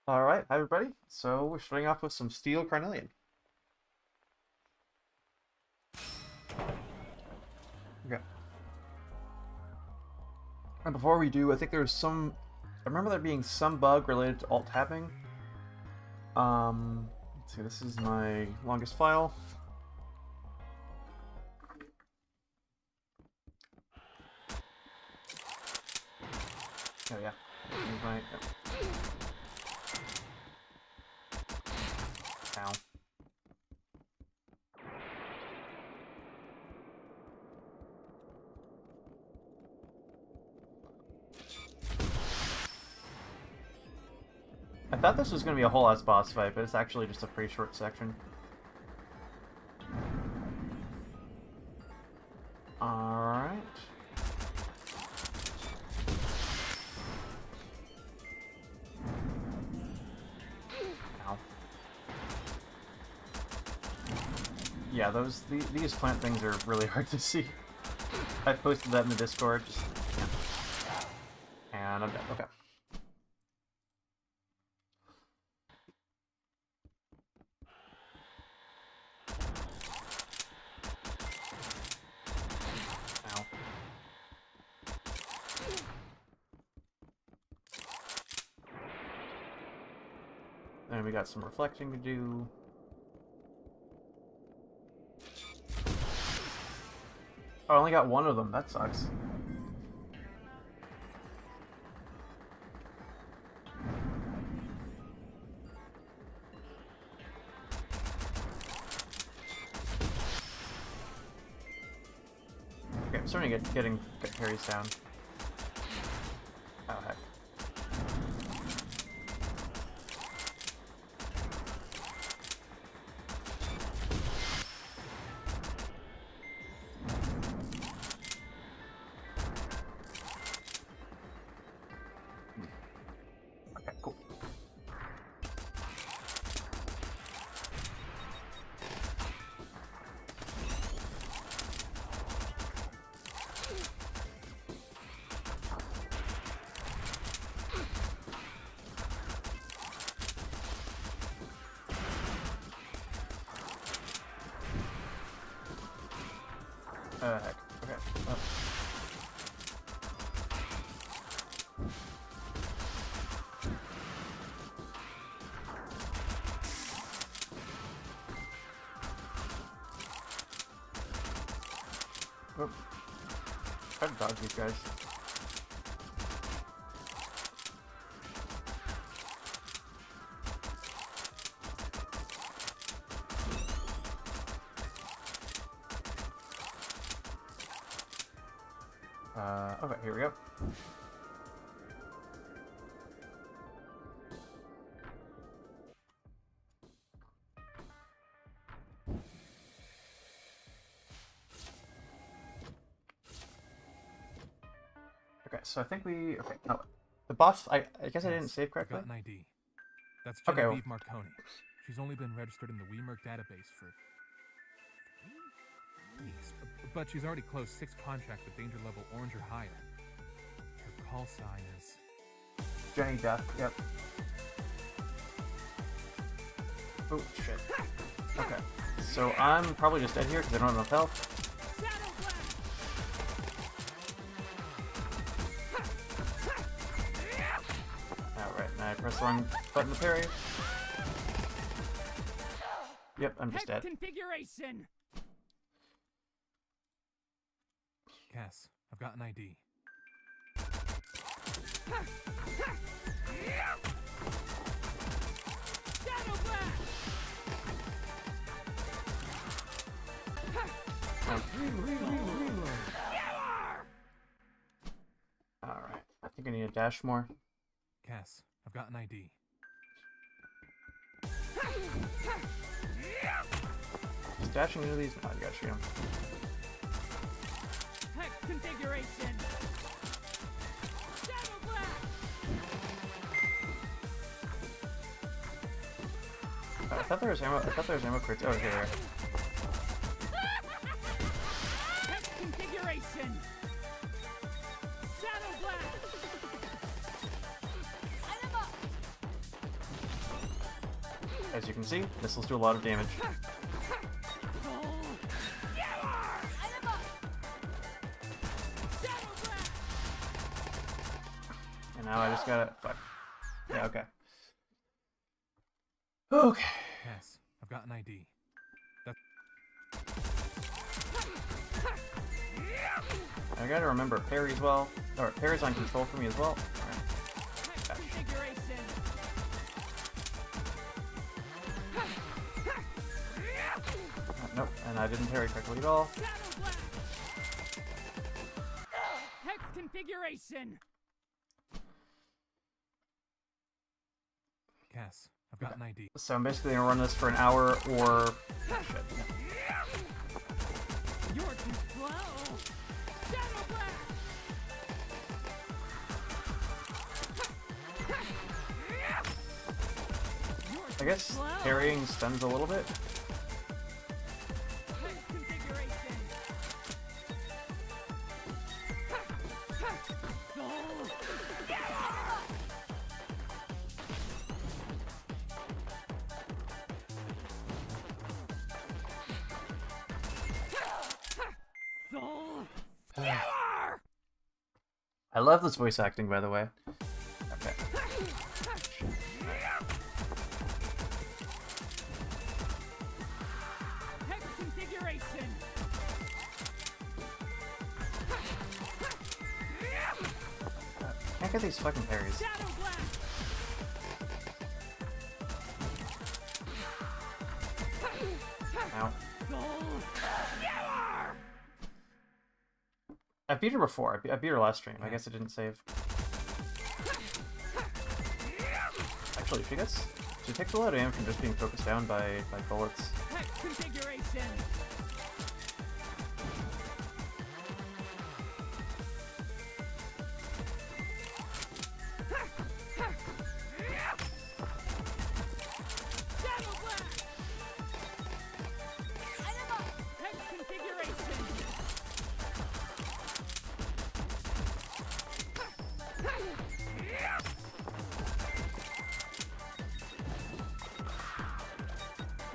Alright, hi everybody. So we're starting off with some steel Carnelian. Okay. And before we do, I think there's some... I remember there being some bug related to alt tabbing. Let's see, this is my longest file. Oh yeah. Here's my... Ow. I thought this was going to be a whole ass boss fight, but it's actually just a pretty short section. Alright. Ow. Yeah, these plant things are really hard to see. I posted that in the Discord. Just, yeah. And I'm dead. Okay. Ow. And we got some reflecting to do. Oh, I only got one of them. That sucks. Okay, I'm starting to get parries down. Oh heck. Okay, cool. Heck. Okay. Oh. Oh. Try to dodge these guys. Okay, here we go. Okay, so I think we... Okay, no. The boss, I guess I didn't save correctly. Got an ID. That's Okay, well. Genevieve Marconi. She's only been registered in the WeMerc database for 3 weeks, but she's already closed 6 contracts with danger level orange or higher. Her call sign is Gamedev, yep. Oh, shit. Okay, so I'm probably just dead here because I don't have enough health. Alright, now I press the wrong button to parry. Yep, I'm just dead. Configuration. Cass. I've got an ID. Alright, I think I need a dash more. Cass. I've got an ID. Just dashing into these? No, you gotta shoot him. Hex configuration. Shadow blast. I thought there was ammo. I thought there was ammo crates. Oh, here. Hex configuration. Shadow blast. as you can see, missiles do a lot of damage. And now I just gotta... Fuck. Yeah, okay. Okay. Yes, I've got an ID. I gotta remember parry as well. Or parry's on control for me as well. Alright. Nope, and I didn't parry correctly at all. Hex configuration. Cass, I've got an ID. So I'm basically gonna run this for an hour or... Shit. You're too slow. Shadow Blast. I guess parrying stuns a little bit. Hex configuration. Soul Skewer! I love this voice acting, by the way. Okay. Hex configuration. Can't get these fucking parries. Shadow Blast. Ow. Soul Skewer! I beat her before. I beat her last stream. I guess it didn't save. Actually, she takes a lot of damage from just being focused down by bullets. Hex configuration. Shadow Blast. Hex configuration.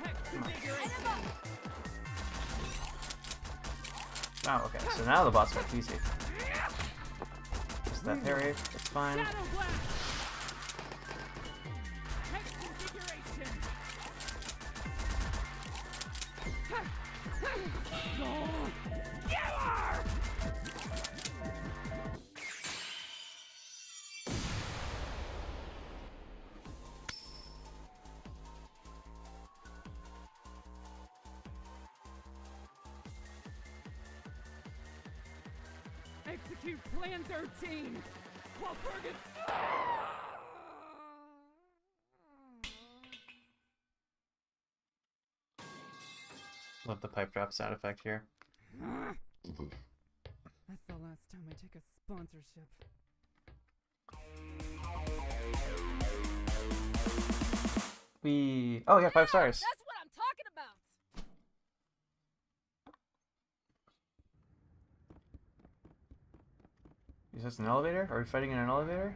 Hex configuration. Oh, okay. So now the boss fight's easy. Just that parry. That's fine. Shadow Blast. Hex configuration. Soul Skewer! Execute Plan 13! Walpurgis! Love the pipe drop sound effect here. That's the last time I take a sponsorship. Oh, yeah, 5 stars. That's what I'm talking about. Is this an elevator? Are we fighting in an elevator?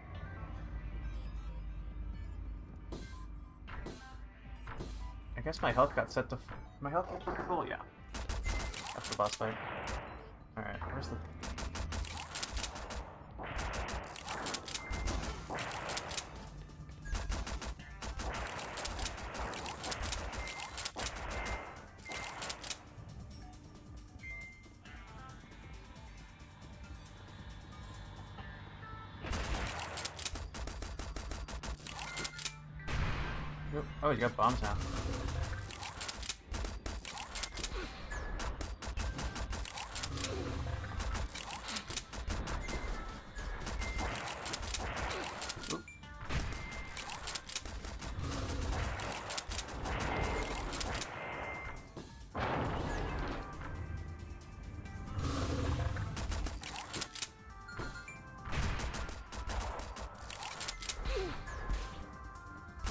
I guess my health got set to... My health got to full? Yeah. That's the boss fight. Alright, where's the... Oh, you got bombs now. Oop.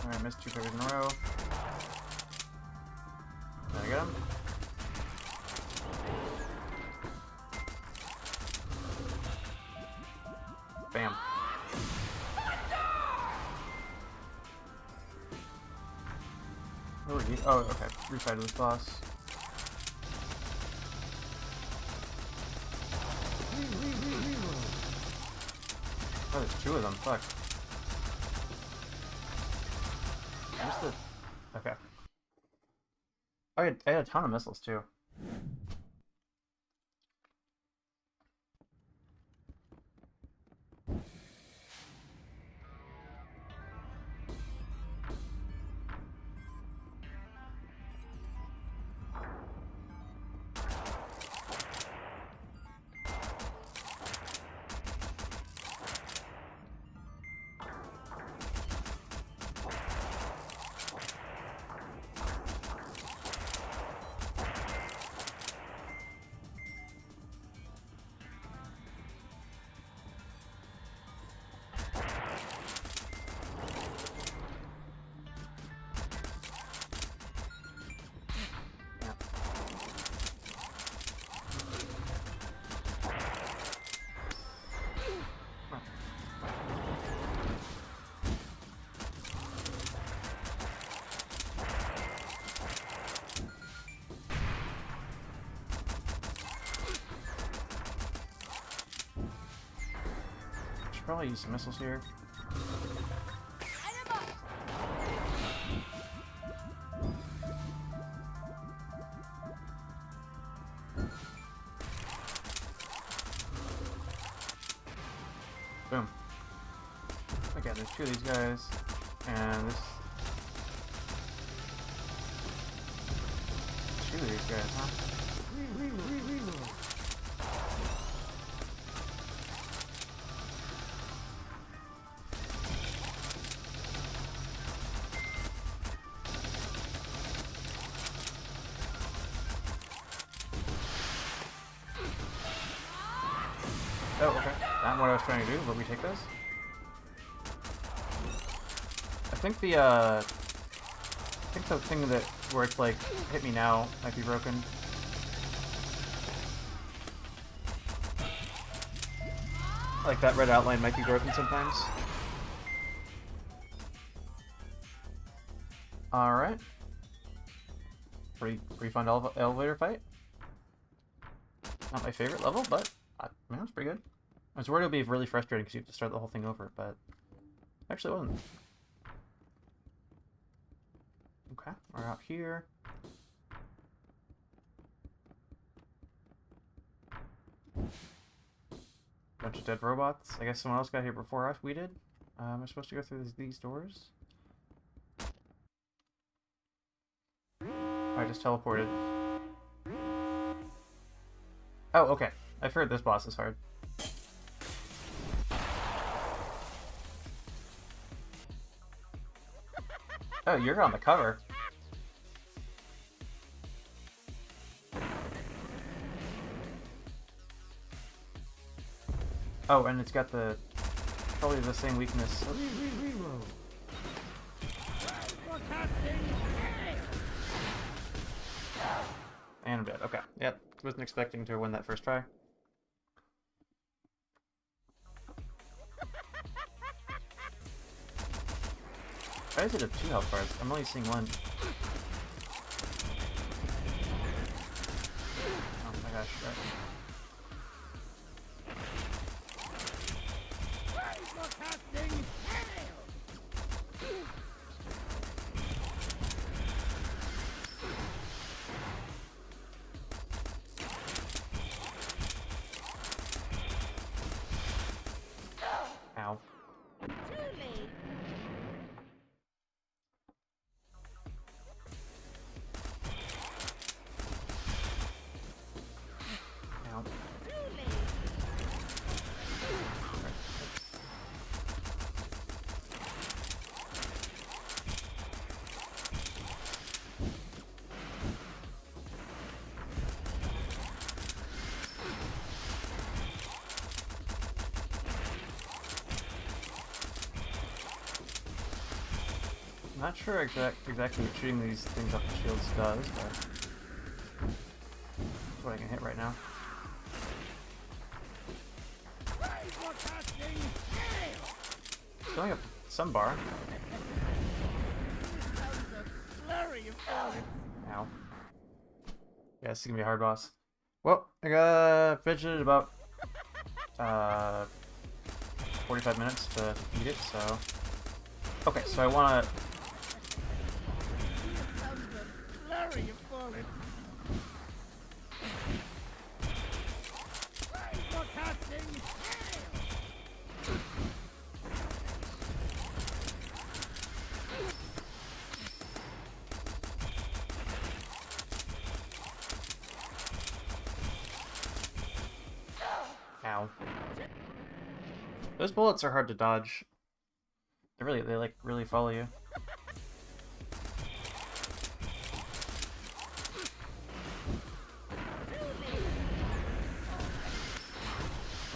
Alright, missed 2 parries in a row. Did I get him? Bam. Where are you? Oh, okay. Refight this boss. Oh, there's two of them. Fuck. Where's the... Okay. Oh, I had a ton of missiles, too. Should probably use some missiles here. Item up. Boom. Okay, there's two of these guys, and this... two of these guys, huh? Oh, okay. Not what I was trying to do, but we take those. I think the thing that where it's like hit me now might be broken. Like that red outline might be broken sometimes. All right. Pretty fun elevator fight. Not my favorite level, but I mean, it was pretty good. I was worried it would be really frustrating because you have to start the whole thing over, but actually it wasn't. Okay, we're out here. Bunch of dead robots. I guess someone else got here before us. We did. Am I supposed to go through these doors? I just teleported. Oh, okay. I've heard this boss is hard. Oh, you're on the cover. Oh, and it's got the... probably the same weakness. And I'm dead. Okay. Yep. Wasn't expecting to win that first try. Why is it have 2 health bars? I'm only seeing 1. Oh my gosh. Right. Ow. Ow. Not sure exactly what shooting these things off the shields does, but that's what I can hit right now. Filling up some bar. Ow. Yeah, this is gonna be a hard boss. Well, I got fidgeted about 45 minutes to beat it, so... Okay, so I wanna... Ow. Those bullets are hard to dodge. They like really follow you.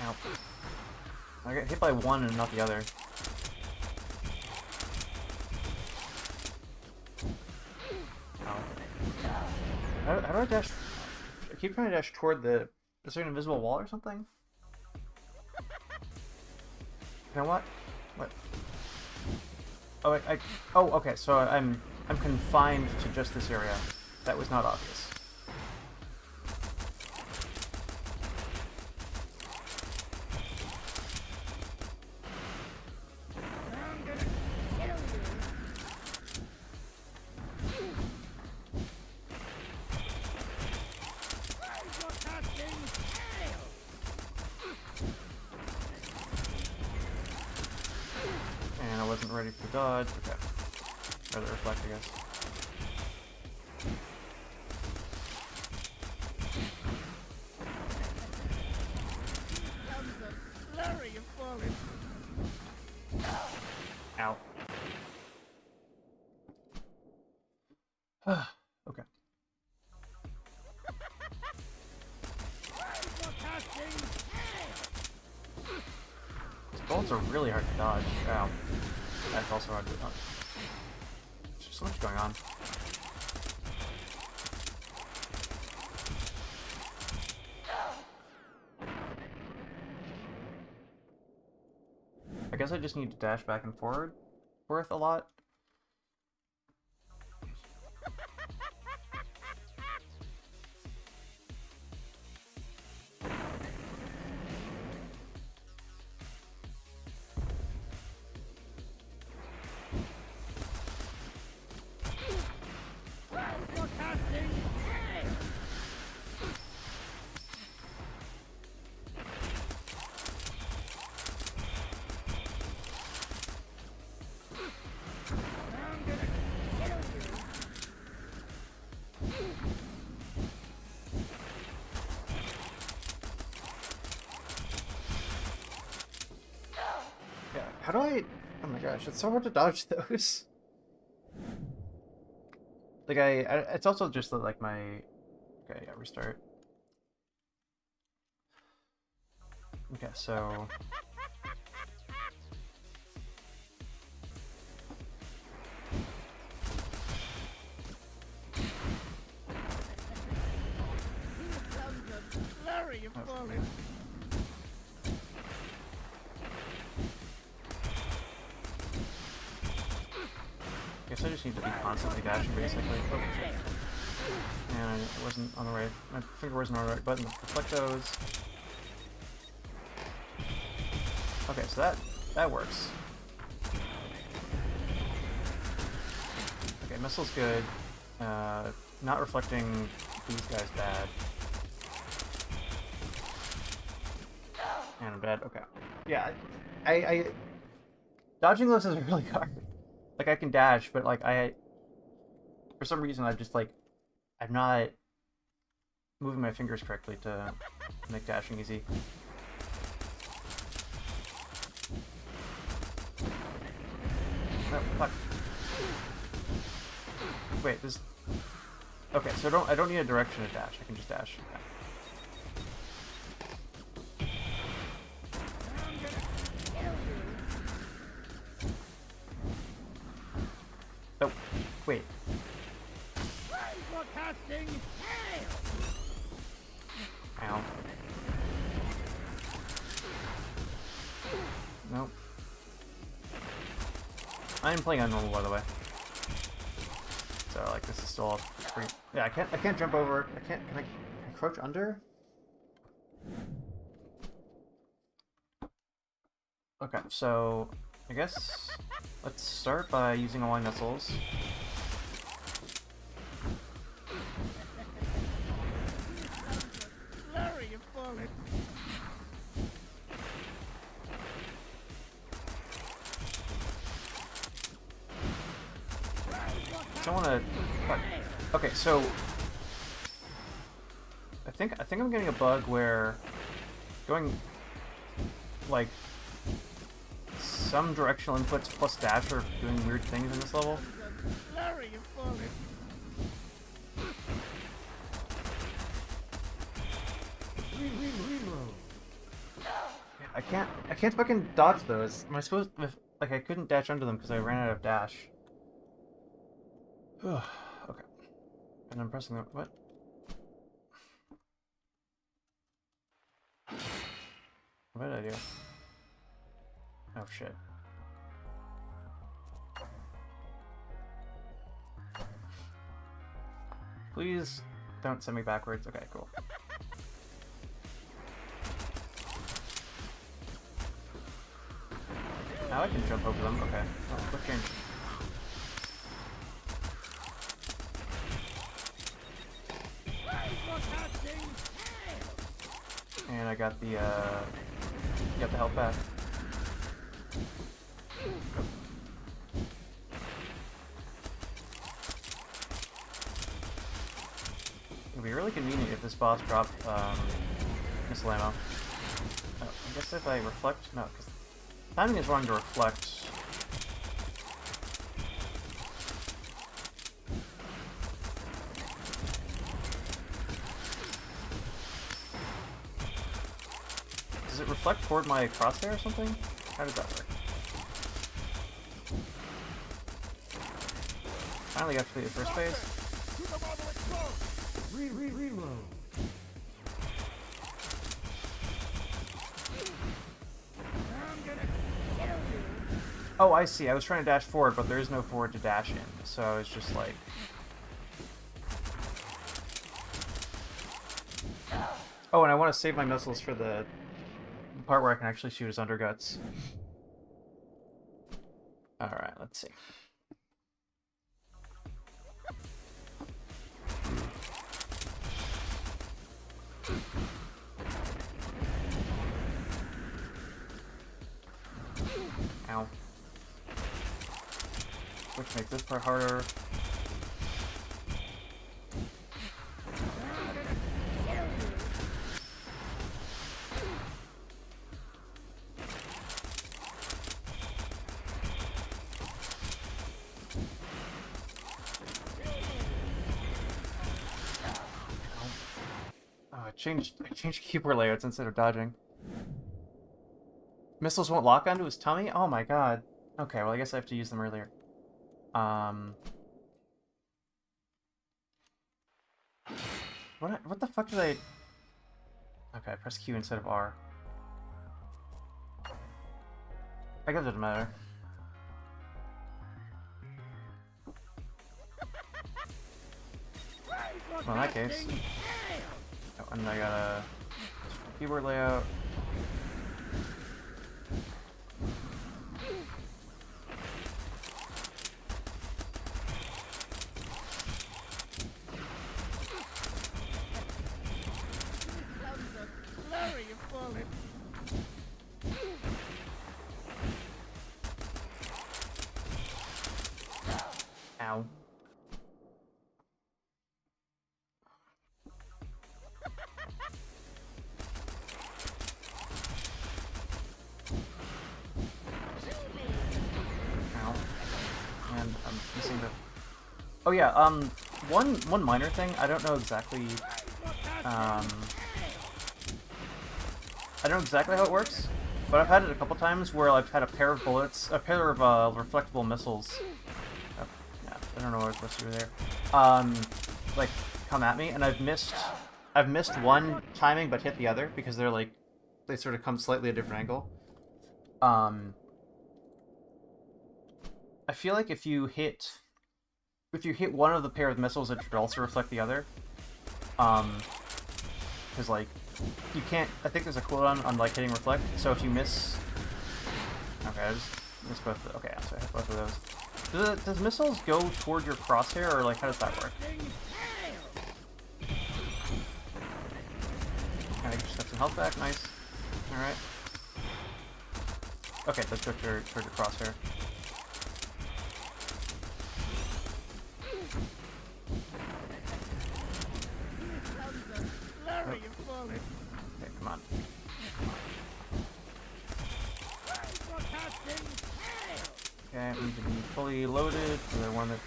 Ow. I got hit by one and not the other. Ow. How do I dash? I keep trying to dash toward the... Is there an invisible wall or something? You know what? What? Oh, oh, okay. So I'm confined to just this area. That was not obvious. And I wasn't ready for dodge. Okay. Rather reflect, I guess. Ow. Okay. These bolts are really hard to dodge. Ow. That's also hard to dodge. There's just so much going on. I guess I just need to dash back and forth a lot. How do I... Oh my gosh, it's so hard to dodge those. Like, it's also just that, like, my... Okay, yeah, restart. Okay, so... Oh, guess I just need to be constantly dashing, basically. Oh, shit. And it wasn't on the right... My finger wasn't on the right button to reflect those. Okay, so that works. Okay, missile's good. Not reflecting these guys bad. And I'm dead. Okay. Yeah, I dodging those is really hard. Like, I can dash, but, like, for some reason, I'm just, like, I'm not moving my fingers correctly to make dashing easy. Oh, fuck. Wait, this... Okay, so I don't need a direction to dash. I can just dash. Okay. Oh, wait. Ow. Nope. I am playing on normal, by the way. So like this is still pretty. Yeah, I can't jump over. Can I crouch under? Okay, so I guess let's start by using all my missiles. I want to. Okay, so I think I'm getting a bug where going like some directional inputs plus dash are doing weird things in this level. I can't fucking dodge those. Am I supposed like I couldn't dash under them because I ran out of dash. Okay. And I'm pressing the what? What did I do? Oh shit. Please don't send me backwards. Okay, cool. Now I can jump over them. Okay. Oh, quick change. And I got the health back. It'd be really convenient if this boss dropped missile ammo. Oh, I guess if I reflect, no, because timing is wrong to reflect. Does it reflect toward my crosshair or something? How does that work? Finally got to the first phase. Reload. Oh, I see. I was trying to dash forward, but there is no forward to dash in, so it's just like... Oh, and I want to save my missiles for the part where I can actually shoot his underguts. Alright, let's see. Ow. Which makes this part harder. Oh, I changed keyboard layouts instead of dodging. Missiles won't lock onto his tummy? Oh my god. Okay, well I guess I have to use them earlier. What the fuck did I... Okay, I pressed Q instead of R. I guess it doesn't matter. Well, in that case... Oh, and I got a keyboard layout. Ow. Ow. And I'm missing the... Oh yeah, one minor thing, I don't know exactly, I don't know exactly how it works, but I've had it a couple times where I've had a pair of bullets, a pair of reflectable missiles, yeah, I don't know what I was supposed to do there, like, come at me, and I've missed one timing but hit the other, because they're like, they sort of come slightly at a different angle. I feel like if you hit if you hit one of the pair of missiles, it should also reflect the other. Because like you can't. I think there's a cooldown on like hitting reflect. So if you miss, okay, I just missed both. Okay, so I hit both of those. Does missiles go toward your crosshair, or like how does that work? I just got some health back. Nice. All right. Okay, let's go toward your crosshair. Okay, come on. Okay, I need to be fully loaded for the one that...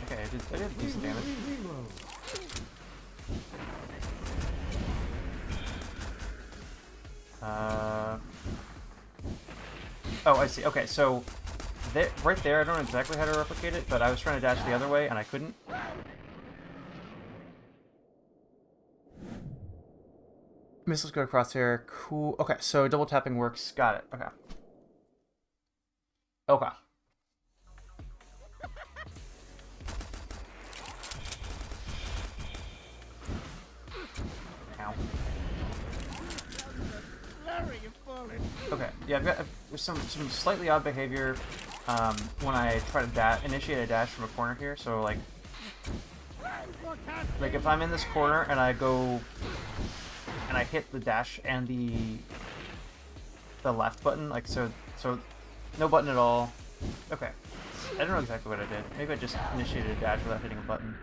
Okay, I did decent damage. Oh, I see. Okay, so right there, I don't know exactly how to replicate it, but I was trying to dash the other way and I couldn't. Missiles go to crosshair. Cool. Okay, so double tapping works. Got it. Okay. Okay. Ow. Okay, yeah, I've got some slightly odd behavior when I try to initiate a dash from a corner here. So like if I'm in this corner and I go and I hit the dash and the left button, like so no button at all. Okay, I don't know exactly what I did. Maybe I just initiated a dash without hitting a button.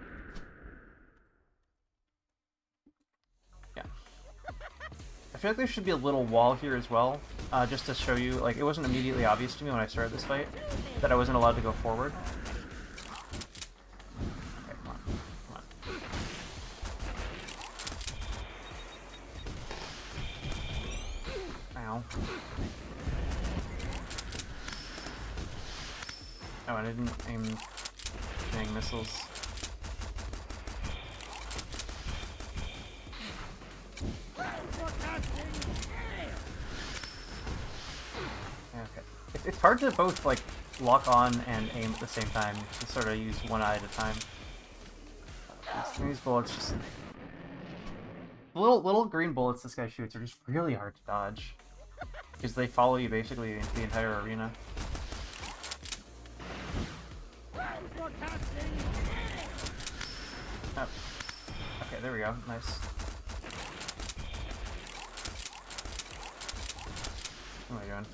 I feel like there should be a little wall here as well, just to show you, like, it wasn't immediately obvious to me when I started this fight that I wasn't allowed to go forward. Okay, come on, come on. Ow. Oh, I didn't aim dang missiles. It's hard to both, like, lock on and aim at the same time. You just sort of use one eye at a time. These bullets just... Little green bullets this guy shoots are just really hard to dodge. Because they follow you basically the entire arena. Oh. Okay, there we go. Nice. What am I doing?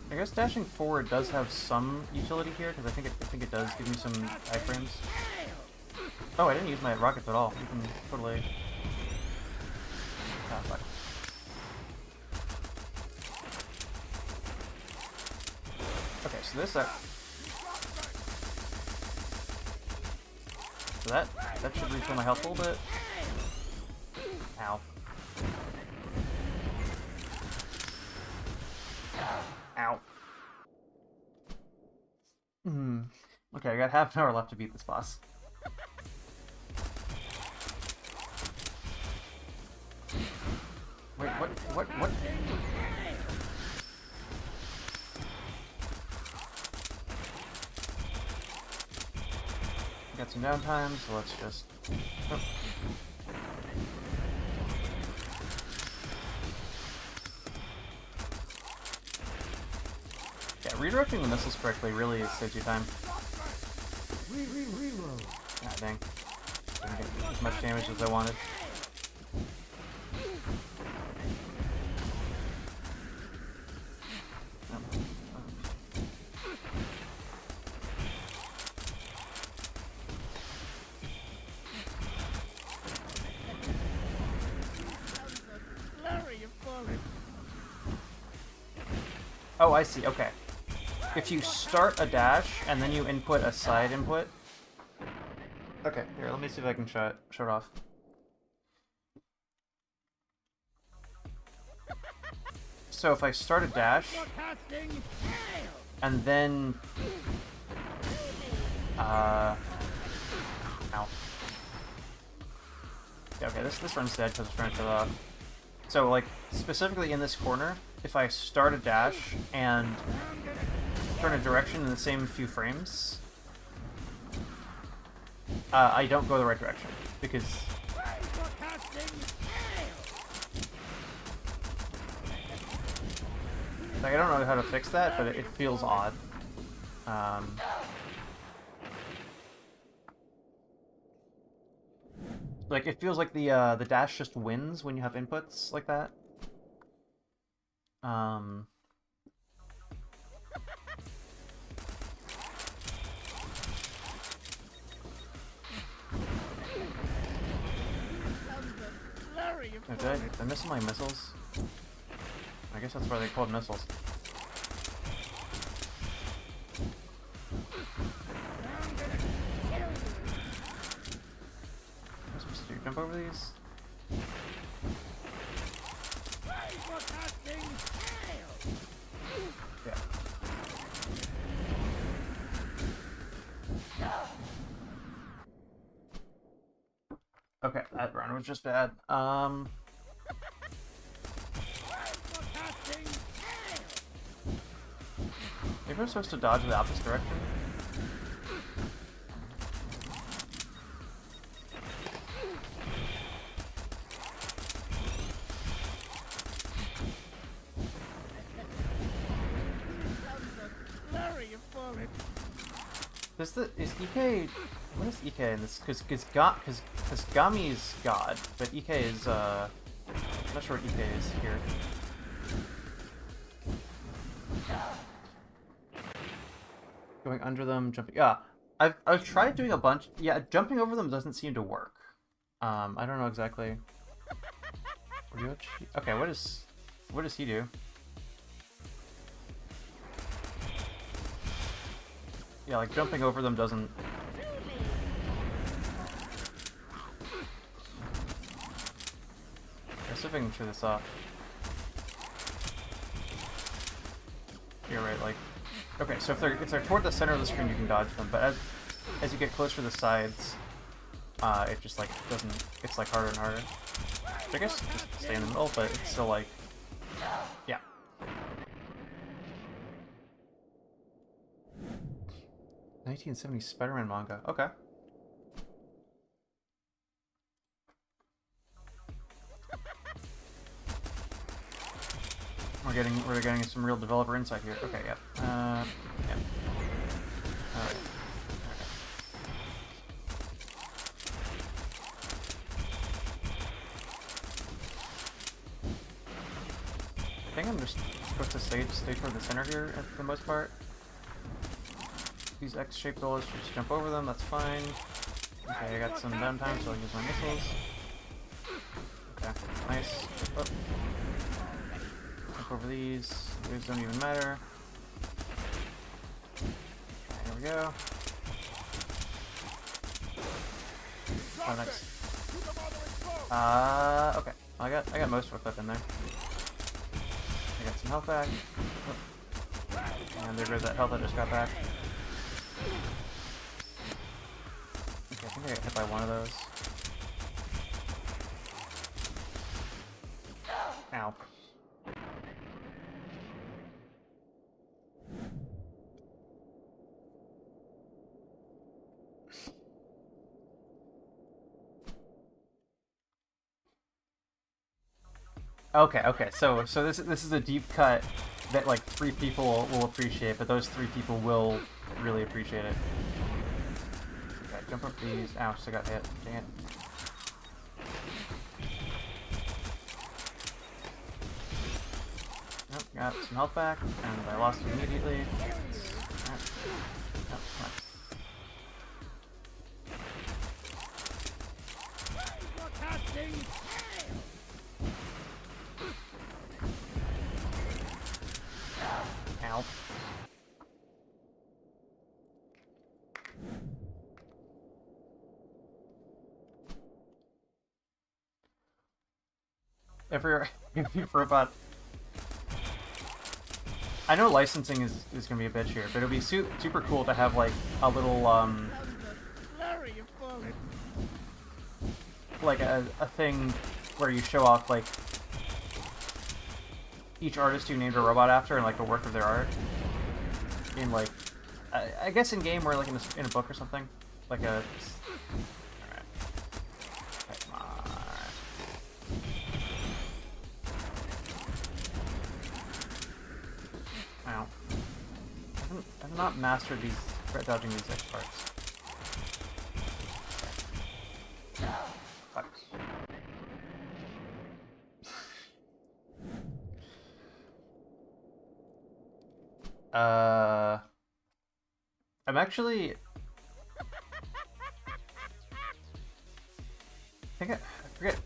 I guess dashing forward does have some utility here because I think it does give me some iframes. Oh, I didn't use my rockets at all. You can totally. Ah, fuck. Okay, so this so that should refill my health a little bit. Ow. Ow. Okay, I got half an hour left to beat this boss. Wait, what? Got some downtime, so let's just... Oh. Yeah, redirecting the missiles correctly really saves you time. Ah, dang. Didn't get as much damage as I wanted. Oh, I see. Okay. If you start a dash and then you input a side input. Okay, here, let me see if I can show it off. So if I start a dash, and then ow. Yeah, okay, this run's dead because it's running to the. So like specifically in this corner, if I start a dash and turn a direction in the same few frames, I don't go the right direction because. Like, I don't know how to fix that, but it feels odd. Like, it feels like the dash just wins when you have inputs like that. Okay, did I miss my missiles? I guess that's why they're called missiles. Am I supposed to jump over these? Yeah. Okay, that run was just bad. Maybe we're supposed to dodge the opposite direction? Is EK... What is EK in this? Because Gami's God, but EK is, I'm not sure what EK is here. Going under them, jumping... Yeah, I've tried doing a bunch... Yeah, jumping over them doesn't seem to work. I don't know exactly... Okay, what does he do? Yeah, like, jumping over them doesn't... Let's see if I can turn this off. You're right, like... Okay, so if they're toward the center of the screen, you can dodge them, but as you get closer to the sides, it just, like, doesn't... It's, like, harder and harder. So I guess just stay in the middle, but it's still, like... Yeah. ...1970 Spider-Man manga. Okay. We're getting some real developer insight here. Okay, yeah. Yeah. Alright. I think I'm just supposed to stay toward the center here for the most part. These X-shaped goals, just jump over them, that's fine. Okay, I got some downtime, so I'll use my missiles. Okay, nice. Oh. Jump over these. These don't even matter. There we go. Oh, nice. Okay. I got most of our clip in there. I got some health back. Oh. And there goes that health I just got back. Okay, I think I got hit by one of those. Ow. Okay, so this is a deep cut that like 3 people will appreciate, but those 3 people will really appreciate it. Okay, jump up these. Ow, still got hit. Dang it. Nope, got some health back, and I lost it immediately. Alright. Nope, come on. Ow. Every robot I know licensing is gonna be a bitch here, but it'd be super cool to have like a little like a thing where you show off like each artist you named a robot after and like a work of their art in like I guess in game or like in a book or something like a. Alright. Come on. Ow. I've not mastered these dodging these X parts. Fuck. I'm actually. I forget.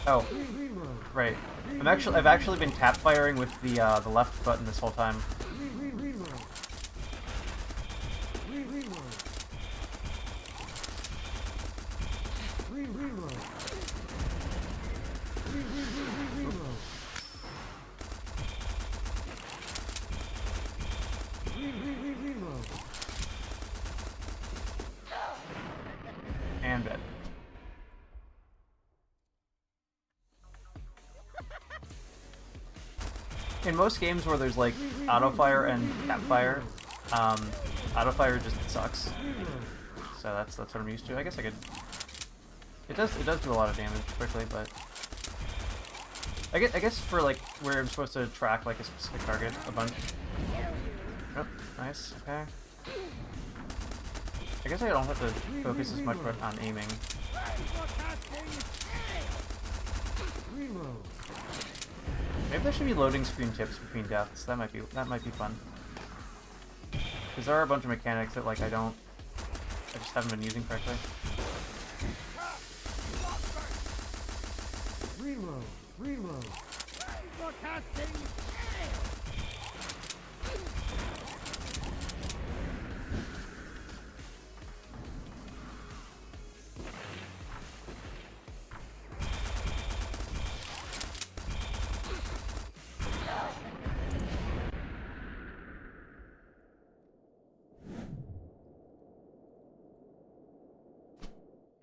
Oh, right. I've actually been tap firing with the left button this whole time. And dead. In most games where there's like auto fire and tap fire, auto fire just sucks. So that's what I'm used to. I guess I could. It does do a lot of damage quickly, but I guess for like where I'm supposed to track like a specific target a bunch. Oh, nice. Okay. I guess I don't have to focus as much on aiming. Maybe there should be loading screen tips between deaths. That might be fun. Because there are a bunch of mechanics that like I just haven't been using correctly. Reload.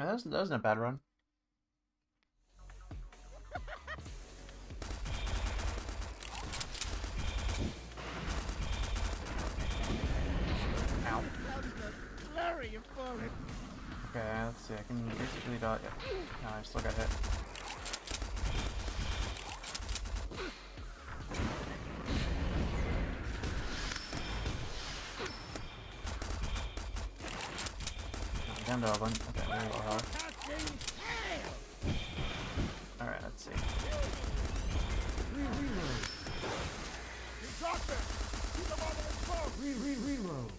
That wasn't a bad run. Ow. Okay, let's see. I can basically dodge. Yeah. No, I still got hit. Down to 11. Okay, very low health. Alright, let's see. Reload.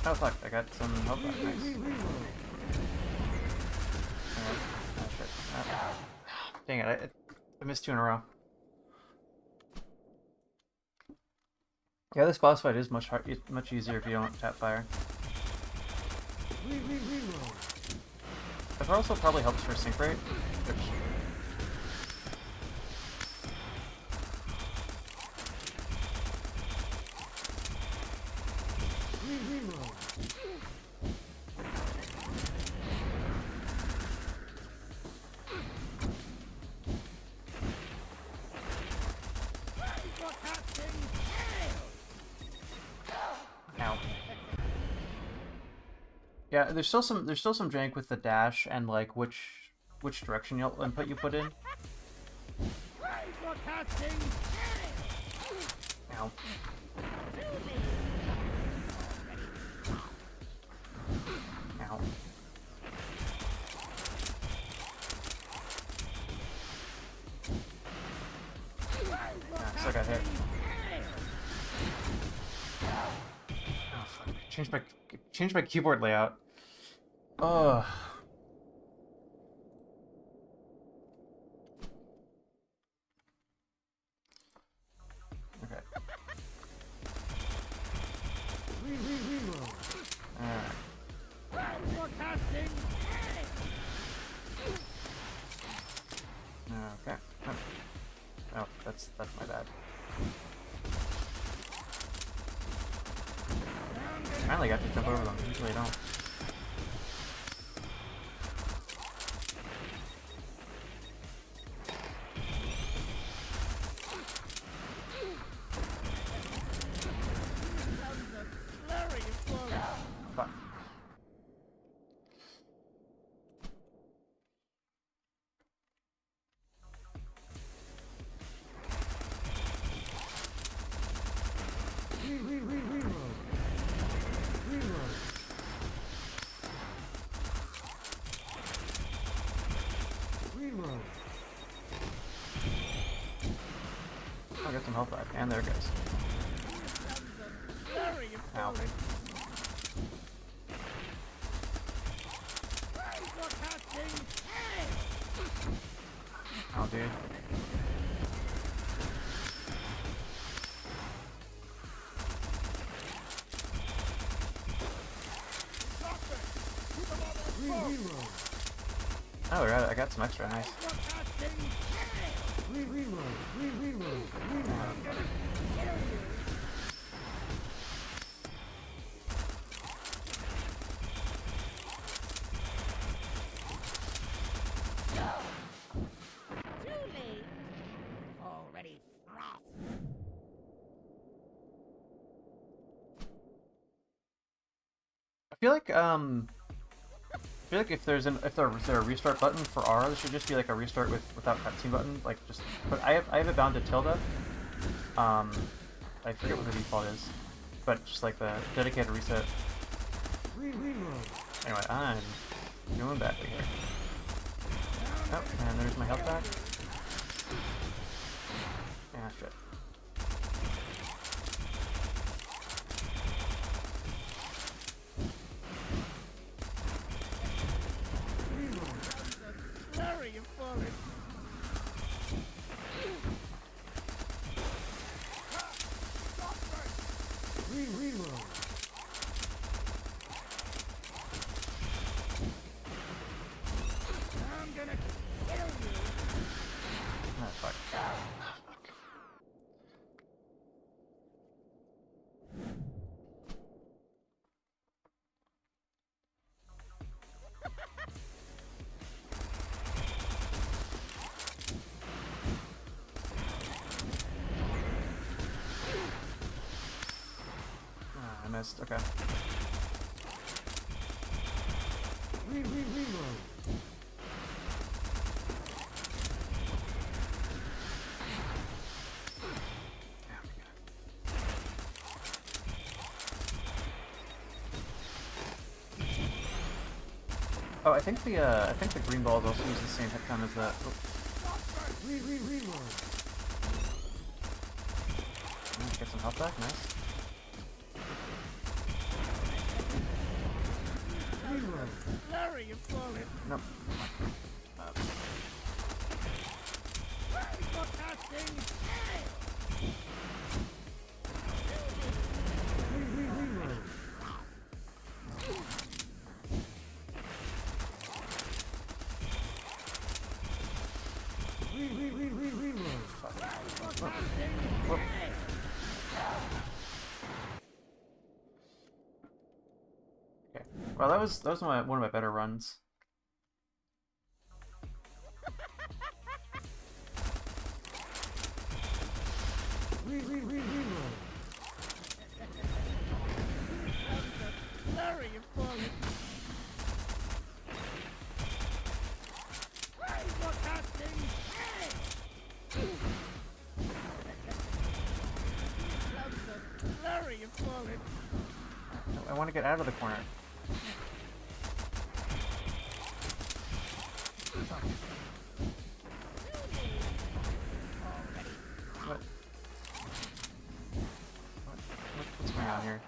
Oh fuck, I got some health back. Nice. Alright. Oh shit. Dang it, I missed 2 in a row. Yeah, this boss fight is much easier if you don't tap fire. That also probably helps for sync rate, which... Ow. Yeah, there's still some jank with the dash and like which direction input you put in. Ow. Ow. I still got hit. Oh fuck. Change my keyboard layout. Ugh. Okay. That's my bad. Finally got to jump over them. Usually I don't. Fuck. Reload. Reload. Reload. I'll get some health back. And there it goes. Ow. Oh, dude. Reload. Oh, I got some extra. Nice. Reload. Reload. Already frost. I feel like if there's a restart button for R, there should just be like a restart without cutscene button. Like just, but I have it bound to tilde. I forget what the default is, but just like the dedicated reset. Reload. Anyway, I'm doing badly here. Oh, and there's my health back. Ah, shit. Flurry of bullets. Reload. I'm gonna kill you. Ah, fuck. I missed. Okay. Reload. Oh, I think the green balls also use the same hit count as that. Oh, Reload. get some health back. Nice. Reload. Flurry of bullets. Nope. Forecasting. Reload. Reload. Whoop. Okay. Well, that was one of my better runs. Reload. Flurry of bullets. Forecasting. Flurry of bullets. I want to get out of the corner. What? What's going on here?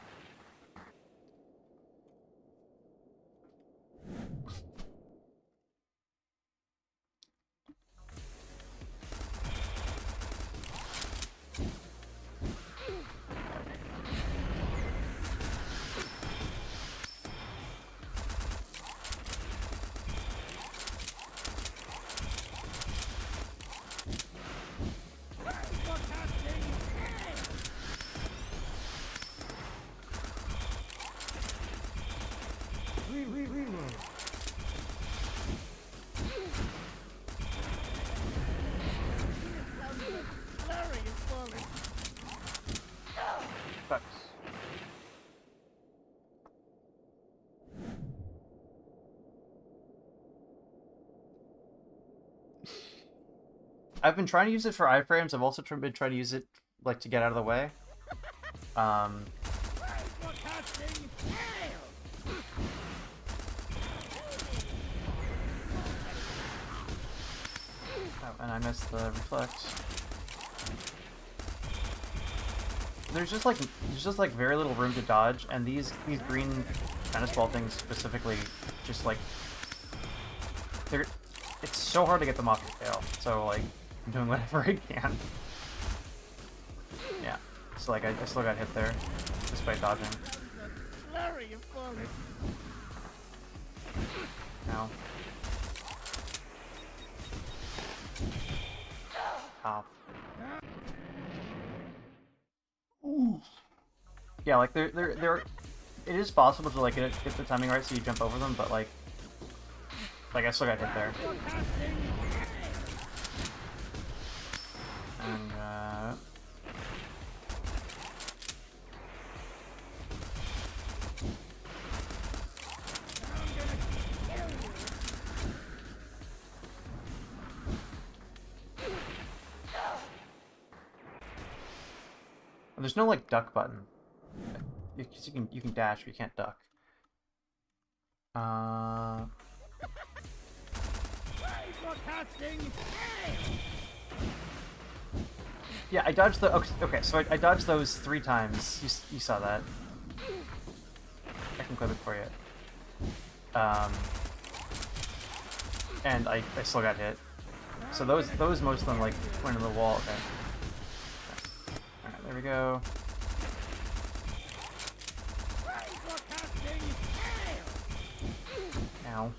I've been trying to use it for iframes. I've also been trying to use it like to get out of the way. Broadcasting hail! Oh, and I missed the reflect. There's just like very little room to dodge, and these green tennis ball things specifically, just like they're. It's so hard to get them off your tail. So like, I'm doing whatever I can. Yeah. So like, I still got hit there, despite dodging. Flurry of bullets. Ow. Ow. Ooh. Yeah, like there. It is possible to like get the timing right so you jump over them, but like I still got hit there. Broadcasting And there's no like duck button. You can dash, but you can't duck. broadcasting hail! Yeah, I dodged the. Okay, so I dodged those 3 times. You saw that. I can clip it for you. And I still got hit. So those most of them like went into the wall. Okay. Alright, there we go. Broadcasting hail! Ow.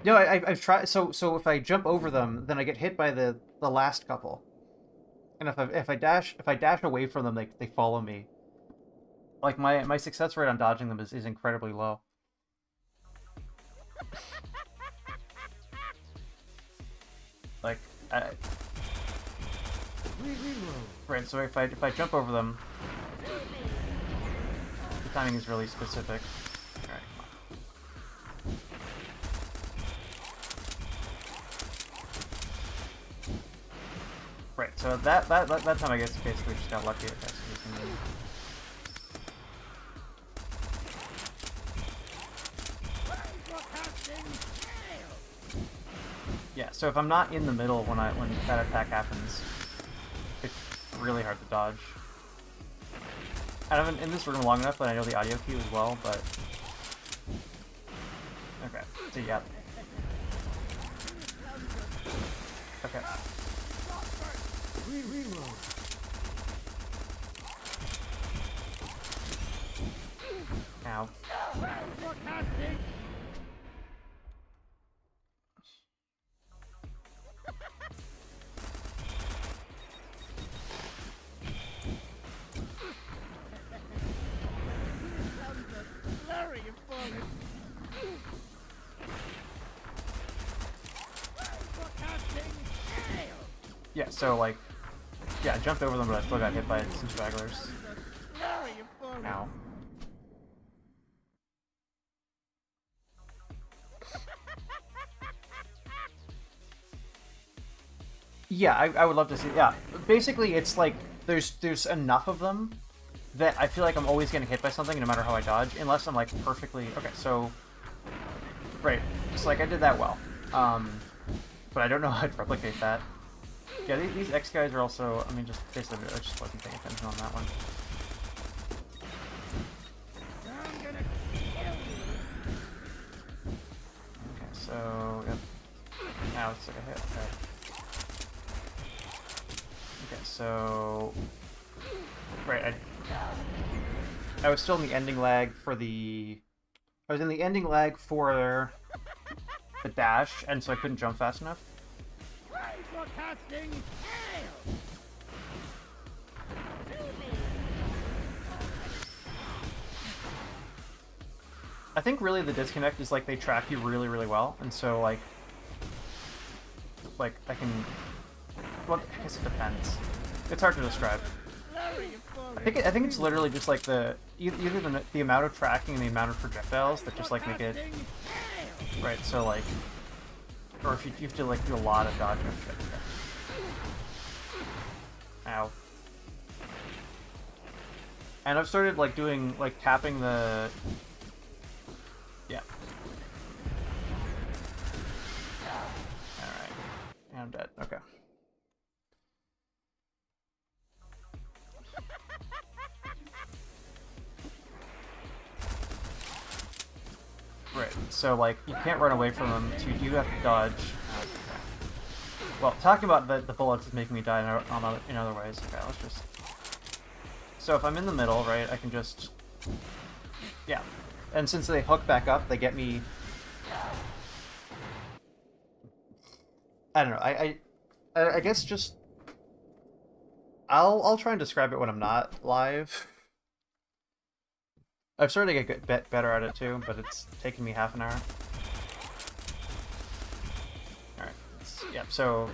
No, I've tried. So if I jump over them, then I get hit by the last couple. And if I dash away from them, they follow me. Like my success rate on dodging them is incredibly low. Like right. So if I jump over them, the timing is really specific. All right, come on. Right, so that time I guess basically just got lucky at that. Yeah, so if I'm not in the middle when that attack happens, it's really hard to dodge. I haven't in this room long enough that I know the audio cue as well, but okay. So yeah. Okay. Reload. Ow. Broadcasting flurry of bullets. Broadcasting hail! Yeah, so like, yeah, I jumped over them, but I still got hit by some stragglers. Flurry of bullets. Ow. Yeah, I would love to see. Yeah, basically, it's like there's enough of them that I feel like I'm always getting hit by something, no matter how I dodge, unless I'm like perfectly okay. So, right, so like I did that well, but I don't know how to replicate that. Yeah, these X guys are also. I mean, just basically, I just wasn't paying attention on that one. I'm gonna kill you. Okay, so yep. Now it's like a hit. Okay. Okay, so right, I was still in the ending lag for the. I was in the ending lag for the dash, and so I couldn't jump fast enough. Broadcasting hail! I think really the disconnect is like they track you really, really well, and so like I can. Well, I guess it depends. It's hard to describe. Flurry of bullets. I think it's literally just like either the amount of tracking and the amount of projectiles that just like make it Forecasting hail. right. So like, or if you have to like do a lot of dodging and shit. Okay. Ow. And I've started like doing like tapping the. Yeah. All right. And I'm dead. Okay. Right, so like you can't run away from them, so you do have to dodge. Okay. Well, talking about the bullets is making me die in other ways. Okay, let's just. So if I'm in the middle, right, I can just. Yeah, and since they hook back up, they get me. I don't know. I guess just. I'll try and describe it when I'm not live. I've started to get better at it too, but it's taken me half an hour. Alright, yeah, so...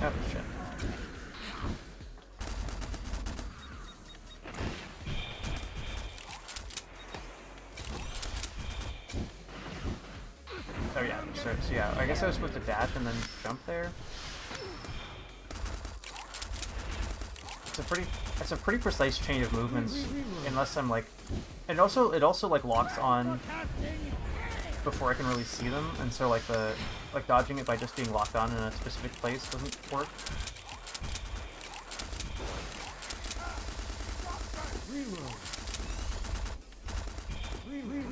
Oh, shit. Oh yeah, so yeah, I guess I was supposed to dash and then jump there. It's a pretty precise chain of movements, unless I'm like, and also it also like locks on before I can really see them, and so like dodging it by just being locked on in a specific place doesn't work. Reload. Reload.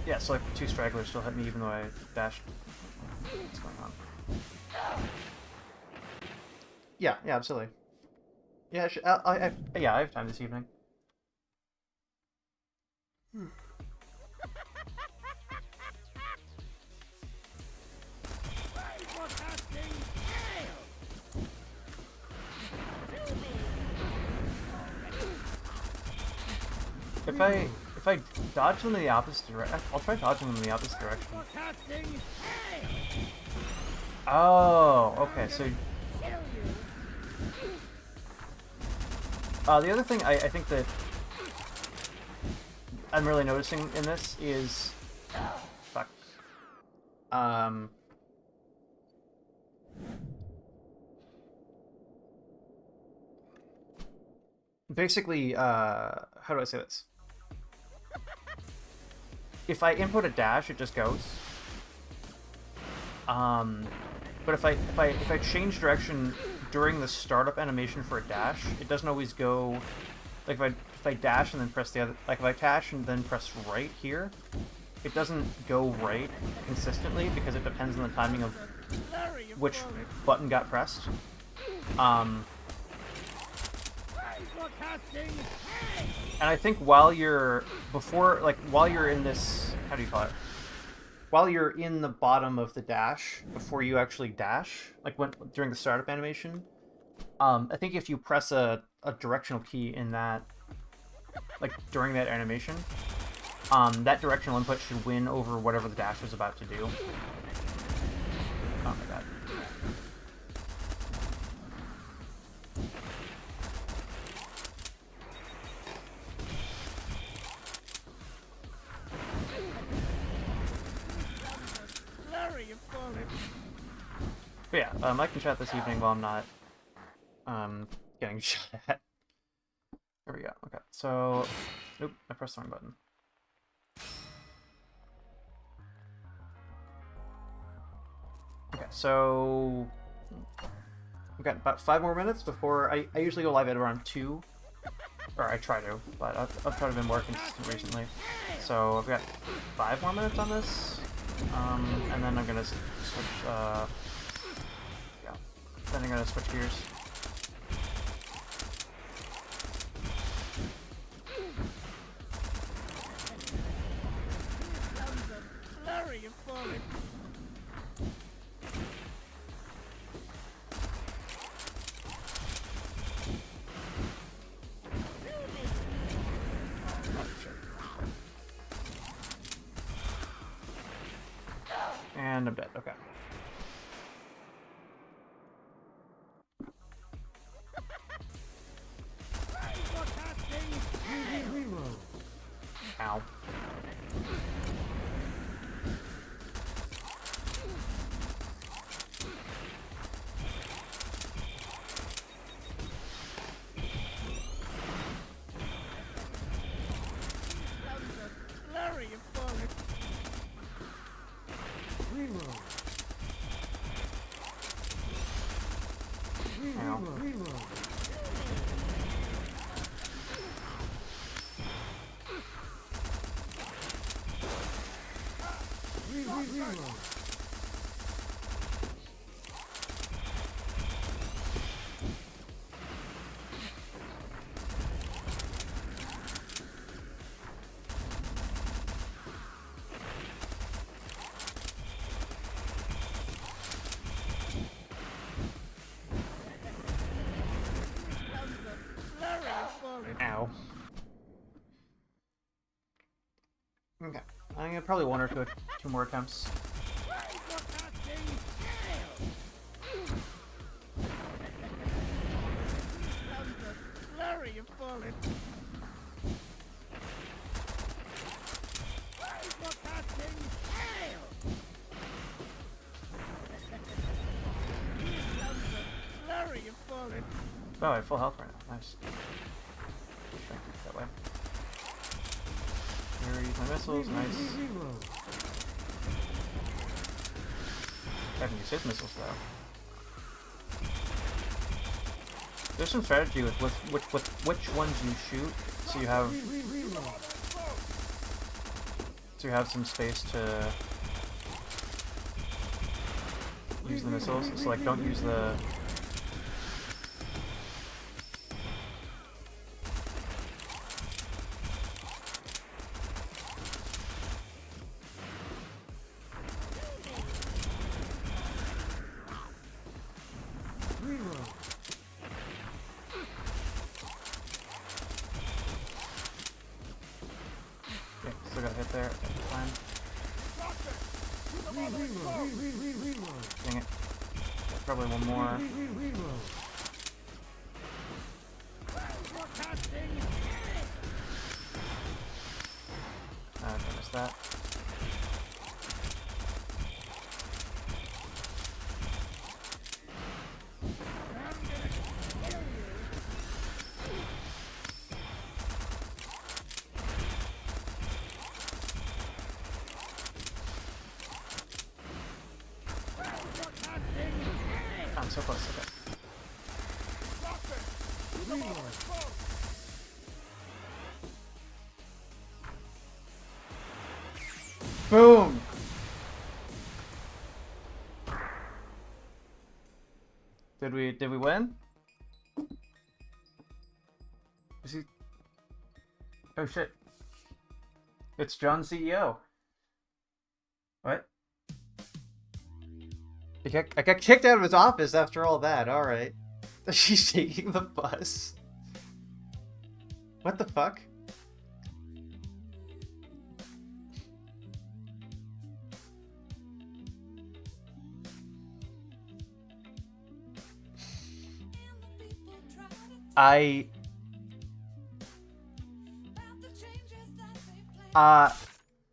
Yeah, so like two stragglers still hit me even though I dashed. What's going on? Yeah, absolutely. Yeah, I have time this evening. Forecasting hail. If I dodge them in the opposite direction, I'll try dodging them in the opposite direction. Forecasting hail. Oh, okay. So Kill you. the other thing I think that I'm really noticing in this is, fuck. Basically, how do I say this? If I input a dash, it just goes. But if I change direction during the startup animation for a dash, it doesn't always go. Like if I dash and then press the other, like if I dash and then press right here, it doesn't go right consistently because it depends on the timing of Flurry of which bullets. button got pressed. Forecasting hail. And I think while you're in this, how do you call it? While you're in the bottom of the dash, before you actually dash, like during the startup animation, I think if you press a directional key in that, like during that animation, that directional input should win over whatever the dash was about to do. Oh my god. Flurry of bullets. But yeah, I can chat this evening while I'm not getting shot at. There we go. Okay, so nope, I pressed the wrong button. Okay, so we've got about 5 more minutes before I usually go live at around 2, or I try to, but I've tried to be more consistent recently. So I've got 5 more minutes on this, and then I'm gonna switch. Yeah, then I'm gonna switch gears. Flurry of bullets. Ow. That was a flurry of bullets. Reload. Ow. Reload. Reload. That was a flurry of bullets. Ow. Okay. I'm gonna probably one or two more attempts. Where's what that thing? That was a flurry of bullets. Where's what that thing? That was a flurry of bullets. Oh, I have full health right now. Nice. Thank you that way. Here, use my missiles. Nice. Reload. I haven't used his missiles though. There's some strategy with which ones you shoot, so you have some space to use the missiles. So like, don't use the. Reload. Yeah, still got hit there. Okay, fine. Reload. Dang it. Okay, probably one more. Reload. I missed that. I'm so close. Okay. Boom! Did we win? Is he? Oh shit! It's John CEO. What? I got kicked out of his office after all that. All right. She's taking the bus. What the fuck?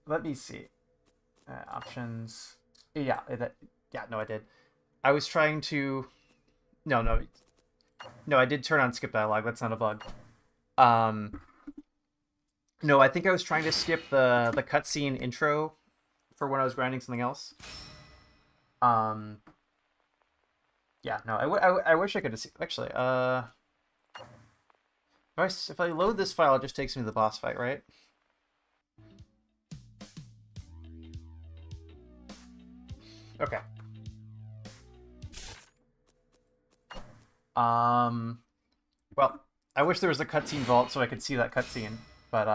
Let me see. Options. Yeah, no, I did. I was trying to. No, I did turn on skip dialogue. That's not a bug. No, I think I was trying to skip the cutscene intro for when I was grinding something else. Yeah, no, I wish I could have seen. Actually, if I load this file, it just takes me to the boss fight, right? Okay. Well, I wish there was a cutscene vault so I could see that cutscene, but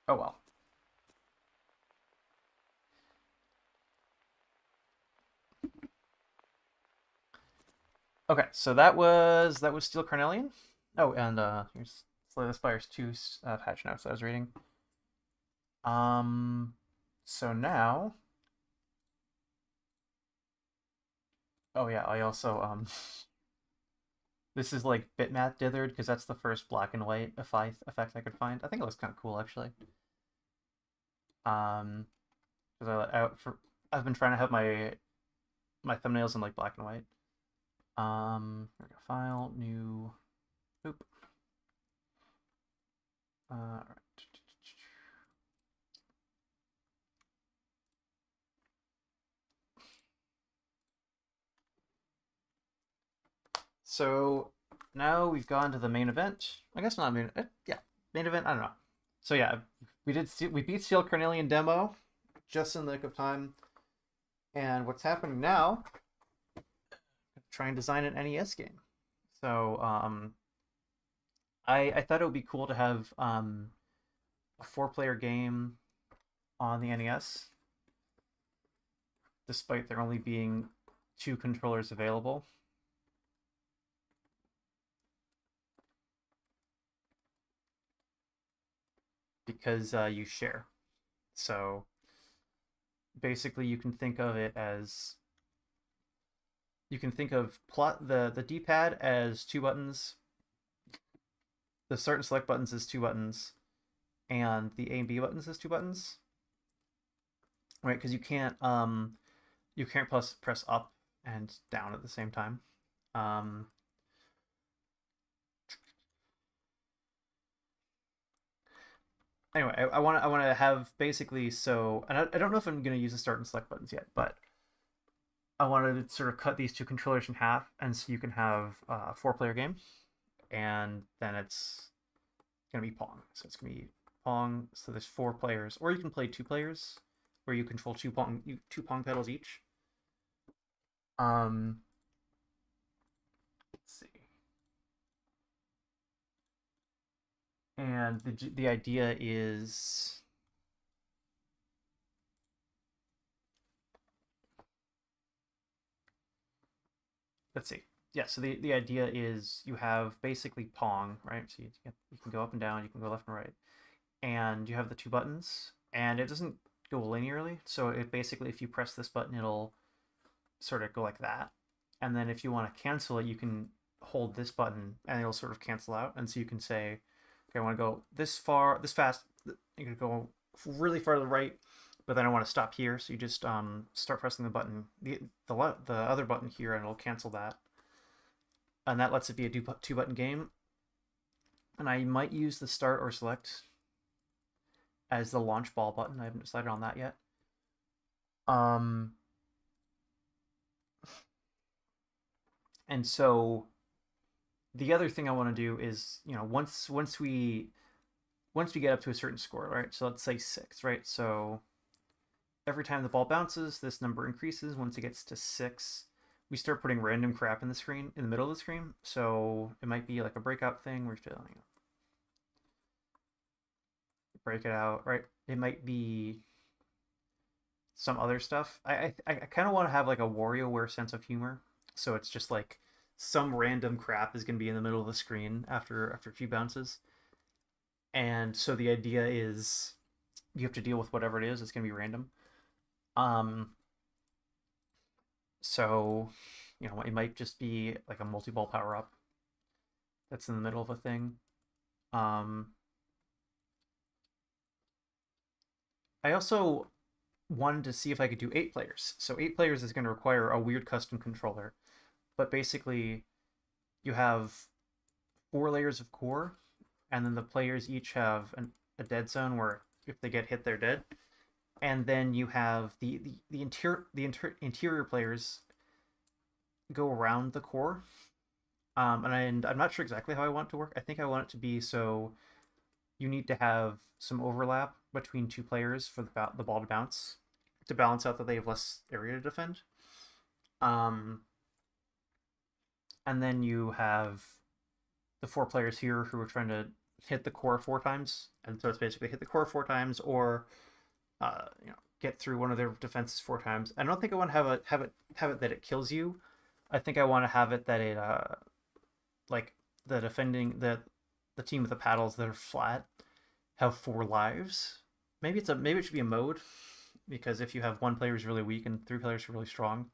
oh well. Okay, so that was Steel Carnelian. Oh, and here's Slay the Spires 2 patch notes I was reading. So now. Oh yeah, I also This is like bitmap dithered because that's the first black and white effect I could find. I think it looks kind of cool actually. Because I've been trying to have my thumbnails in like black and white. Here we go. File, new, boop. All right. So now we've gone to the main event. I guess not main. Yeah, main event. I don't know. So yeah, we beat Steel Carnelian demo just in the nick of time. And what's happening now? Try and design an NES game. So I thought it would be cool to have a 4-player game on the NES, despite there only being 2 controllers available. Because you share. So basically you can think of it as plot the D-pad as 2 buttons, the start and select buttons as 2 buttons, and the A and B buttons as 2 buttons. Right, because you can't press up and down at the same time. Anyway, I want to have basically, so, and I don't know if I'm going to use the start and select buttons yet, but I wanted to sort of cut these 2 controllers in half, and so you can have a 4-player game, and then it's going to be Pong. So it's going to be Pong. So there's 4 players, or you can play 2 players, where you control 2 Pong pedals each. Let's see. And the idea is, let's see. Yeah, so the idea is you have basically Pong, right? So you can go up and down, you can go left and right. And you have the 2 buttons, and it doesn't go linearly. So it basically, if you press this button, it'll sort of go like that. And then if you want to cancel it, you can hold this button and it'll sort of cancel out. And so you can say, okay, I want to go this far, this fast. You can go really far to the right, but then I want to stop here. So you just start pressing the button, the other button here, and it'll cancel that. And that lets it be a 2-button game. And I might use the start or select as the launch ball button. I haven't decided on that yet. And so the other thing I want to do is, once we get up to a certain score, right? So let's say 6, right? So every time the ball bounces, this number increases. Once it gets to 6, we start putting random crap in the middle of the screen. So it might be like a breakout thing. We're still break it out, right? It might be some other stuff. I kind of want to have like a WarioWare sense of humor. So it's just like some random crap is going to be in the middle of the screen after a few bounces. And so the idea is you have to deal with whatever it is. It's going to be random. So, it might just be like a multi-ball power-up that's in the middle of a thing. I also wanted to see if I could do 8 players. So 8 players is going to require a weird custom controller. But basically, you have 4 layers of core, and then the players each have a dead zone where if they get hit, they're dead. And then you have the interior players go around the core. And I'm not sure exactly how I want it to work. I think I want it to be so you need to have some overlap between 2 players for the ball to bounce, to balance out that they have less area to defend. And then you have the 4 players here who are trying to hit the core 4 times. And so it's basically hit the core 4 times or get through one of their defenses 4 times. I don't think I want to have it that it kills you. I think I want to have it that it like the defending the team with the paddles that are flat have 4 lives. Maybe it should be a mode, because if you have 1 player who's really weak and 3 players who are really strong,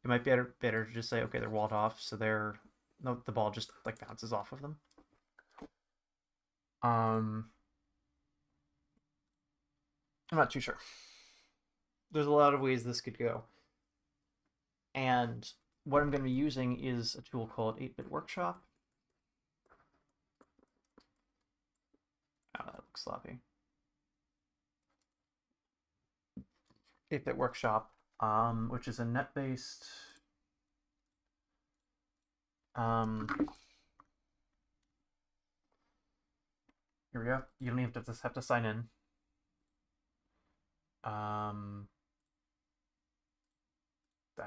it might be better to just say, okay, they're walled off, so they're no, the ball just like bounces off of them. I'm not too sure. There's a lot of ways this could go. And what I'm going to be using is a tool called 8-Bit Workshop. Oh, that looks sloppy. 8-Bit Workshop, which is a net-based here we go. You don't even have to sign in. I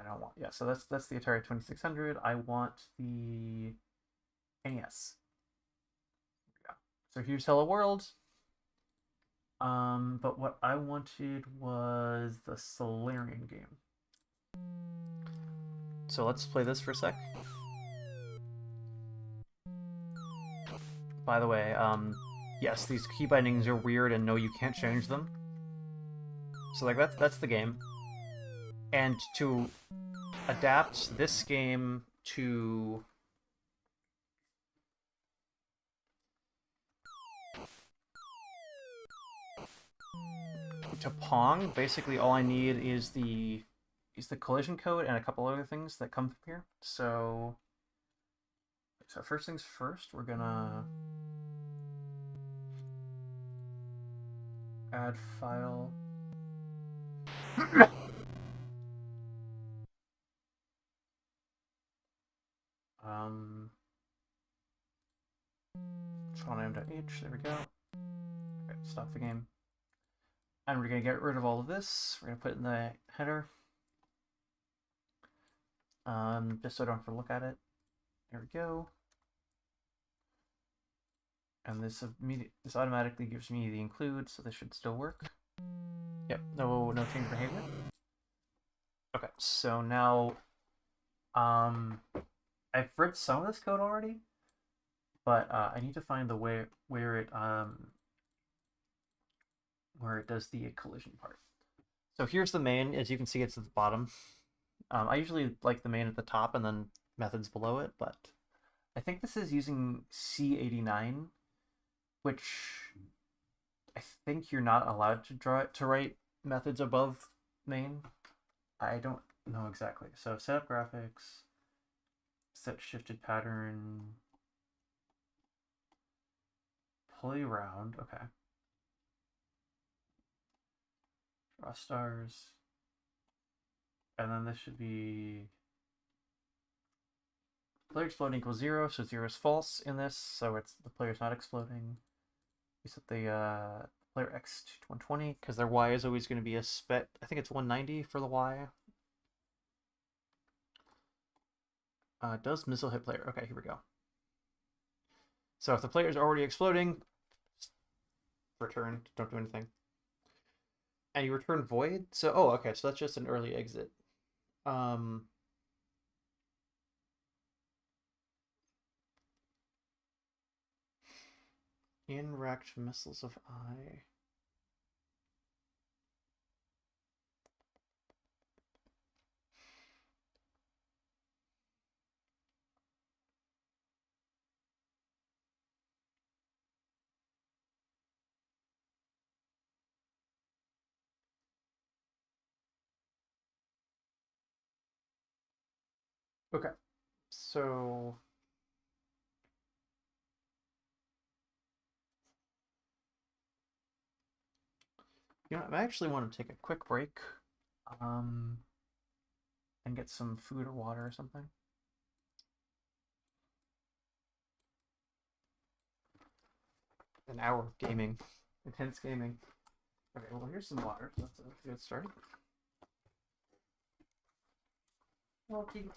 don't want, yeah, so that's the Atari 2600. I want the NES. Yeah. So here's Hello World. But what I wanted was the Solarian game. So let's play this for a sec. By the way, yes, these key bindings are weird, and no, you can't change them. So like that's the game. And to adapt this game to Pong, basically all I need is the collision code and a couple other things that come from here. So first things first, we're gonna add file. H, there we go. Okay, stop the game. And we're gonna get rid of all of this. We're gonna put it in the header. Just so I don't have to look at it. There we go. And this automatically gives me the include, so this should still work. Yep, no change behavior. Okay, so now I've read some of this code already, but I need to find the where it does the collision part. So here's the main. As you can see, it's at the bottom. I usually like the main at the top and then methods below it, but I think this is using C89, which I think you're not allowed to write methods above main. I don't know exactly. So setup graphics, set shifted pattern, play round. Okay. Draw stars. And then this should be player exploding equals 0, so 0 is false in this, so it's the player's not exploding. We set the player X to 120 because their Y is always going to be a spec. I think it's 190 for the Y. Does missile hit player? Okay, here we go. So if the player is already exploding, return, don't do anything. And you return void. So okay, so that's just an early exit. Inracked missiles of I. Okay, so I actually want to take a quick break, and get some food or water or something. An hour of gaming, intense gaming. Okay, well here's some water. So that's a good start. Well, keep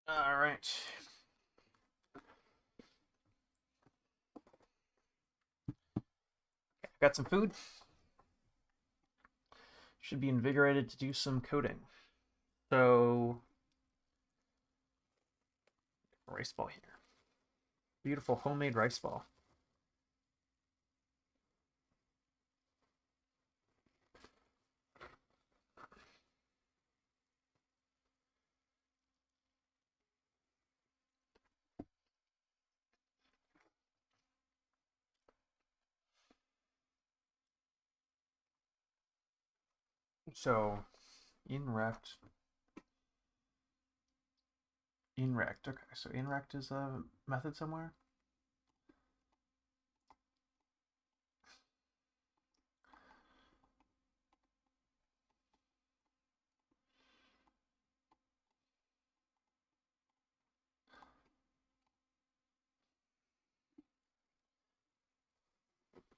All right. Got some food. Should be invigorated to do some coding. So, rice ball here. Beautiful homemade rice ball. So, inrect. Inrect. Okay, so inrect is a method somewhere.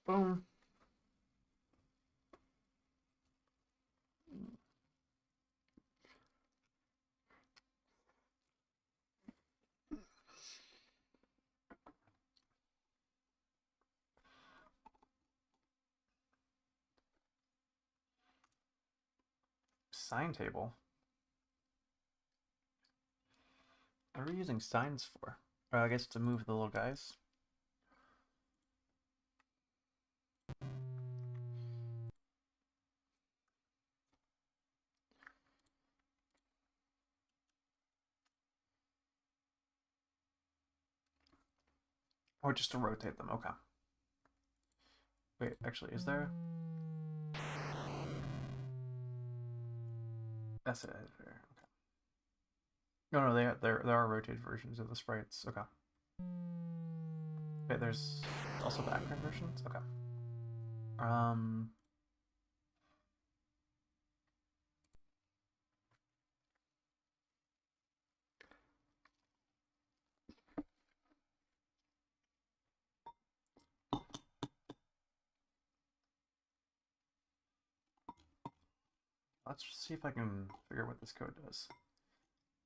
Boom. Sign table. What are we using signs for? I guess to move the little guys. Or just to rotate them. Okay. Wait, actually, is there? That's it. Okay. No, there are rotated versions of the sprites. Okay. Wait, there's also background versions. Okay. Let's see if I can figure out what this code does.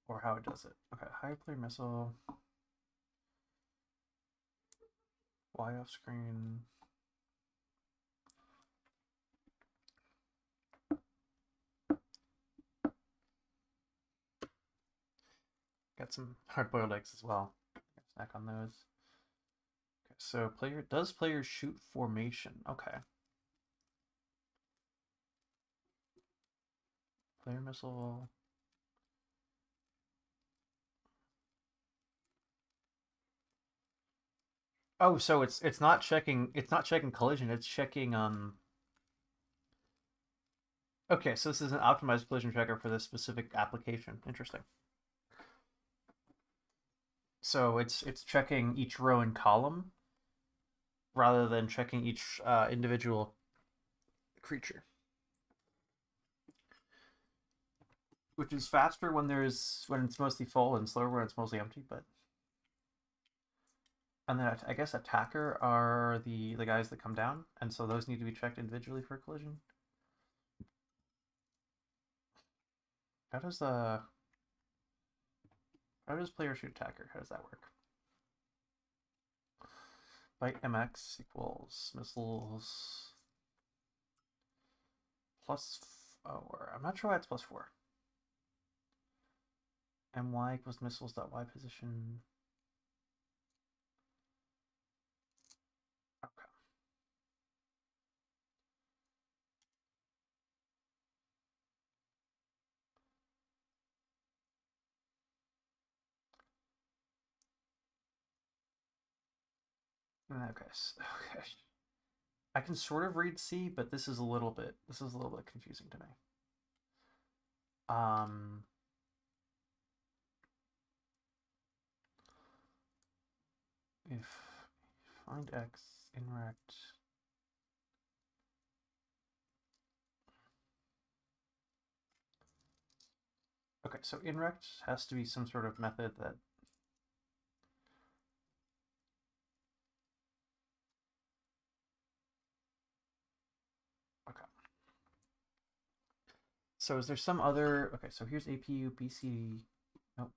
Or how it does it. Okay, high player missile. Y off screen. Got some hard-boiled eggs as well. Snack on those. Okay, so players shoot formation? Okay. Player missile. Oh, so it's not checking collision, it's checking Okay, so this is an optimized collision checker for this specific application. Interesting. So it's checking each row and column rather than checking each individual creature. Which is faster when it's mostly full and slower when it's mostly empty, but and then I guess attacker are the guys that come down, and so those need to be checked individually for collision. How does player shoot attacker? How does that work? Byte mx equals missiles plus 4. I'm not sure why it's plus 4. My equals missiles dot y position. Okay. Okay. Okay. I can sort of read C, but this is a little bit confusing to me. If find X inrect. Okay, so inrect has to be some sort of method that okay. So is there some other okay, so here's APU BC nope.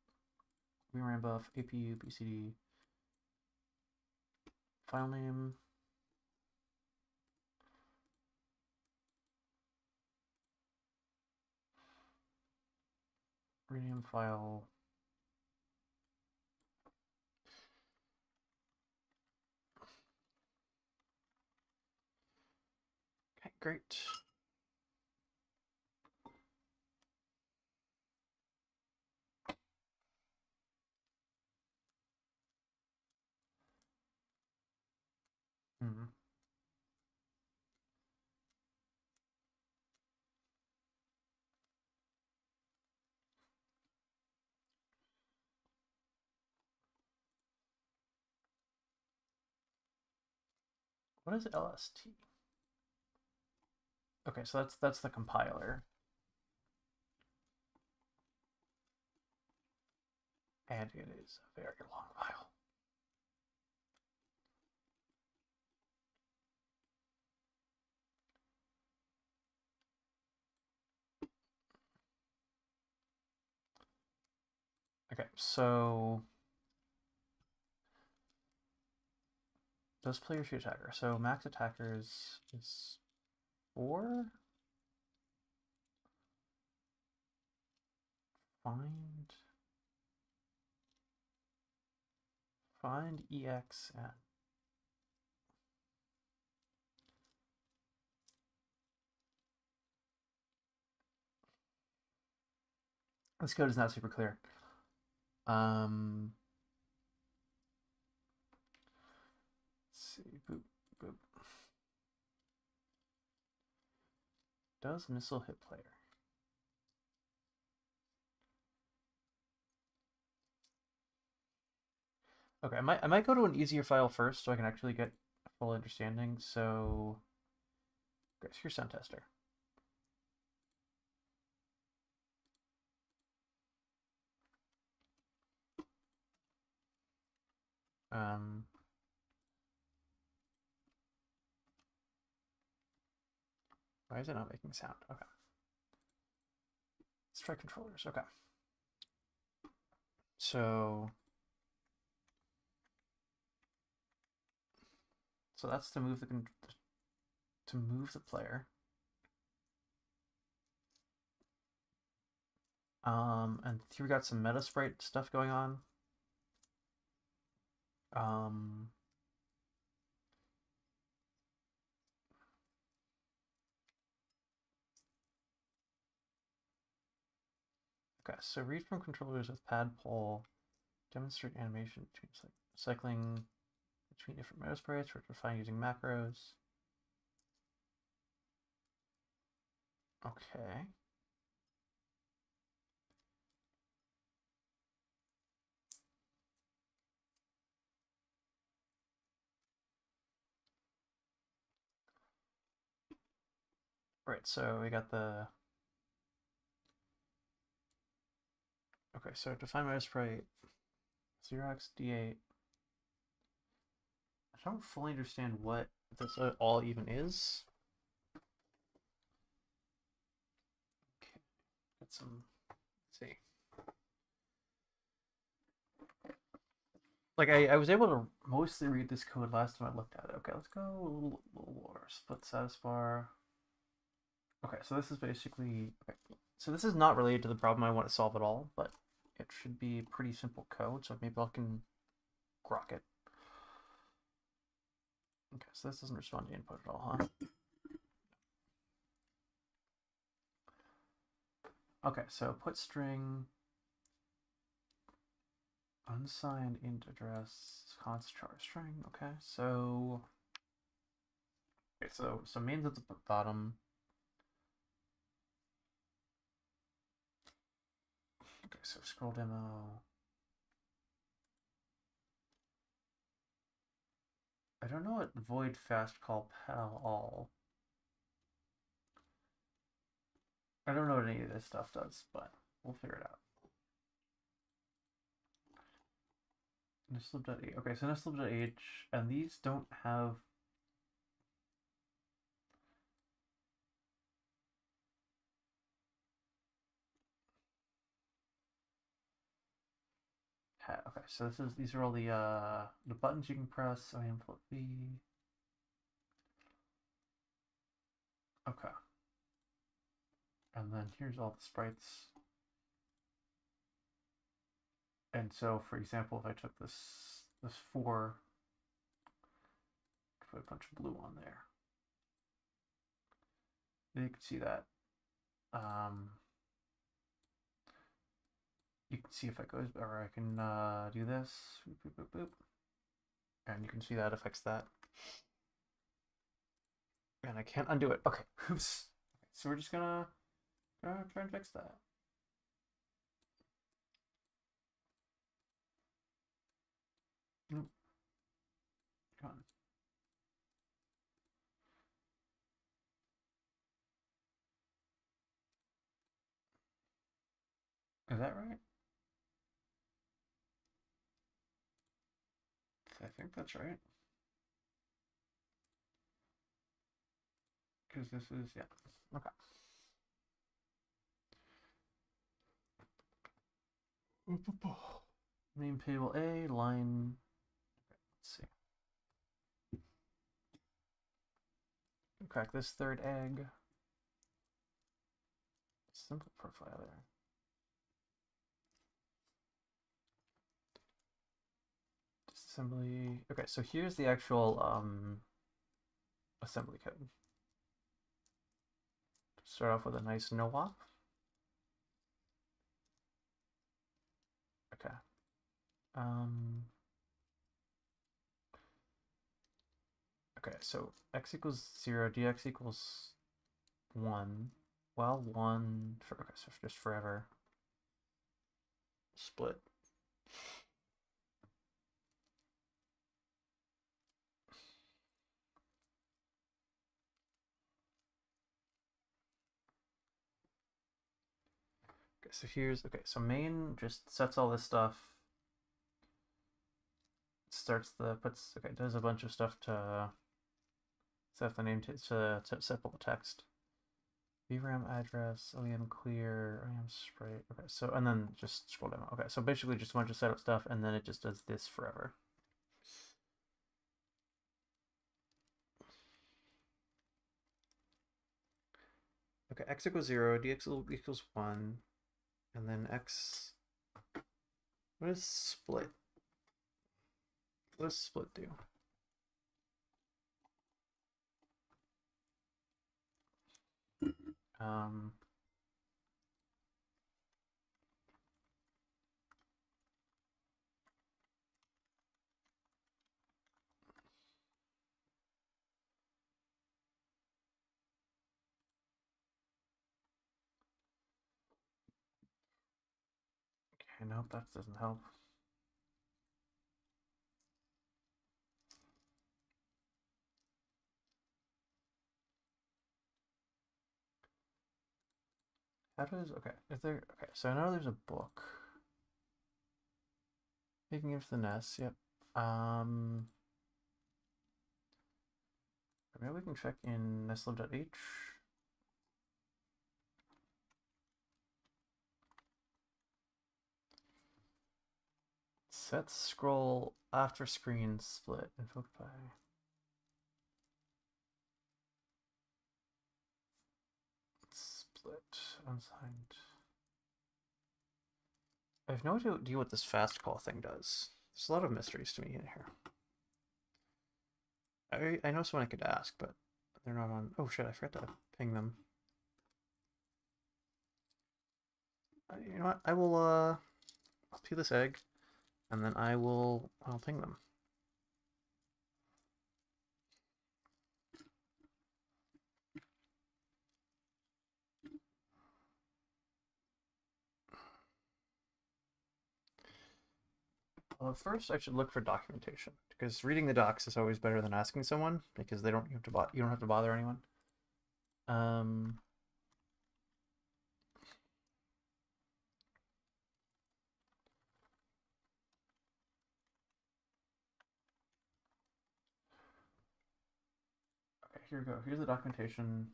VRAM buff, APU, BCD, file name. Rename file. Okay, great. Hmm. What is LST? Okay, so that's the compiler. And it is a very long file. Okay, so does player shoot attacker? So max attackers is 4. Find EXN. This code is not super clear. Let's see. Boop, boop. Does missile hit player? Okay, I might go to an easier file first so I can actually get a full understanding. So, okay, so here's sound tester. Why is it not making sound? Okay. Let's try controllers. Okay. So that's to move the player. And here we got some meta sprite stuff going on. Okay, so read from controllers with pad poll, demonstrate animation between cycling between different meta sprites, which are defined using macros. Okay. Right, so we got the... Okay, so define meta sprite, 0x d8. I don't fully understand what this all even is. Okay, got some... Let's see. Like, I was able to mostly read this code last time I looked at it. Okay, let's go a little more. Split status bar. Okay, so this is basically... Okay, so this is not related to the problem I want to solve at all, but it should be pretty simple code, so maybe I can grok it. Okay, so this doesn't respond to input at all, huh? Okay, so put string unsigned int address const char string. Okay, so main's at the bottom. Okay, so scroll demo. I don't know what void fast call pal all. I don't know what any of this stuff does, but we'll figure it out. Nestlib.h. Okay, so nestlib.h, and these don't have so these are all the buttons you can press. I am flip B. Okay. And then here's all the sprites. And so, for example, if I took this 4, put a bunch of blue on there. Then you can see that. You can see if it goes, or I can do this, boop, boop, boop, boop, and you can see that affects that. And I can't undo it. Okay, oops. Okay, so we're just gonna try and fix that. Nope. Come on. Is that right? I think that's right. Because this is, yeah. Okay. Name table A, line. Okay, let's see. Crack this third egg. Simple profiler. Assembly. Okay, so here's the actual assembly code. Start off with a nice no-op. Okay. Okay, so x equals 0, dx equals 1. Well, 1 for, okay, so just forever. Split. Okay, so here's, okay, so main just sets all this stuff. Starts okay, does a bunch of stuff to set the name to set all the text. VRAM address, OEM clear, OEM sprite. Okay, so, and then just scroll down. Okay, so basically just a bunch of setup stuff, and then it just does this forever. Okay, x equals 0, dx equals 1, and then x. What is split? What does split do? Um, okay, nope, that doesn't help. How does, okay, is there, okay, so I know there's a book. Taking it to the NES, yep. Maybe we can check in nestlib.h. Set scroll after screen split invoked by. Split unsigned. I have no idea what this fast call thing does. There's a lot of mysteries to me in here. I know someone I could ask, but they're not on. Oh shit! I forgot to ping them. You know what? I'll peel this egg, and then I'll ping them. Well, first I should look for documentation, because reading the docs is always better than asking someone, because you don't have to bother anyone. Okay, here we go. Here's the documentation.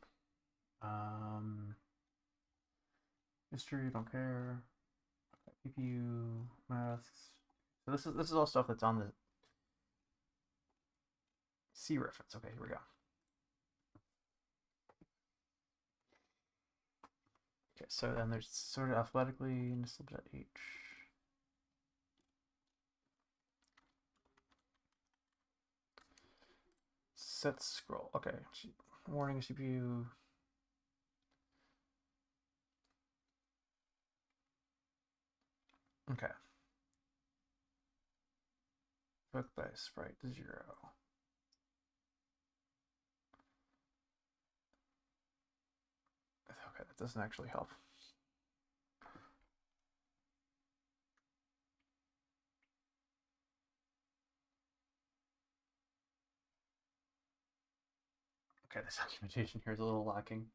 History, don't care. Okay, PPU, masks, So this is all stuff that's on the C reference. Okay, here we go. Okay, so then there's sorted alphabetically and slipped at H. Set scroll. Okay. Warning CPU. Okay. Book by sprite 0. Okay, that doesn't actually help. Okay, this documentation here is a little lacking.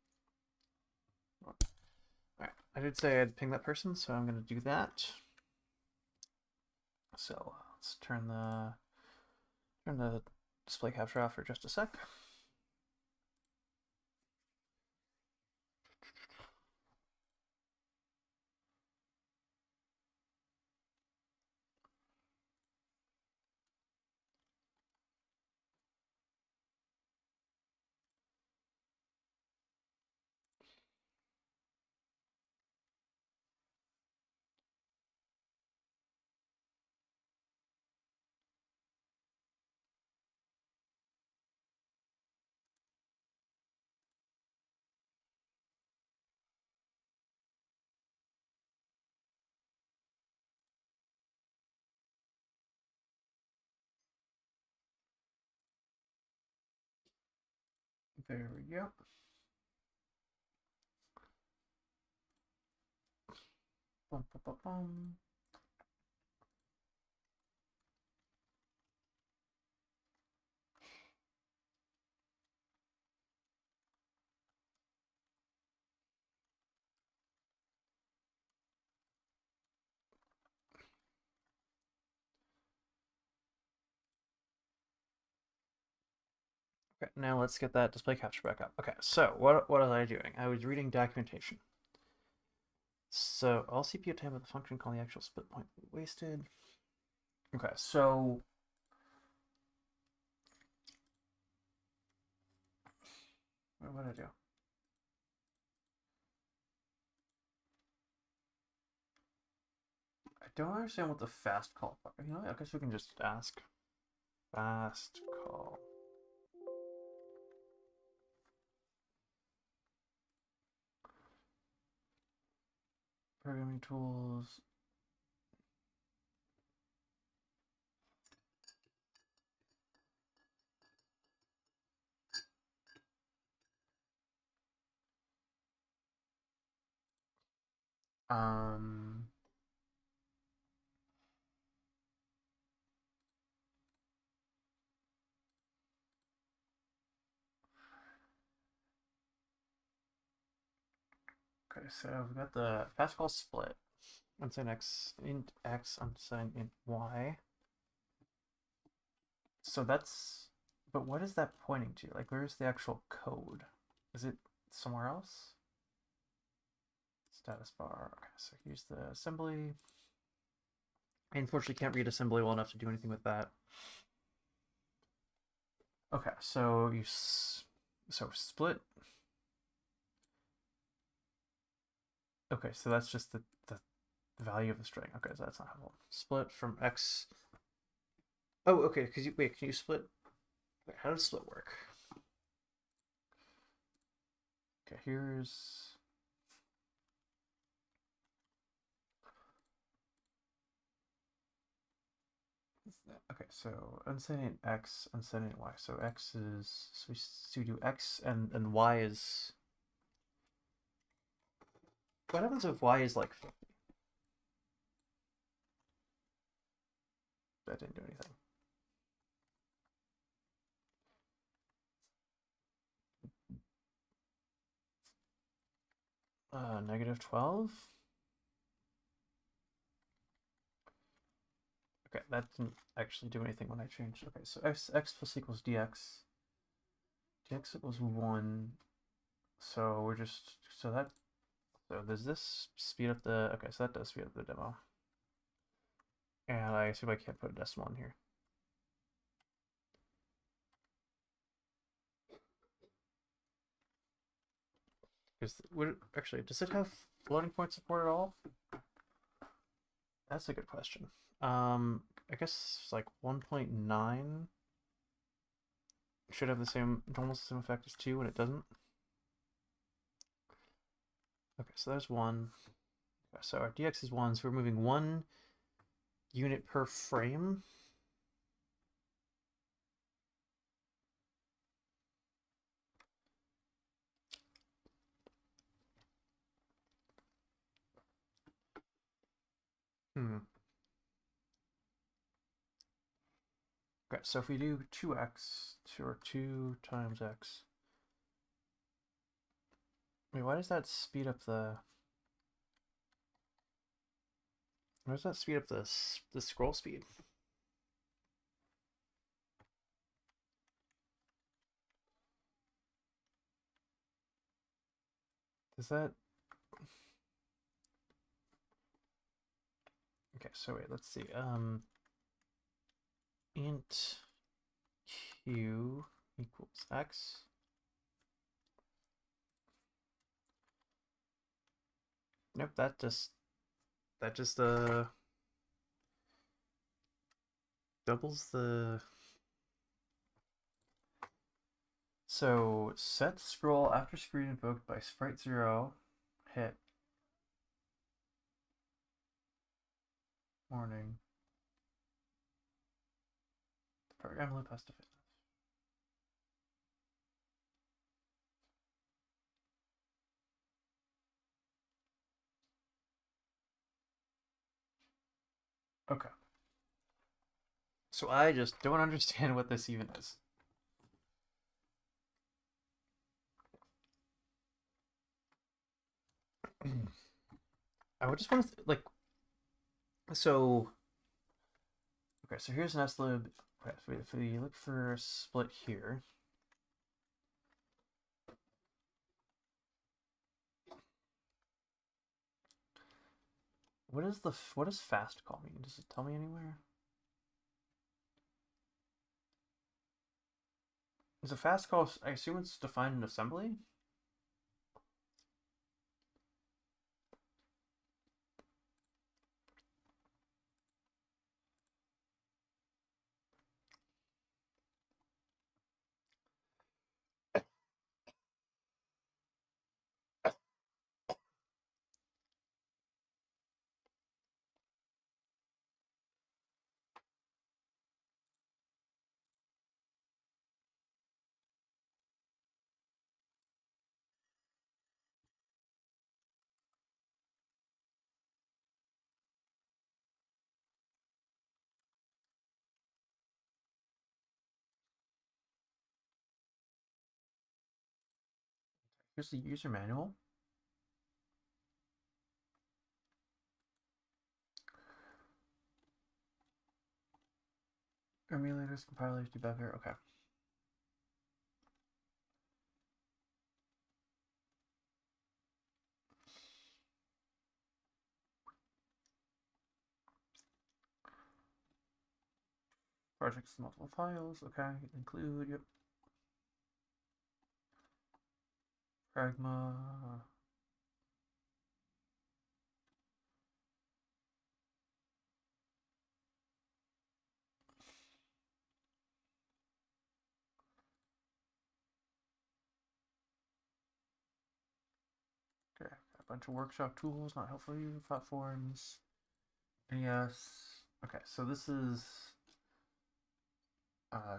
Alright, I did say I'd ping that person, so I'm going to do that. So let's turn the display capture off for just a sec. There we go. Bum, bum, bum, bum. Okay, now let's get that display capture back up. Okay, so what was I doing? I was reading documentation. So all CPU time with the function called the actual split point wasted. Okay, so what did I do? I don't understand what the fast call. You know, I guess we can just ask. Fast call. Programming tools. Um. Okay, so we've got the fast call split. Unsigned x int x, unsigned int y. So that's, but what is that pointing to? Like, where's the actual code? Is it somewhere else? Status bar. Okay, so here's the assembly. I unfortunately can't read assembly well enough to do anything with that. Okay, so so split. Okay, so that's just the value of the string. Okay, so that's not helpful. Split from x. Oh, okay. Because wait, can you split? Wait, how does split work? Okay, here's. Okay, so unsetting x, unsetting y. So x is, so we do x and y is. What happens if y is like 50? That didn't do anything. Negative 12. Okay, that didn't actually do anything when I changed. Okay, so x plus equals dx. Dx equals 1. So we're just, so does this speed up the, okay, so that does speed up the demo. And I assume I can't put a decimal in here. Actually, does it have floating point support at all? That's a good question. I guess like 1.9 should have the same, almost the same effect as 2, and it doesn't. Okay, so there's 1. Okay, so our DX is 1, so we're moving 1 unit per frame. Okay, so if we do 2x, or 2 times x. Wait, why does that speed up the... Why does that speed up the scroll speed? Does that... Okay, so wait, let's see. Int q equals x. Nope, that just doubles the... So set scroll after screen invoked by sprite 0 hit warning. The program loop has to fit. Okay. So I just don't understand what this even is. I would just want to like, so okay, so here's an slib. Okay, so if we look for a split here, what does fast call mean? Does it tell me anywhere? Is a fast call? I assume it's defined in assembly. Here's the user manual. Emulators, compilers, debugger. Okay. Projects, multiple files. Okay. Include. Yep. Pragma. Okay. A bunch of workshop tools, not helpful user platforms. NES. Okay, so this is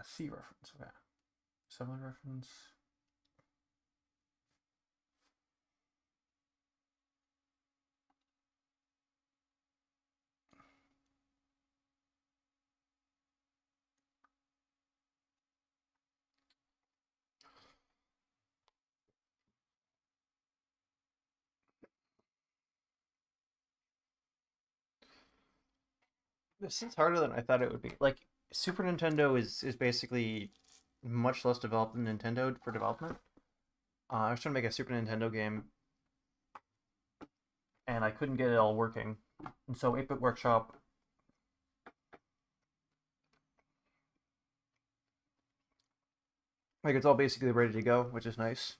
C reference. Okay. Assembly reference. This is harder than I thought it would be. Like Super Nintendo is basically much less developed than Nintendo for development. I was trying to make a Super Nintendo game, and I couldn't get it all working. And so 8-Bit Workshop Like it's all basically ready to go, which is nice.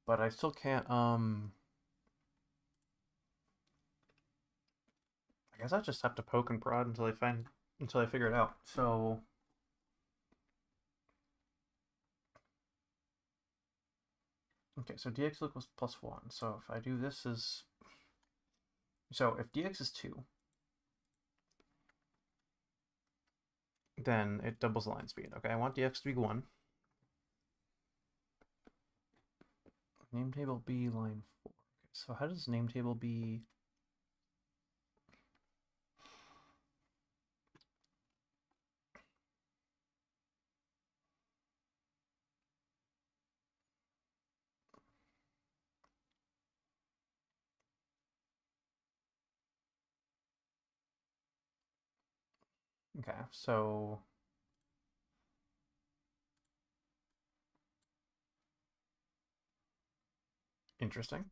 But I still can't I guess I just have to poke and prod until I figure it out. So okay, so dx equals +1. So if I do this as so if dx is 2, then it doubles the line speed. Okay, I want dx to be 1. Name table B line 4. Okay, so how does name table B okay, so interesting.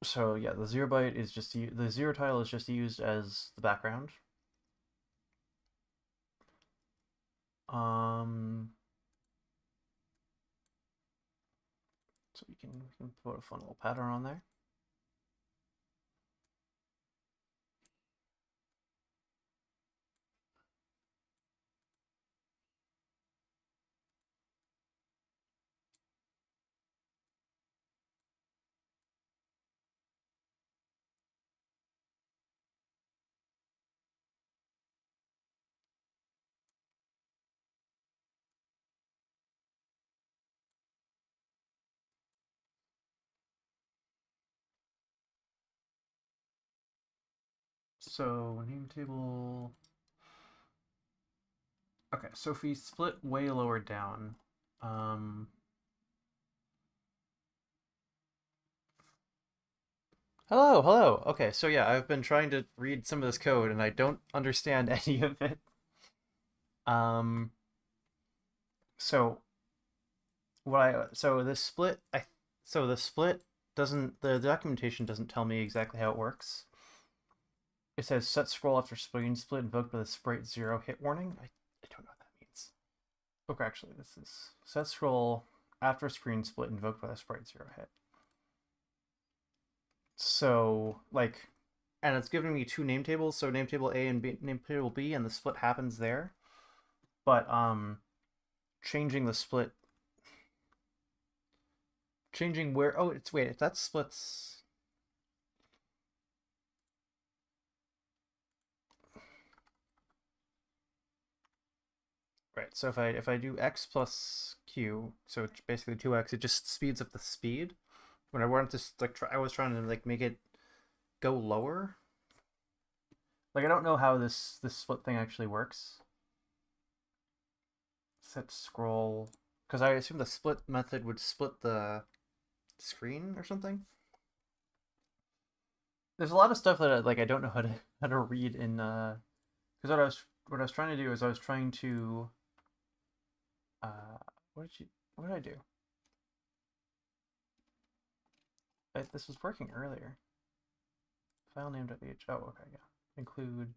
So yeah, the 0 byte is just the 0 tile is just used as the background. So we can put a fun little pattern on there. So name table. Okay, so if we split way lower down, hello, hello. Okay, so yeah, I've been trying to read some of this code and I don't understand any of it. Um, so so the split doesn't the documentation doesn't tell me exactly how it works. It says set scroll after screen split invoked by the sprite 0 hit warning. I don't know what that means. Okay, actually, this is set scroll after screen split invoked by the sprite 0 hit. So, like, and it's giving me two name tables, so name table A and name table B, and the split happens there. But, changing the split, changing where, oh, wait, if that splits, right, so if I do x plus q, so it's basically 2x, it just speeds up the speed. When I wanted to, like, I was trying to, like, make it go lower. Like, I don't know how this split thing actually works. Set scroll, because I assume the split method would split the screen or something. There's a lot of stuff that I don't know how to read in because what I was trying to do is I was trying to what did I do? This was working earlier. File name.h. Oh, okay, yeah. Include.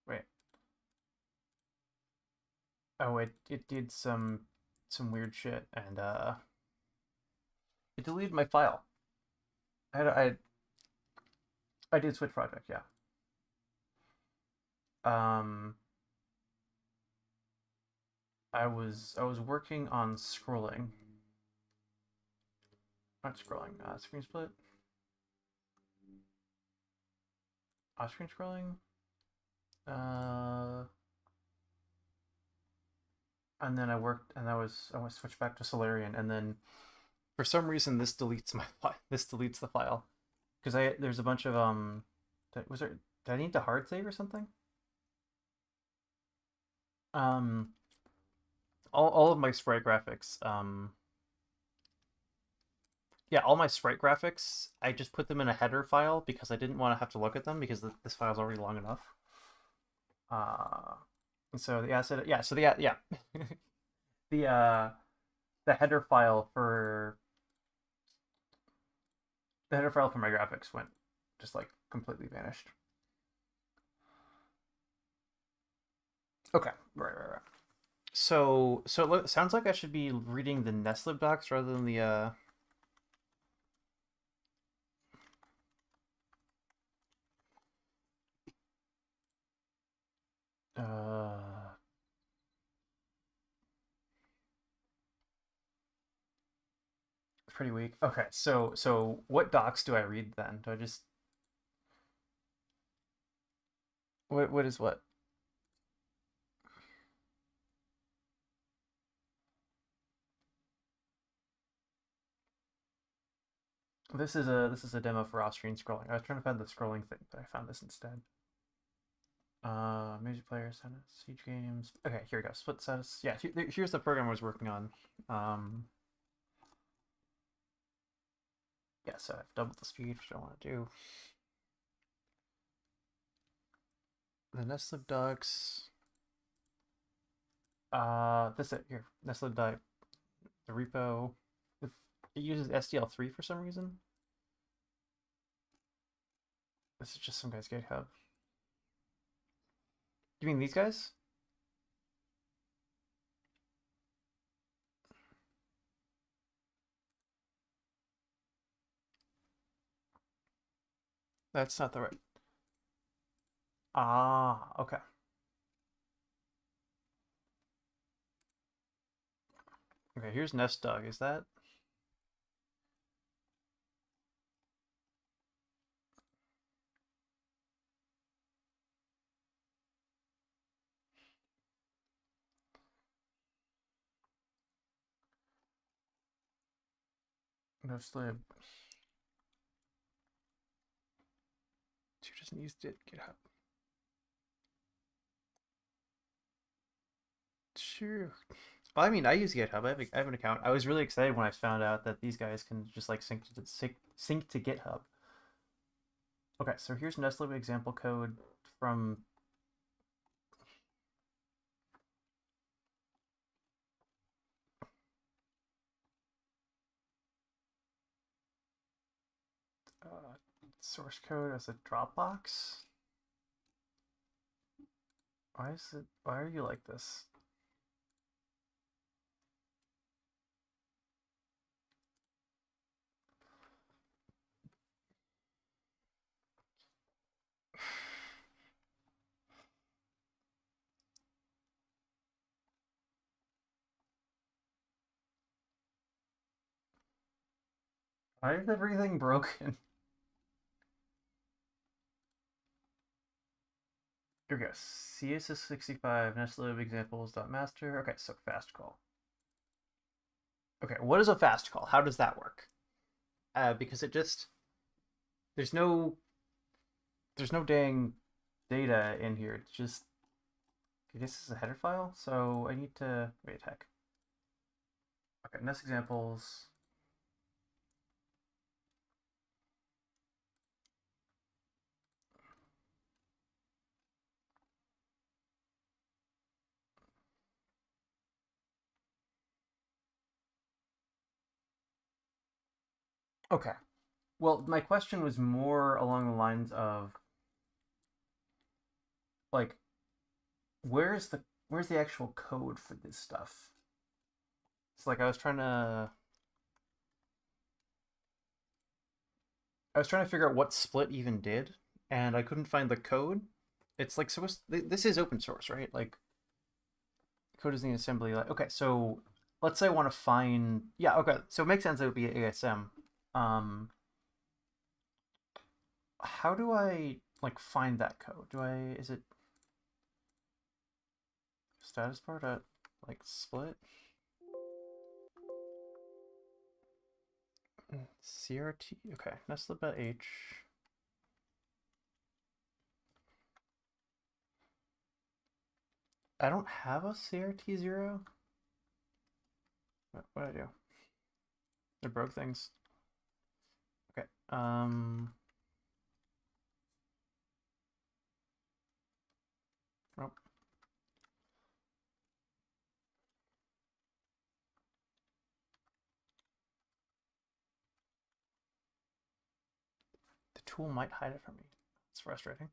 Wait. Oh, it did some weird shit and it deleted my file. I did switch project, yeah. Um, I was working on scrolling. Not scrolling. Screen split. Screen scrolling. And then I worked, and I was switched back to Solarian, and then for some reason this deletes my file. This deletes the file because there's a bunch of was there, did I need to hard save or something? Um, all of my sprite graphics, yeah, all my sprite graphics, I just put them in a header file because I didn't want to have to look at them because this file's already long enough. So the asset, yeah, so yeah, the header file for my graphics went just like completely vanished. Okay, right. So it sounds like I should be reading the nestlib docs rather than the uh pretty weak. Okay, so what docs do I read then? Do I just what is what? This is a demo for off-screen scrolling. I was trying to find the scrolling thing, but I found this instead. Music player, siege games. Okay, here we go. Split status. Yeah, here's the program I was working on. Yeah, so I've doubled the speed, which I want to do. The nestlib docs. This it here. Nestlib doc. The repo. It uses SDL3 for some reason. This is just some guy's GitHub. You mean these guys? That's not the right. Ah, okay. Okay, here's Nest Dog. Is that? Nestlib. Who doesn't use GitHub? Sure. Well, I mean, I use GitHub. I have an account. I was really excited when I found out that these guys can just like sync to GitHub. Okay, so here's Nestlib example code from. Source code as a Dropbox. Why is it? Why are you like this? Why is everything broken? Here we go. CSS65 nestlib examples.master. Okay, so fast call. Okay, what is a fast call? How does that work? Because it just there's no dang data in here. It's just I guess it's a header file. So I need to wait. Heck. Okay, nest examples. Okay. Well, my question was more along the lines of like where's the actual code for this stuff? It's like I was trying to figure out what split even did, and I couldn't find the code. It's like this is open source, right? Like code is in the assembly. Like okay, so let's say I want to find yeah okay, so it makes sense it would be ASM. Um, how do I like find that code? Is it status bar dot like split? CRT. Okay, nestlib.h. I don't have a CRT0. What did I do? I broke things. Okay. Oh. The tool might hide it from me. It's frustrating.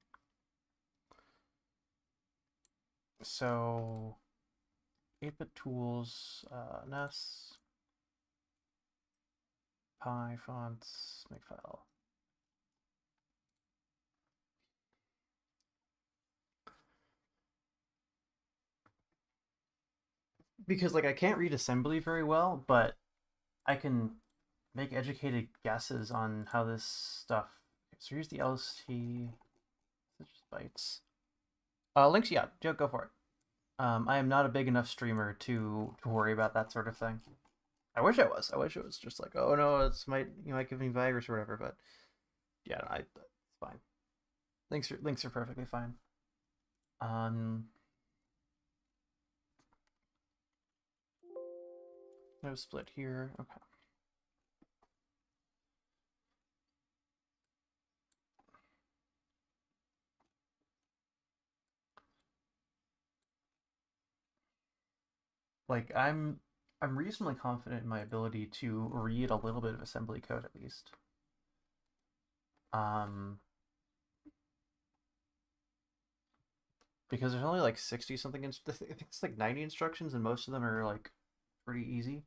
So 8-bit tools, NES, Pi fonts, makefile. Because like I can't read assembly very well, but I can make educated guesses on how this stuff. So here's the LST. It's just bytes. Links, yeah, go for it. I am not a big enough streamer to worry about that sort of thing. I wish I was. I wish it was just like, oh no, it's might give me virus or whatever. But yeah, it's fine. Links are perfectly fine. No split here. Okay. Like I'm reasonably confident in my ability to read a little bit of assembly code at least. Because there's only like 60 something. I think it's like 90 instructions, and most of them are like pretty easy.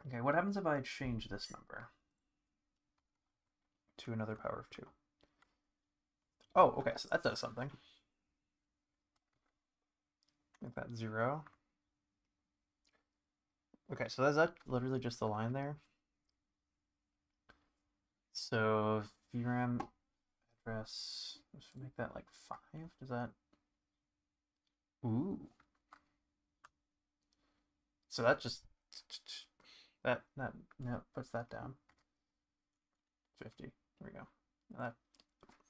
Okay, what happens if I change this number to another power of 2? Oh, okay, so that does something. Make that 0. Okay, so that's that literally just the line there. So VRAM address, let's make that like 5. Does that? Ooh. So that just that no puts that down. 50. There we go. That,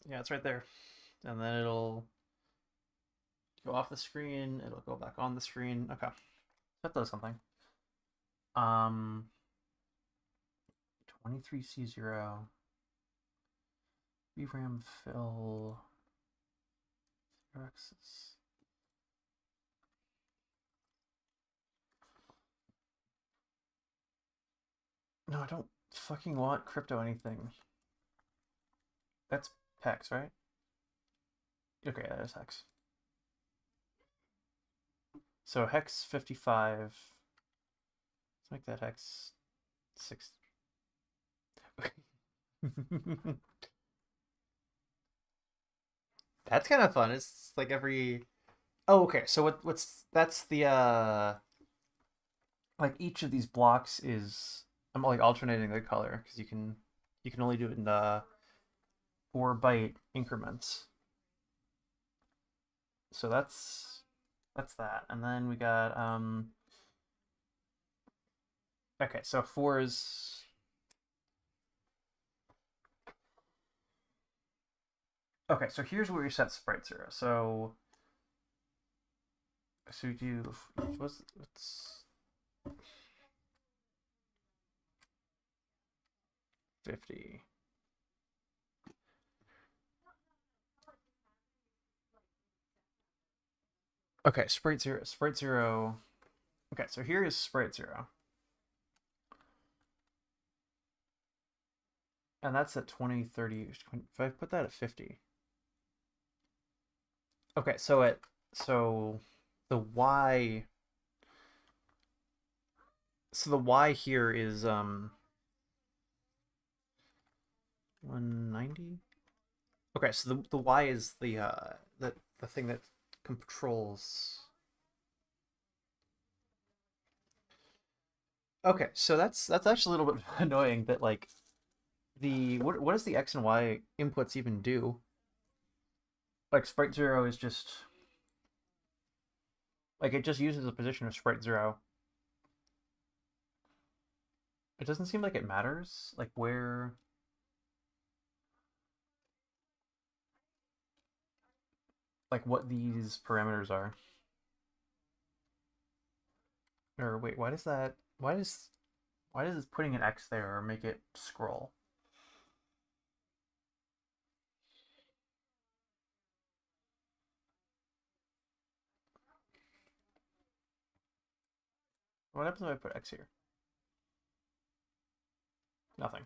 yeah, it's right there. And then it'll go off the screen. It'll go back on the screen. Okay, that does something. 23C0 VRAM fill 0x's. No, I don't fucking want crypto anything. That's hex, right? Okay, that is hex. So hex 55. Let's make that hex 6. That's kind of fun. It's like every. Oh, okay. So what's that's the like each of these blocks is I'm like alternating the color because you can only do it in 4-byte increments. So that's that. And then we got okay, so 4 is okay, so here's where we set sprite 0. So we do what's 50. Okay, sprite 0. Sprite 0. Okay, so here is sprite 0. And that's at 20, 30. If I put that at 50. Okay, so the Y. So the Y here is 190. Okay, so the Y is the thing that controls. Okay, so that's actually a little bit annoying that like the what does the X and Y inputs even do? Like sprite 0 is just like it just uses the position of sprite 0. It doesn't seem like it matters like where like what these parameters are. Or wait, why does putting an X there make it scroll? What happens if I put X here? Nothing.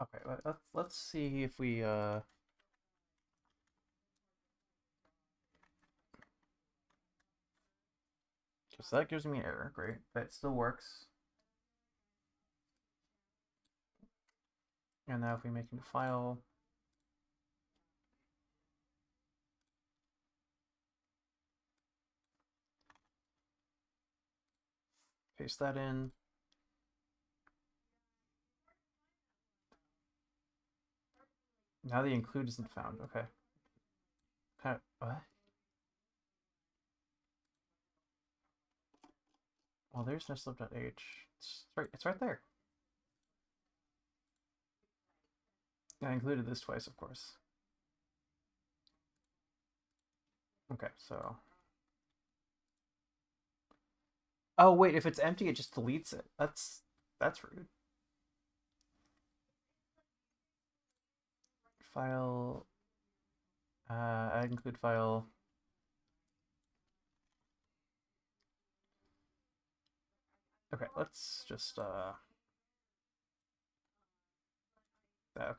Okay, let's see if we so that gives me an error. Great. That still works. And now if we make a new file, paste that in. Now the include isn't found. Okay. What? Well, there's nestlib.h. It's right there. I included this twice, of course. Okay, so. Oh wait, if it's empty, it just deletes it. That's rude. File. Add include file. Okay, let's just okay,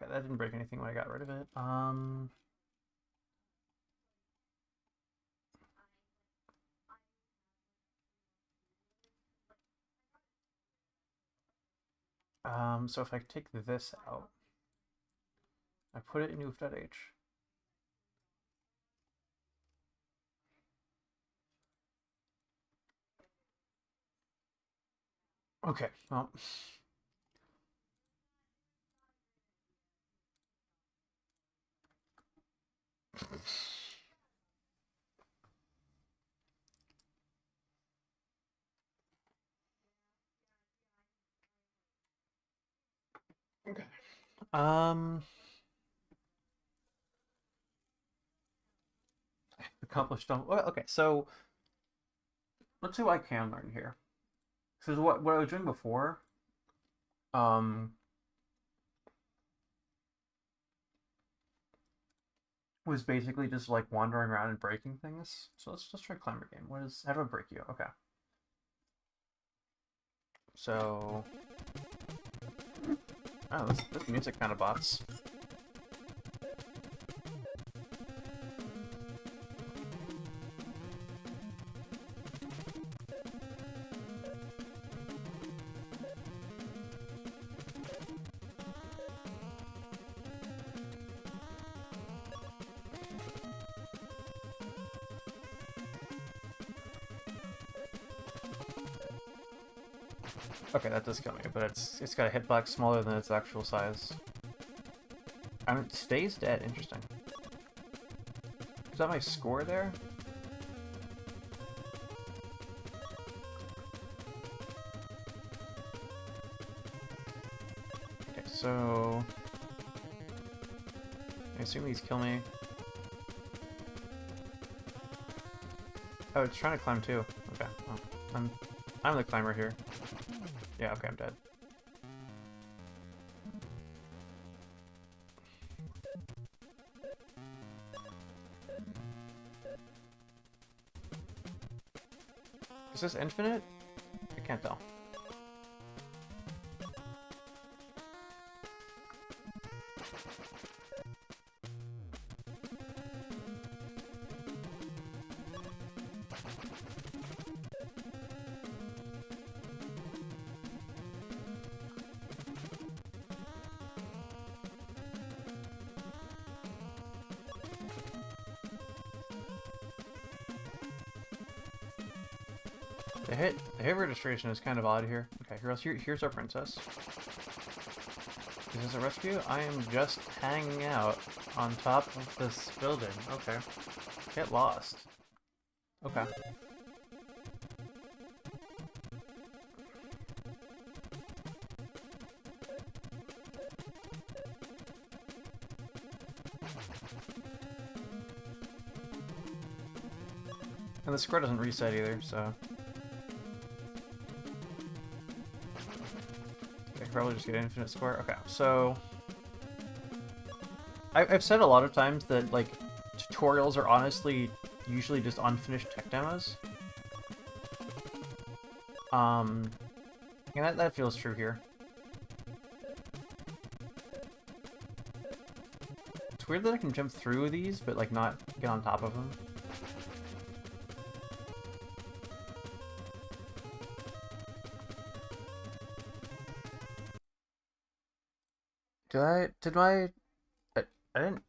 that didn't break anything when I got rid of it. So if I take this out, I put it in oof.h. Okay, well. Okay. Accomplished. Well, okay, so let's see what I can learn here. Because what I was doing before, was basically just like wandering around and breaking things. So let's try climber game. How do I break you? Okay. So, oh, this music kind of bots. Okay, that does kill me, but it's got a hitbox smaller than its actual size. And it stays dead. Interesting. Is that my score there? Okay, so I assume these kill me. Oh, it's trying to climb too. Okay, well, I'm the climber here. Yeah, okay, I'm dead. Is this infinite? I can't tell. The hit registration is kind of odd here. Okay, here's our princess. Is this a rescue? I am just hanging out on top of this building. Okay. Get lost. Okay. And the score doesn't reset either, so... could probably just get infinite score. Okay, so I've said a lot of times that like tutorials are honestly usually just unfinished tech demos. And that feels true here. It's weird that I can jump through these, but like not get on top of them. I didn't,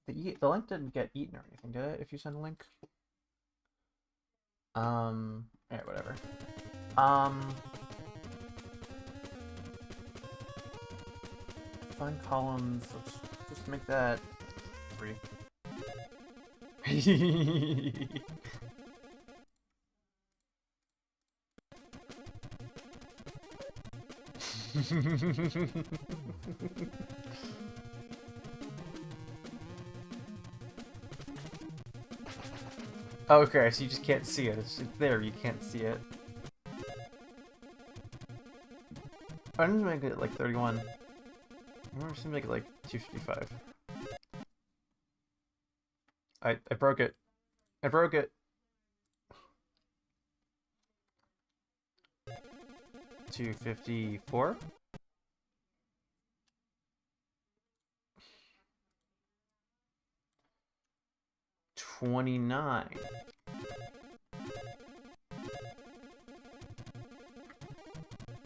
the link didn't get eaten or anything, did it, if you send a link? Yeah, whatever. Find columns, let's just make that 3. Okay, so you just can't see it. It's there, you can't see it. I'm gonna make it like 31. I'm just gonna make it like 255. I broke it. I broke it. 254. $29.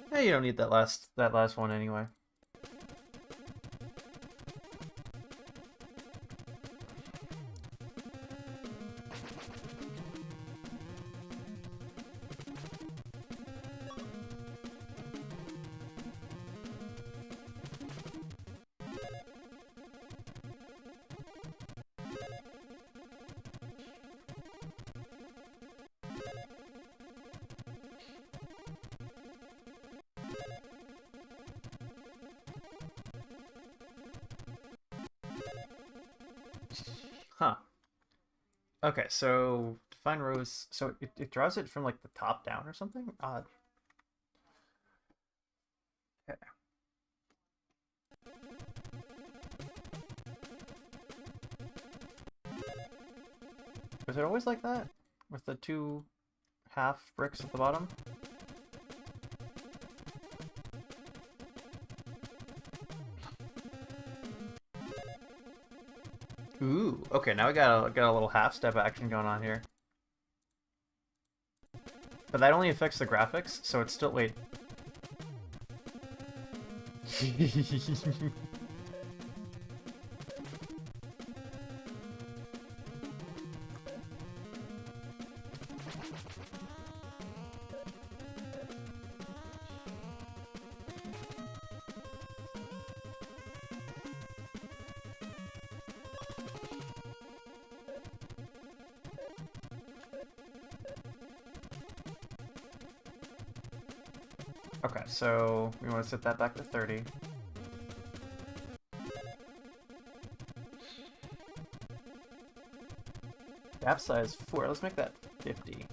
Hey, you don't need that last one anyway. Huh. Okay, so define rows. So it draws it from like the top down or something? Odd. Okay. Was it always like that? With the 2 half bricks at the bottom? Ooh, okay, now we got a little half step action going on here. But that only affects the graphics, so it's still, wait. Okay, so we want to set that back to 30. Gap size 4. Let's make that 50.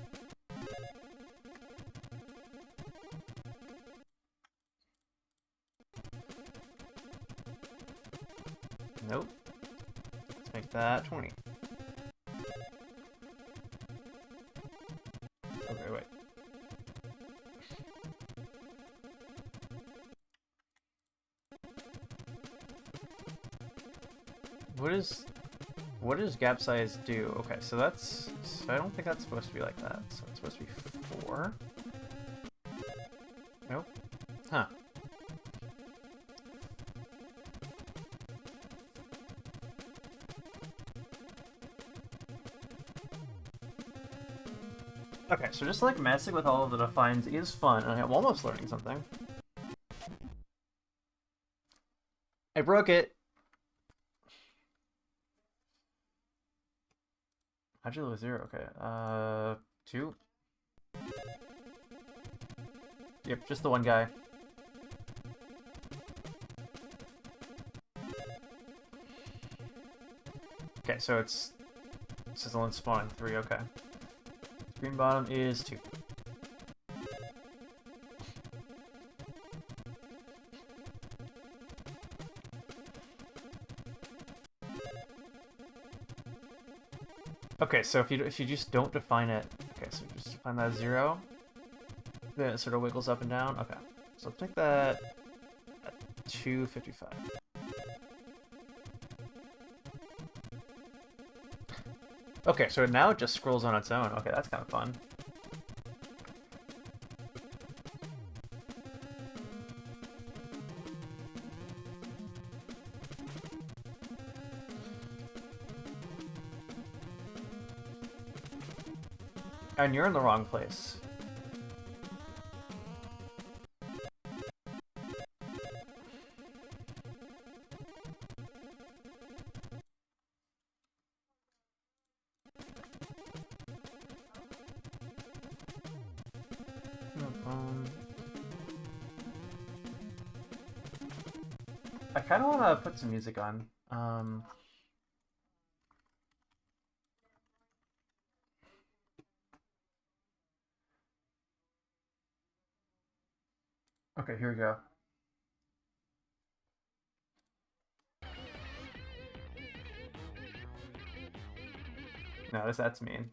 Nope. Let's make that 20. Okay, wait. What does gap size do? Okay, so I don't think that's supposed to be like that. So it's supposed to be 4. Nope. Huh. Okay, so just like messing with all of the defines is fun, and I'm almost learning something. I broke it. Modulo 0, okay. 2. Yep, just the one guy. Okay, so it's sizzling spawning 3, okay. Green bottom is 2. Okay, so if you just don't define it, okay, so just define that as 0, then it sort of wiggles up and down. Okay, so let's make that at 255. Okay, so now it just scrolls on its own. Okay, that's kind of fun. And you're in the wrong place. I kind of want to put some music on. Okay, here we go. No, that's mean.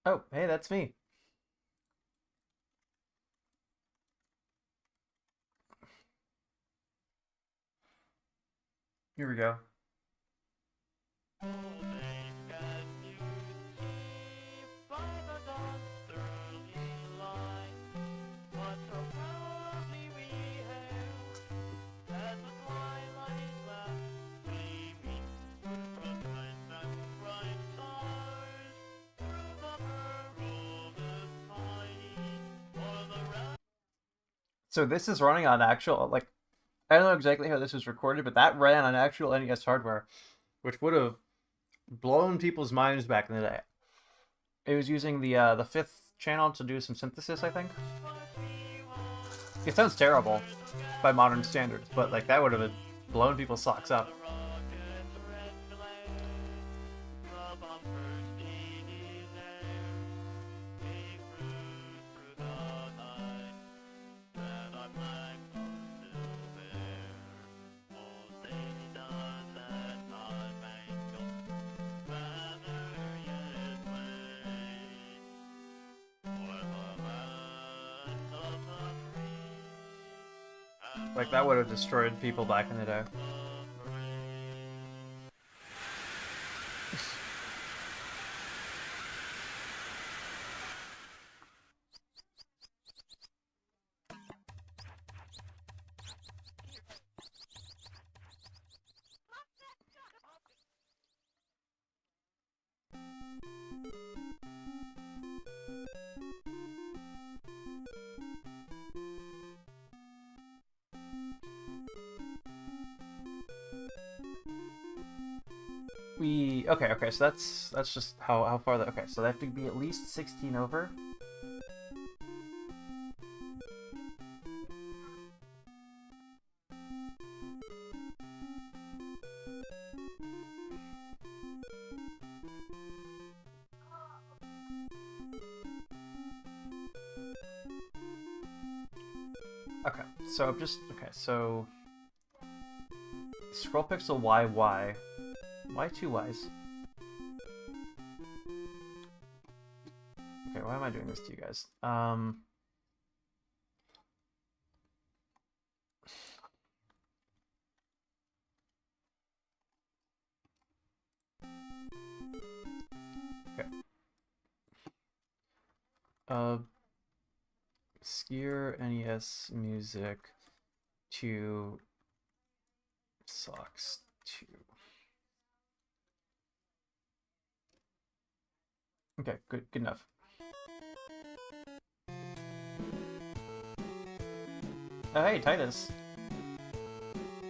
Oh, hey, that's me. Here we go. So this is running on actual, like, I don't know exactly how this was recorded, but that ran on actual NES hardware, which would have blown people's minds back in the day. It was using the fifth channel to do some synthesis, I think. It sounds terrible by modern standards, but like that would have blown people's socks up. Like, that would have destroyed people back in the day. Okay, so that's just how far that. Okay, so they have to be at least 16 over. Okay, so so scroll pixel Y. Why two Ys? Okay, why am I doing this to you guys? Okay. Skier NES music to socks 2. Okay, good enough. Oh, hey, Titus.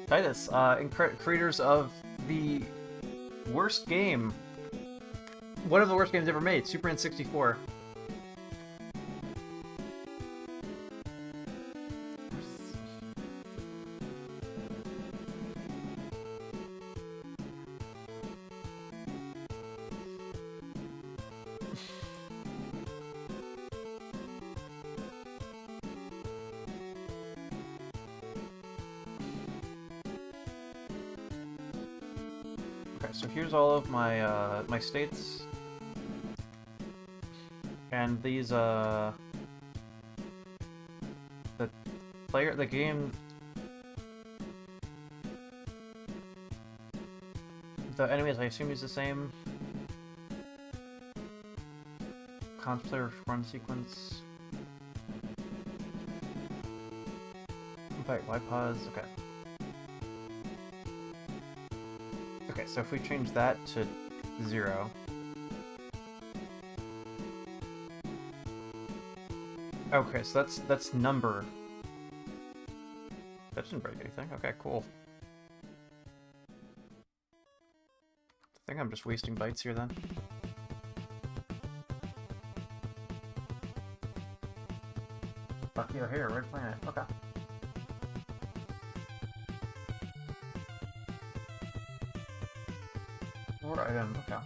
Creators of the worst game. One of the worst games ever made, Super N64. Okay, so here's all of my my states, and these the game, the enemies I assume is the same. Contemplator run sequence. Wait, why pause? Okay. Okay, so if we change that to 0. Okay, so that's number. That didn't break anything. Okay, cool. I think I'm just wasting bytes here then. Fuck you, here, red planet. Okay. More item, okay.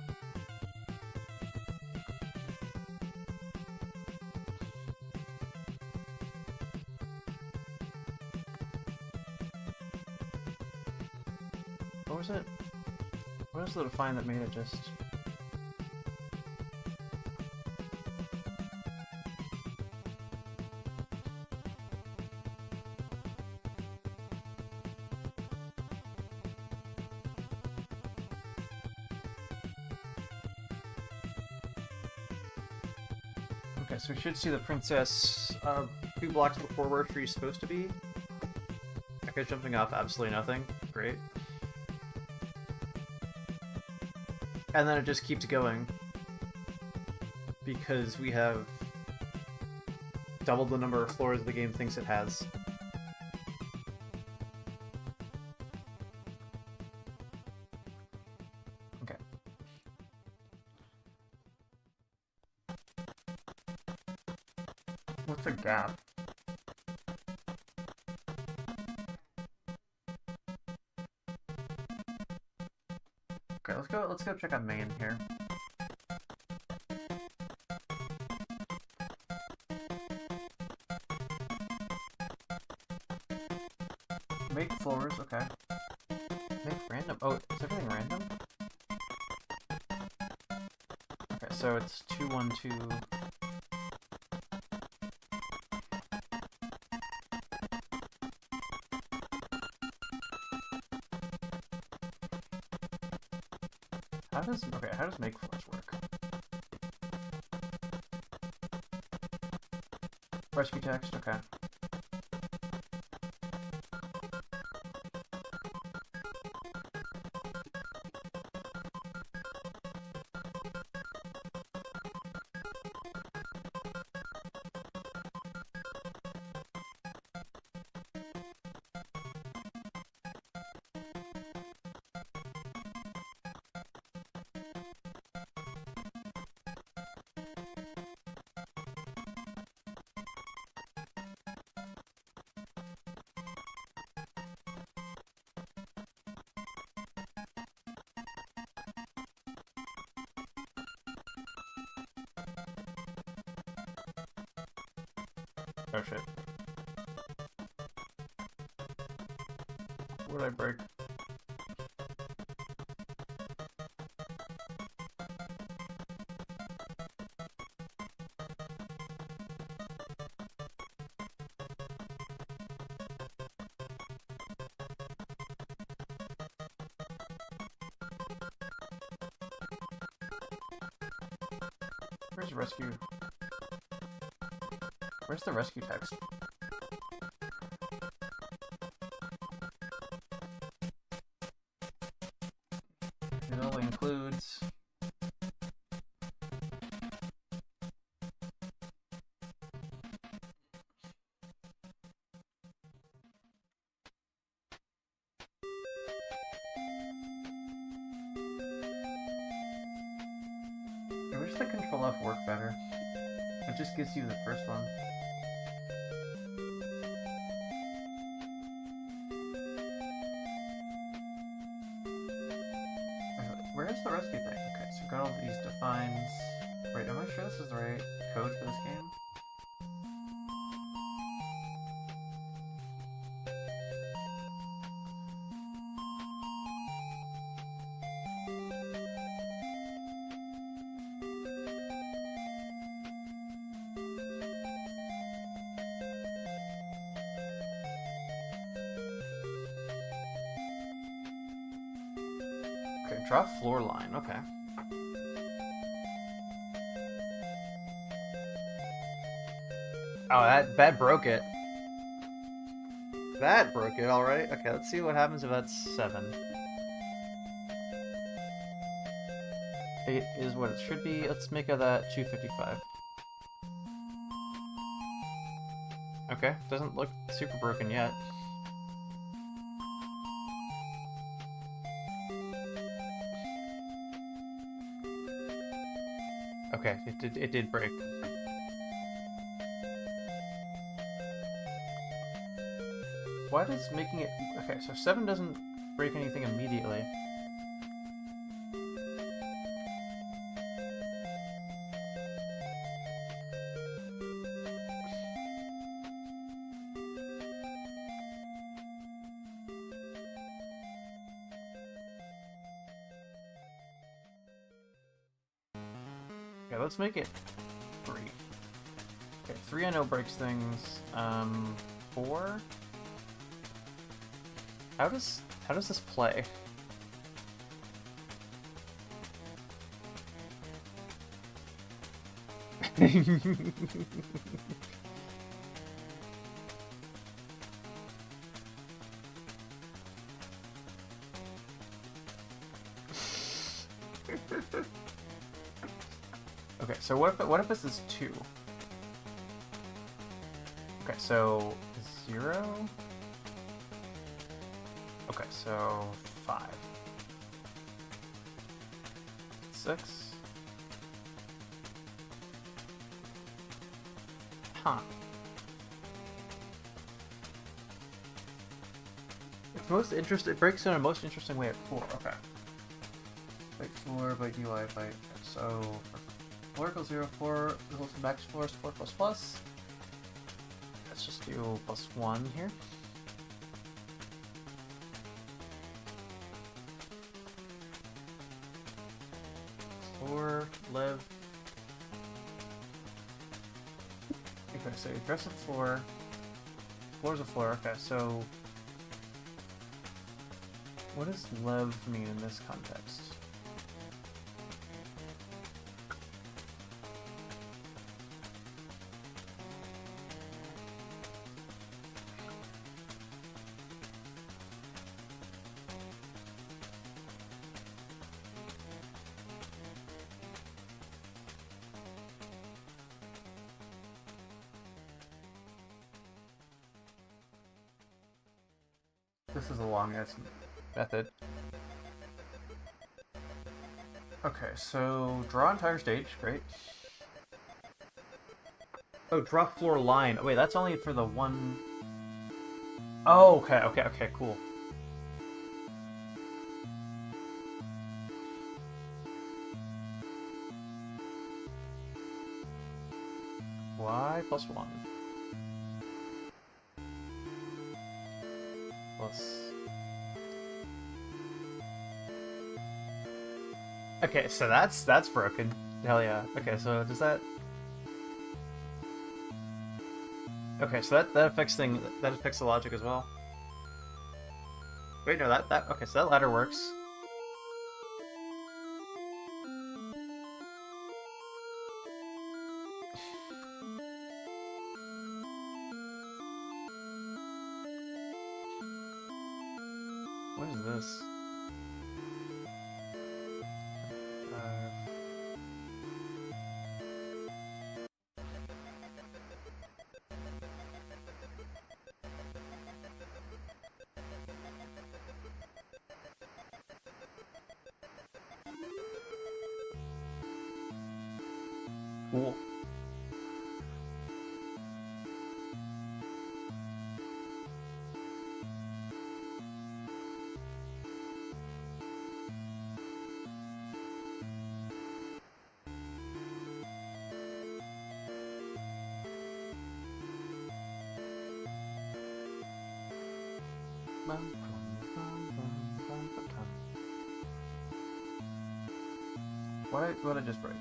What was it? What was the define that made it just... Okay, so we should see the princess 2 blocks before where she's supposed to be. Okay, jumping off absolutely nothing. Great. And then it just keeps going. Because we have doubled the number of floors the game thinks it has. Okay. What's a gap? Okay, let's go check on main here. Make floors, okay. Make random. Oh, is everything random? Okay, so it's 2, 1, 2. How does make floors work? Rescue text, okay. Oh shit. What did I break? Where's the rescue? Where's the rescue text? It only includes... I wish the Control F worked better. It just gives you the first one. Where's the rescue thing? Okay, so got all these defines. Wait, am I sure this is the right code for this game? Okay, drop floor line. Okay. Oh, that broke it. That broke it, alright. Okay, let's see what happens if that's 7. 8 is what it should be. Let's make that 255. Okay, doesn't look super broken yet. Okay, it did break. Why does making it... Okay, so 7 doesn't break anything immediately. Okay, let's make it 3. Okay, 3 I know breaks things. 4? How does this play? Okay, so what if this is 2? Okay, so 0. Okay, so 5. 6. Huh. It's most interesting. It breaks in a most interesting way at 4. Okay. Byte 4, byte UI, byte. So floor equals 0, 4 equals max floor is 4 plus plus. Let's just do +1 here. Floor, live. Okay, so address of floor. Floor's a floor. Okay, so what does lev mean in this context? This is a long ass method. Okay, so draw entire stage, great. Oh, draw floor line. Wait, that's only for the one. Oh, okay, cool. Y plus 1. Plus. Okay, so that's broken. Hell yeah. Okay, so does that? Okay, so that affects that affects the logic as well. Wait, no, that okay, so that ladder works. What is this? Cool. What did I just break?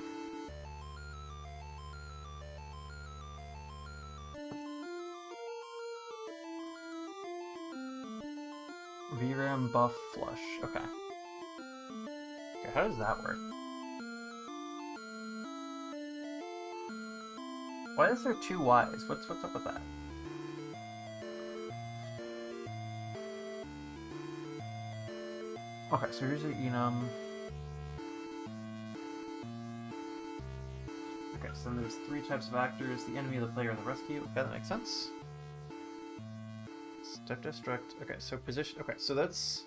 VRAM buff flush. Okay. how does that work? Why is there two Ys? What's up with that? Okay, so here's the enum. Okay, so then there's three types of actors: the enemy, the player, and the rescue. Okay, that makes sense. Step destruct. Okay, so position. Okay, so that's.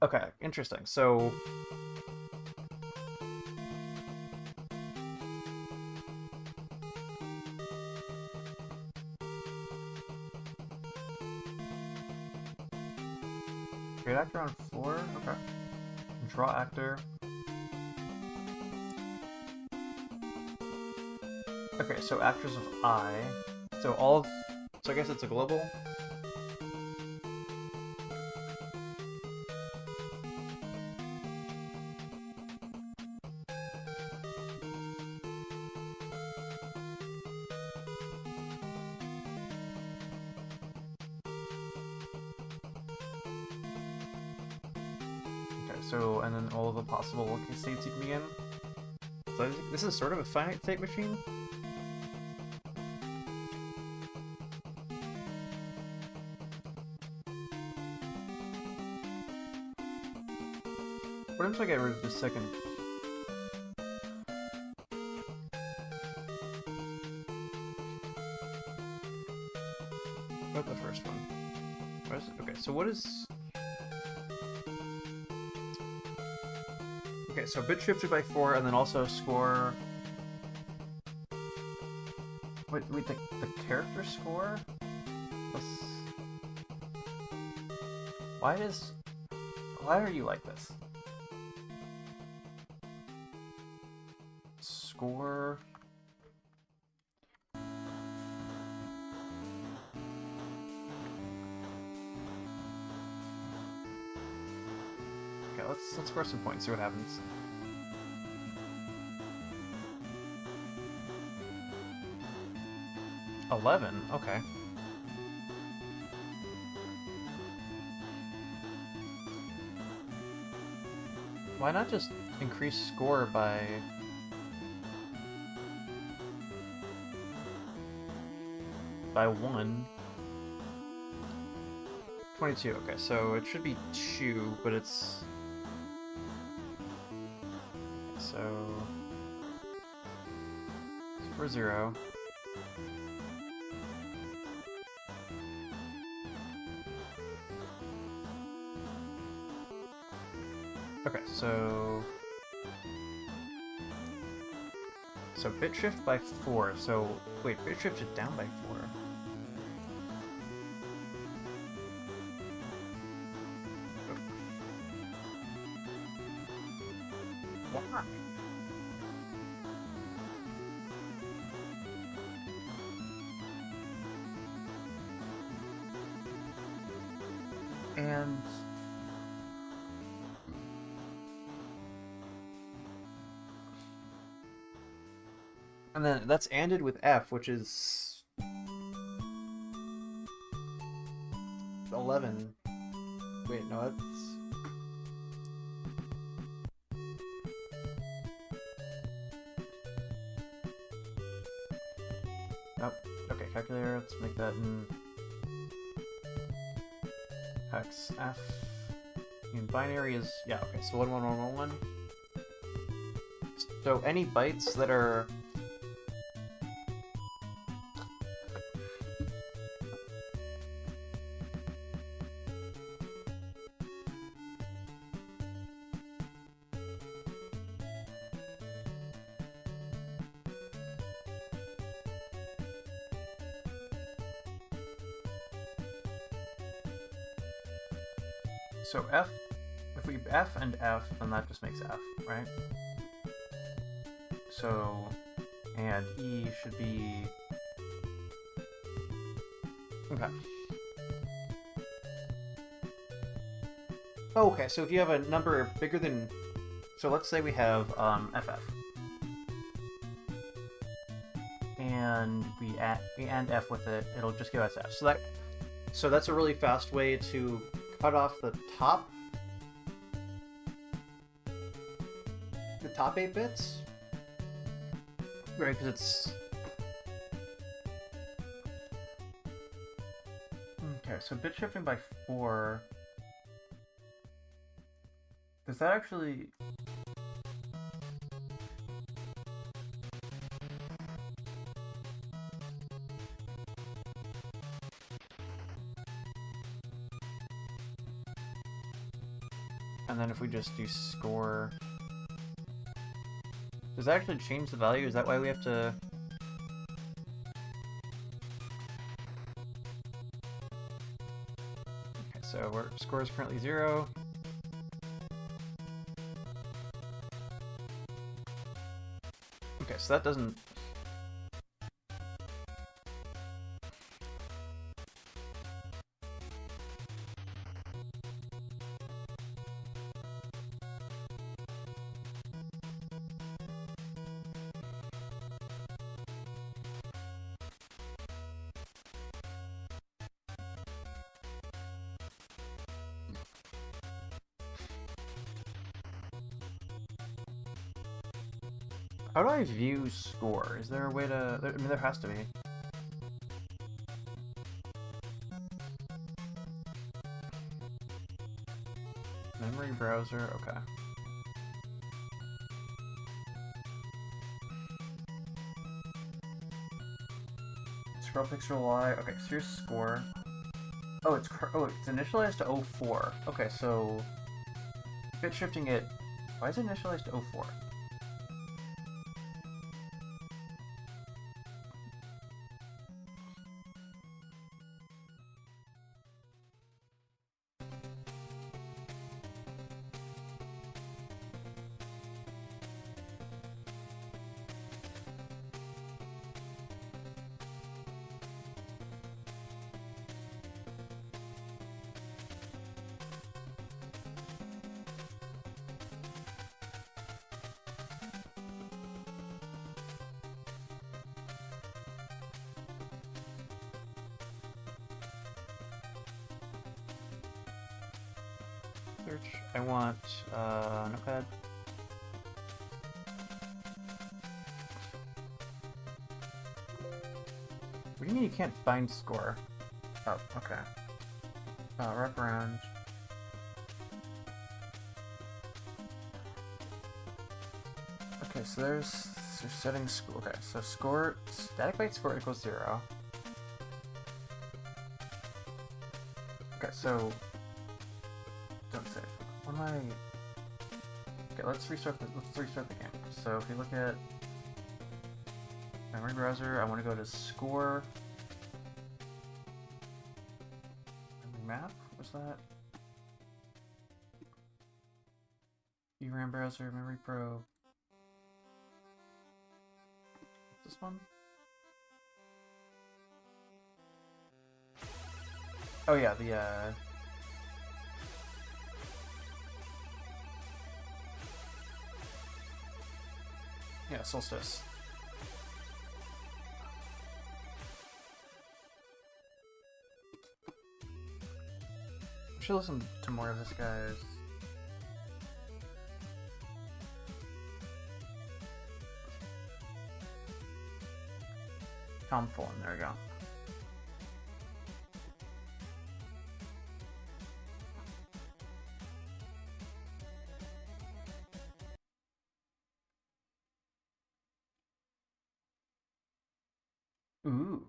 Okay, interesting. So. Create actor on floor. Okay. Draw actor. Okay, so actors of I. So all of, so I guess it's a global. Okay, so and then all of the possible states you can be in. So this is sort of a finite state machine. What if I get rid of the second? What about the first one? What is it? Okay, so what is... Okay, so bit shifted by 4, and then also score... Wait, the character score? Plus... Why are you like this? Score... Okay, let's score some points, see what happens. $11, okay. Why not just increase score by... by 1? 22, okay, so it should be 2, but it's... So... for 0. Okay, so bit shift by 4. So wait, bit shifted down by 4. Why? And then that's ANDed with F, which is 11. Wait, no, that's... Nope. Okay, calculator, let's make that in hex F. In binary is... yeah, okay, so 11111. So any bytes that are... So F, if we F and F, then that just makes F, right? So, and E should be... okay. Oh, okay, so if you have a number bigger than... so let's say we have FF. And we add F with it, it'll just give us F. So that's a really fast way to cut off the top top 8 bits. Right, because it's... Okay, so bit shifting by 4... Does that actually... And then if we just do score... Does that actually change the value? Is that why we have to... Okay, so our score is currently 0. Okay, so that doesn't... How do I view score? Is there a way to... I mean, there has to be. Memory browser, okay. Scroll pixel Y, okay, so here's score. Oh, it's initialized to 04. Okay, so... Bit shifting it... Why is it initialized to 04? Search. I want notepad. What do you mean you can't find score? Oh, okay. Wrap around. Okay, so there's setting score. Okay, so score static byte score equals 0. Okay, so don't save. What am I? Okay, let's restart the game. So if you look at memory browser, I want to go to score. Memory map. What's that? VRAM browser, memory probe. This one? Oh yeah, the yeah, Solstice. I should listen to more of this guy's. Tom Fullen, there we go. Ooh.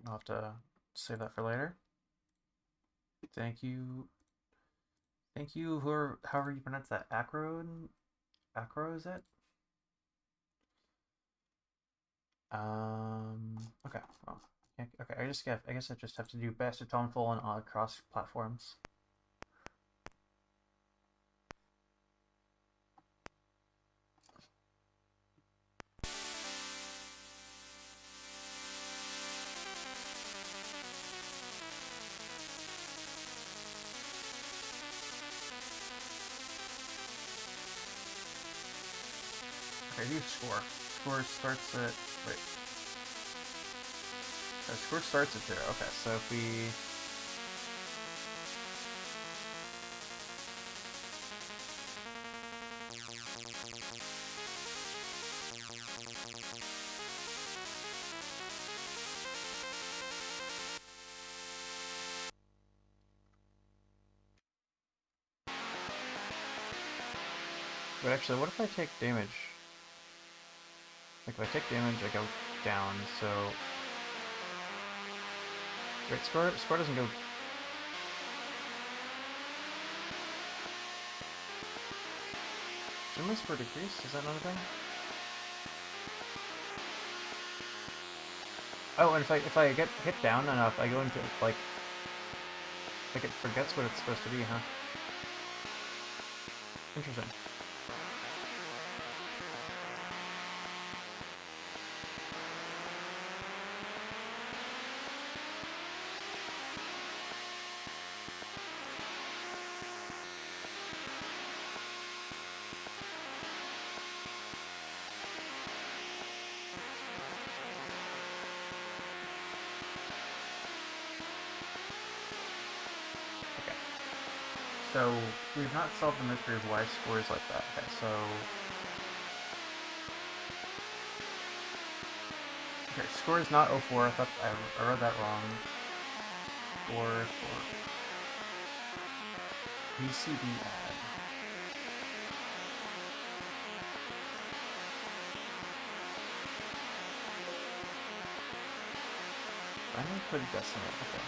I'll have to save that for later. Thank you. Thank you, however you pronounce that. Acro, is it? Okay, well, okay, I guess I just have to do best of Tom Fullen on across platforms. Okay, do score. Score starts at... Wait. Score starts at 0. Okay, so if we... But actually, what if I take damage? Like, if I take damage, I go down, so... Wait, score doesn't go... Shouldn't my score decrease? Is that another thing? Oh, and if I get hit down enough, I go into, like... Like, it forgets what it's supposed to be, huh? Interesting. So, we've not solved the mystery of why score is like that. Okay, so... Okay, score is not 04. I thought I read that wrong. Score for... BCD add. I'm gonna put a decimal, okay.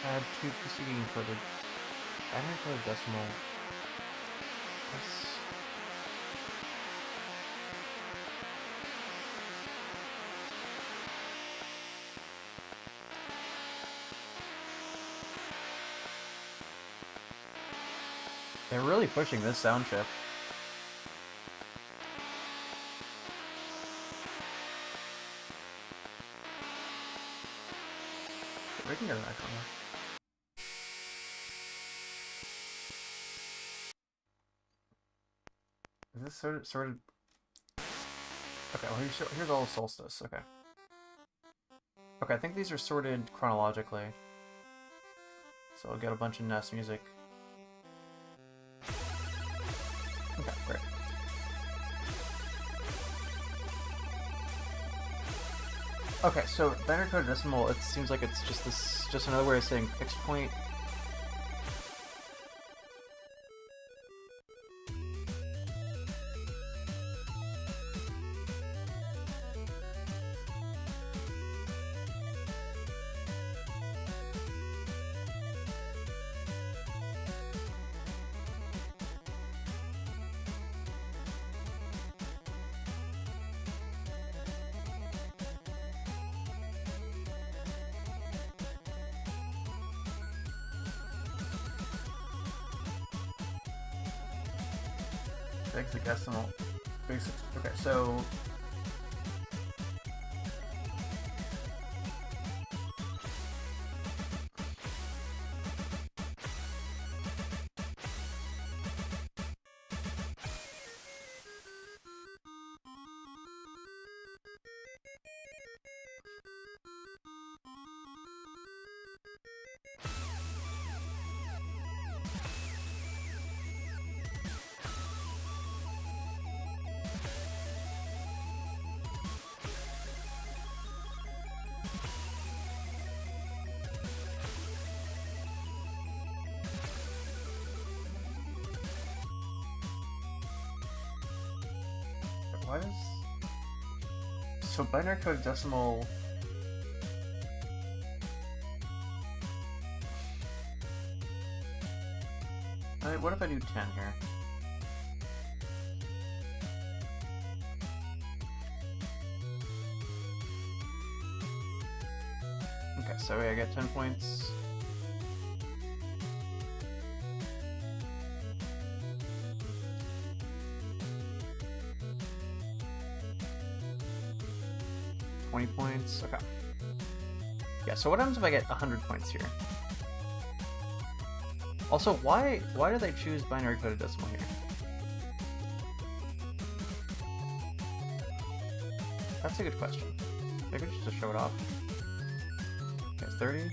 Add 2 PCD encoded. Add an encoded decimal. Yes. They're really pushing this sound chip. We can get an actual one. Is this sorted? Okay, well here's all the solstice. Okay. Okay, I think these are sorted chronologically. So I'll get a bunch of NES music. Okay, great. Okay, so binary code decimal, it seems like it's just another way of saying fixed point. Hexadecimal. Basic. Okay, so what is... So binary code decimal... what if I do 10 here? Okay, so I get 10 points. Points. Okay. Yeah, so what happens if I get 100 points here? Also, why do they choose binary coded decimal here? That's a good question. Maybe just to show it off. Okay, it's 30.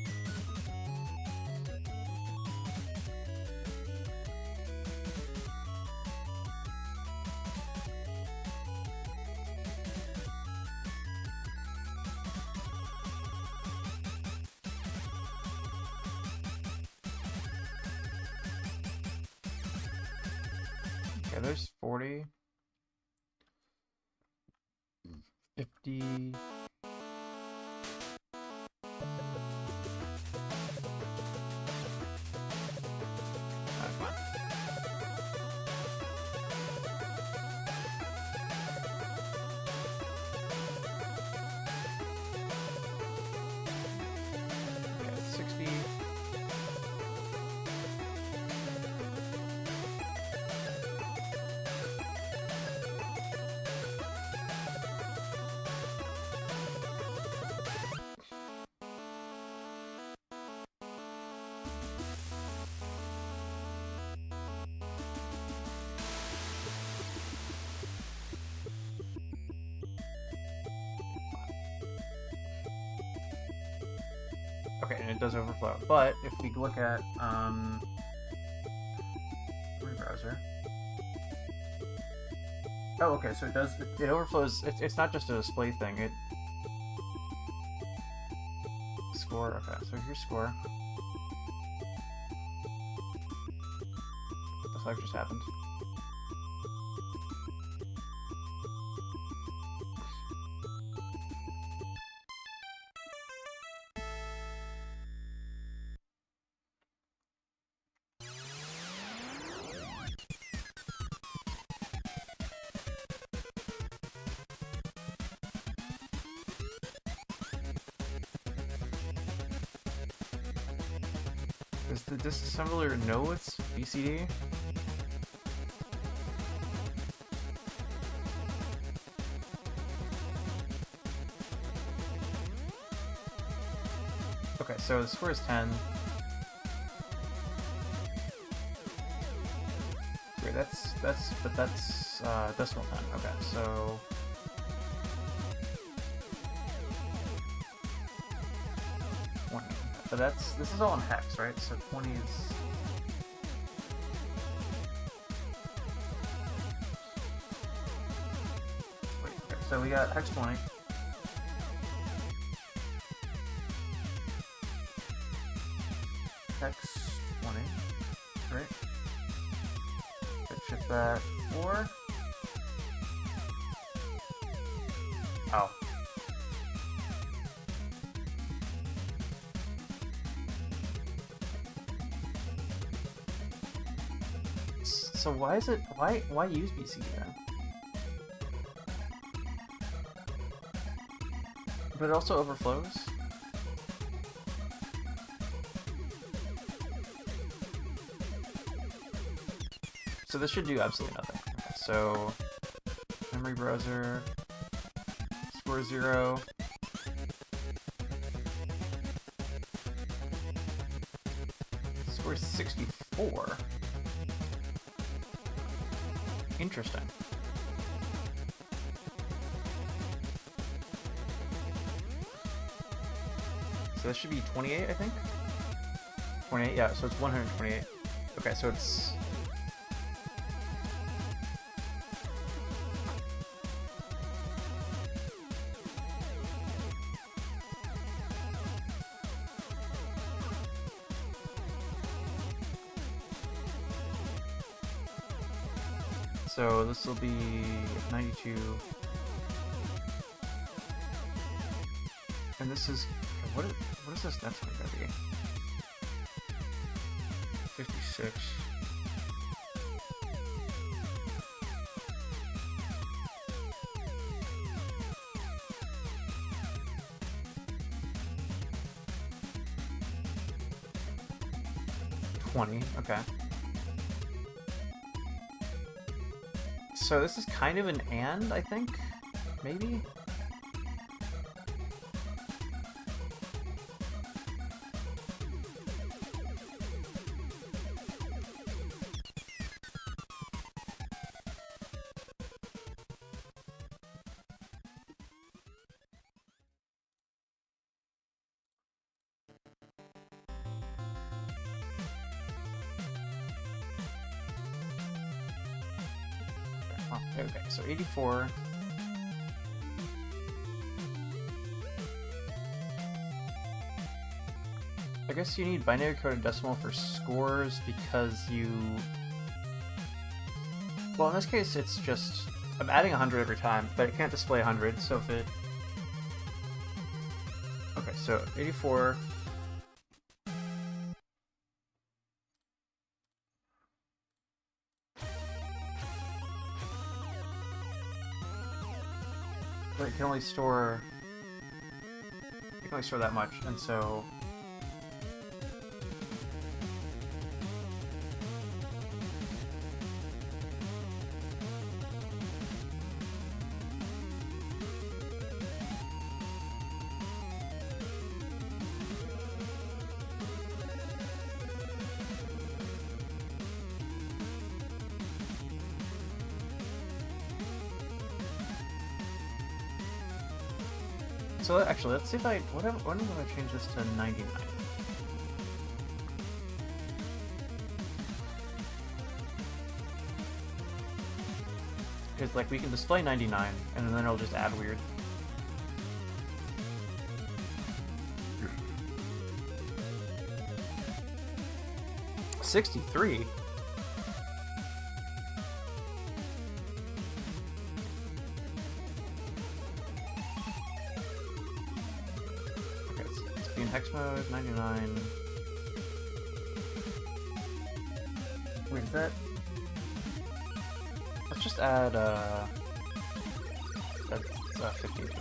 Okay, there's 40. 50. Come on. Okay, 60. Okay, and it does overflow. But if we look at browser. Oh, okay, so it overflows. It's not just a display thing. It score. Okay, so here's score. What the fuck just happened? Does the disassembler know it's BCD? Okay, so the score is 10. Wait, that's decimal 10. Okay, so so this is all in hex, right? So 20 is wait, okay, so we got hex 20. Hex 20. Great. Let's shift that 4. Oh. So why is it why use BCD then? But it also overflows. So this should do absolutely nothing. Okay, so memory browser score 0. Score 64. Interesting. So this should be 28, I think? 28, yeah, so it's 128. Okay, so it's... So this will be 92. And this is what is this next one gonna be? 56. Okay. So this is kind of an and, I think? Maybe? Oh, okay, so 84. I guess you need binary coded decimal for scores because you... Well, in this case, it's just... I'm adding 100 every time, but it can't display 100, so if it... Okay, so 84... But it can only store... You can only store that much, and so... So actually, let's see if I... When am I going to change this to 99? Because, like, we can display 99, and then it'll just add weird. $63? Hex mode, 99. Wait, is that... Let's just add, that's, 15 to it.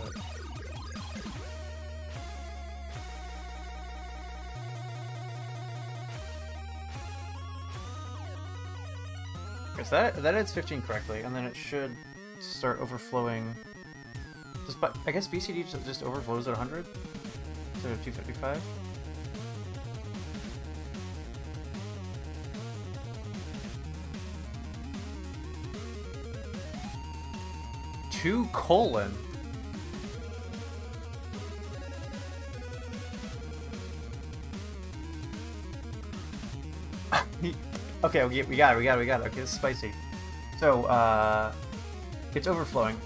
Okay, so that adds 15 correctly, and then it should start overflowing. But I guess BCD just overflows at 100? Instead of 255? Two colon. Okay, we got it. Okay, it's spicy. So, it's overflowing.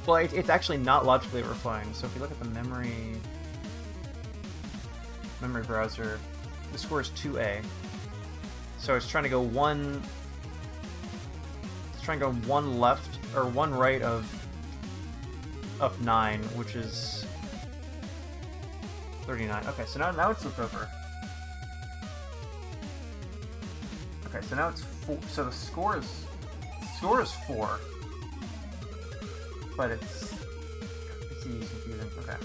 Well, it's actually not logically overflowing. So if you look at the memory browser, the score is 2A. So it's trying to go one left or one right of 9, which is 39. Okay, so now it's looped over. Okay, so now it's 4. So the score is 4. But it's confusing. Okay.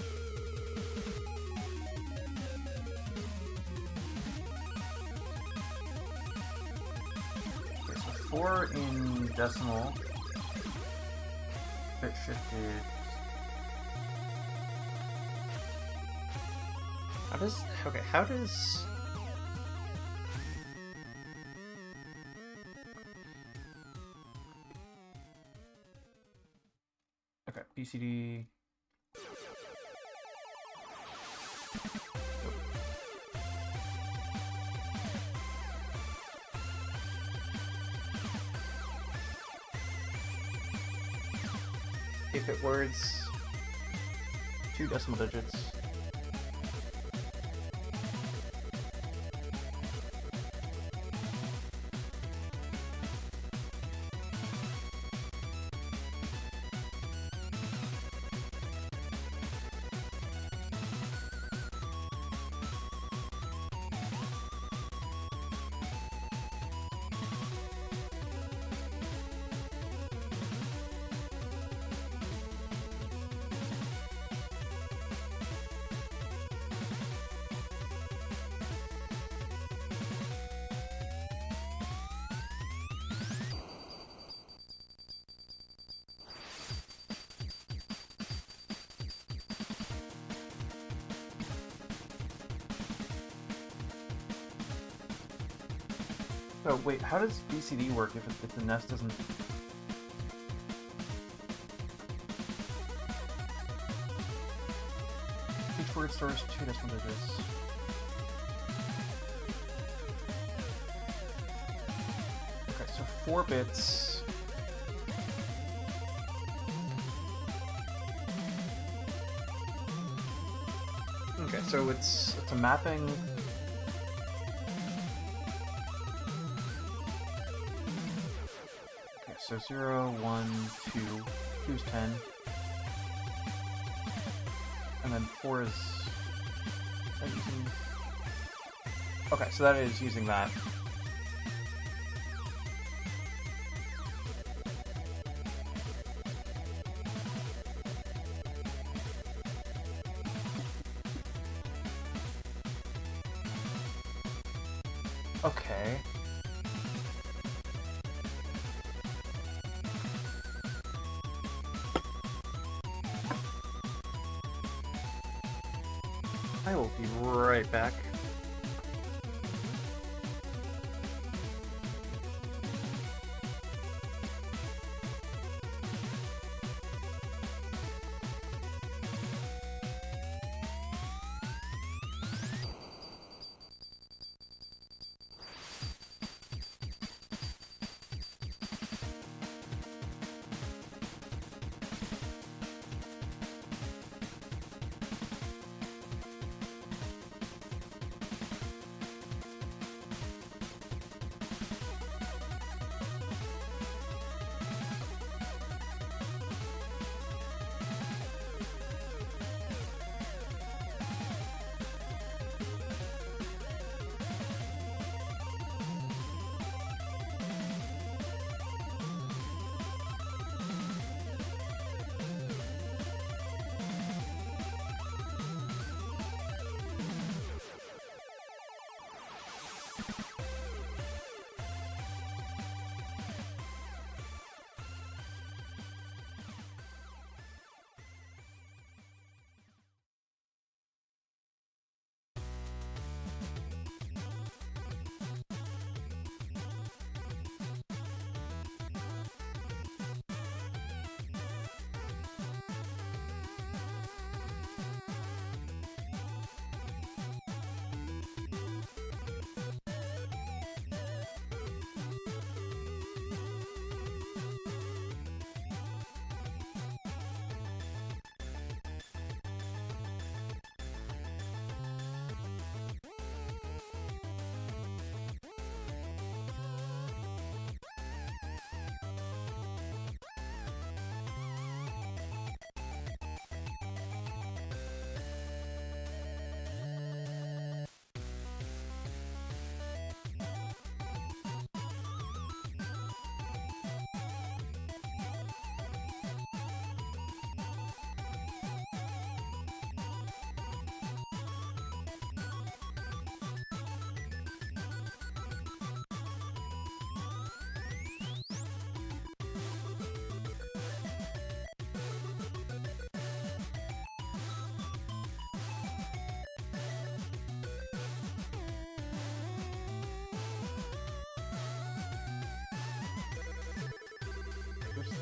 Okay, so 4 in decimal. Bit shifted. How does Okay, BCD. If it words 2 decimal digits. So wait, how does BCD work if the NES doesn't? Each word stores 2 decimal digits. Okay, so 4 bits. Okay, so it's a mapping. Okay, so 0, 1, 2. 2 is 10. And then 4 is that using... Okay, so that is using that. Okay. I will be right back.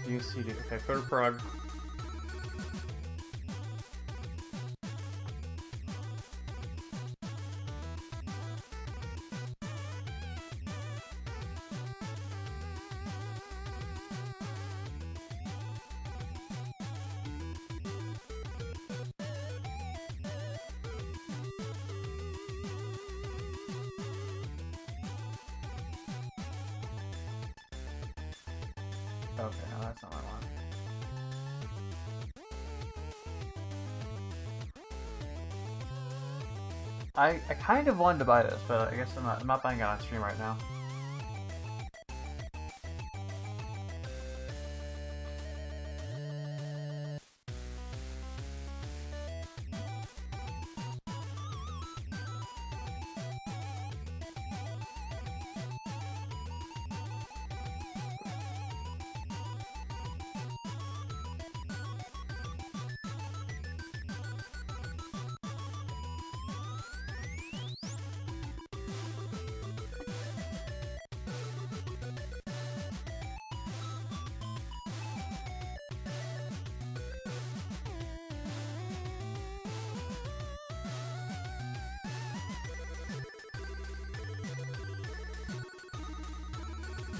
UCD. Okay, photo prod. Okay, no, that's not what I want. I kind of wanted to buy this, but I guess I'm not buying it on stream right now.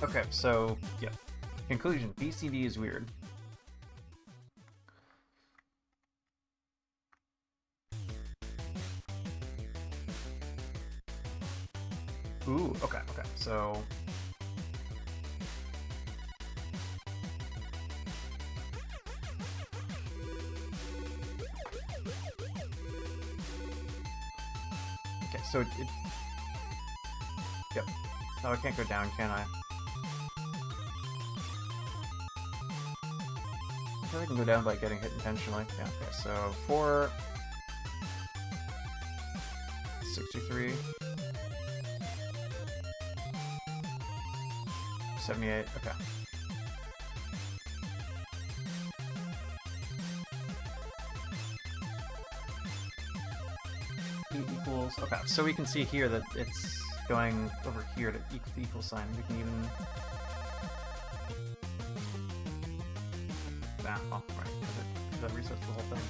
Okay, so, yeah. Conclusion, BCD is weird. Ooh, okay, so... Okay, so it... Yep. Oh, I can't go down, can I? I feel like I can go down by getting hit intentionally. Yeah, okay, so 4... 63... 78, okay. E equals, okay, so we can see here that it's going over here to equal the equal sign. We can even... Ah, oh, right, because that resets the whole thing.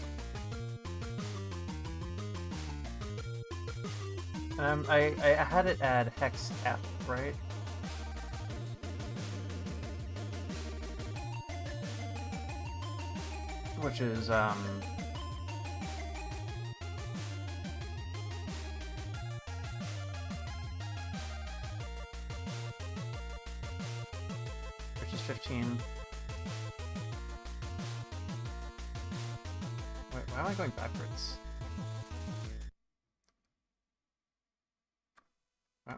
I had it add hex F, right? Which is, which is 15. Wait, why am I going backwards?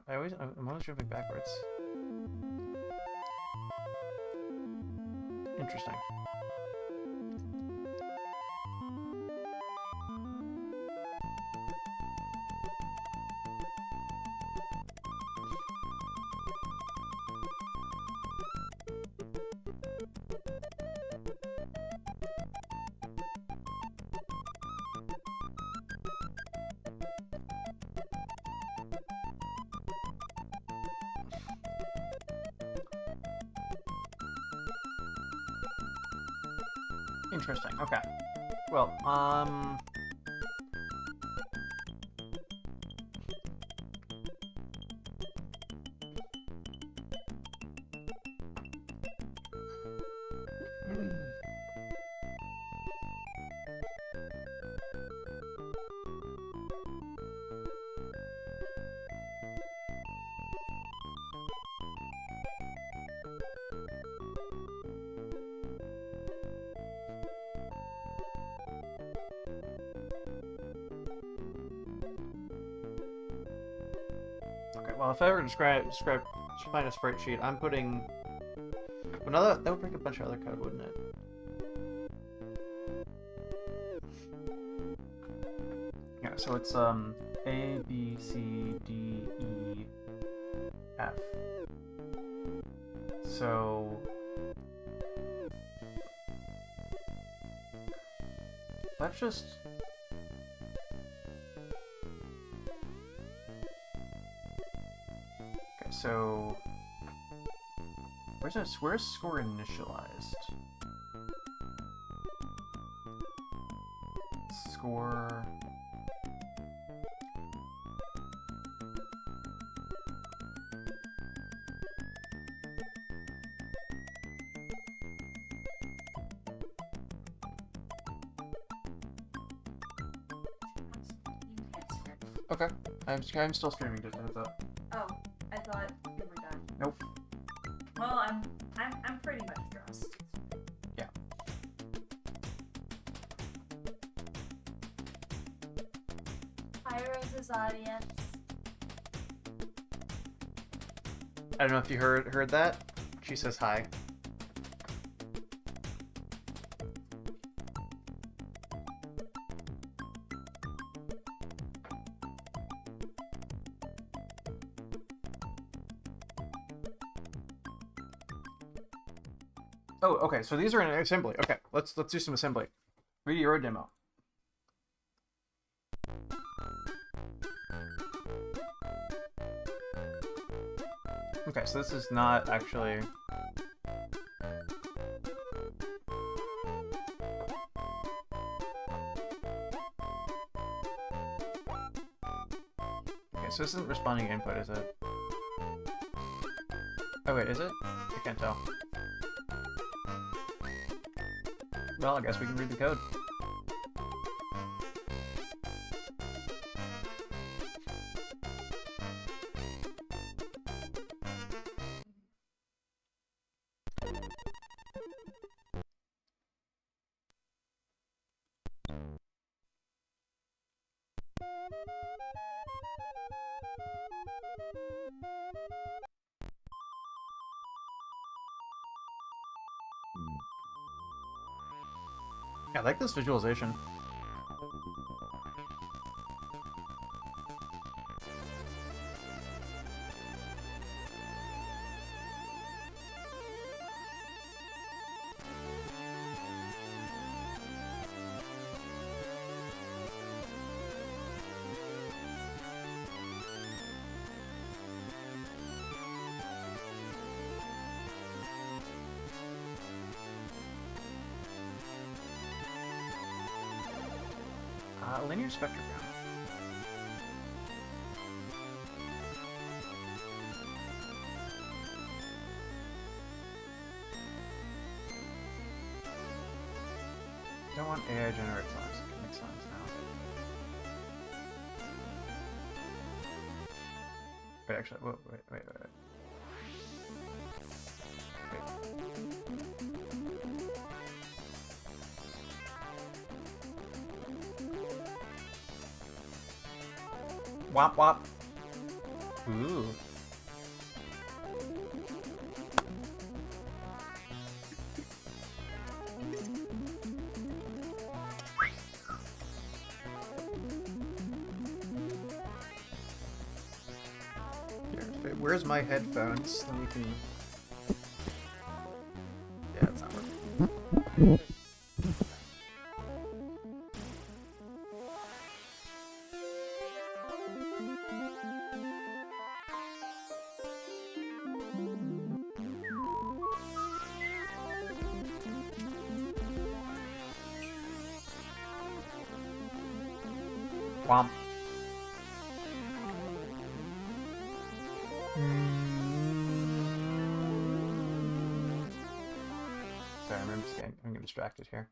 I'm always jumping backwards. Interesting. Interesting. Okay. Well, well, if I were to find a sprite sheet, I'm putting... Well, now that would break a bunch of other code, wouldn't it? Yeah, so it's A, B, C, D, E, F. So... Let's just... So, where's score initialized? Score. Okay, I'm still streaming. Just heads up. Oh, I thought you were done. Nope. Well, I'm pretty much dressed. Yeah. Hi, Rose's audience. I don't know if you heard that. She says hi. Oh, okay. So these are in assembly. Okay, let's do some assembly. 3D road demo. Okay, so this is not actually. Okay, so this isn't responding to input, is it? Oh wait, is it? I can't tell. Well, I guess we can read the code. Yeah, I like this visualization. Linear spectrogram. Don't want AI generate songs. It makes sense now. Wait, actually, wait. Wop wop. Ooh. Here, where's my headphones? Then we can. Yeah, it's not working. Womp. Sorry, I'm just getting distracted here.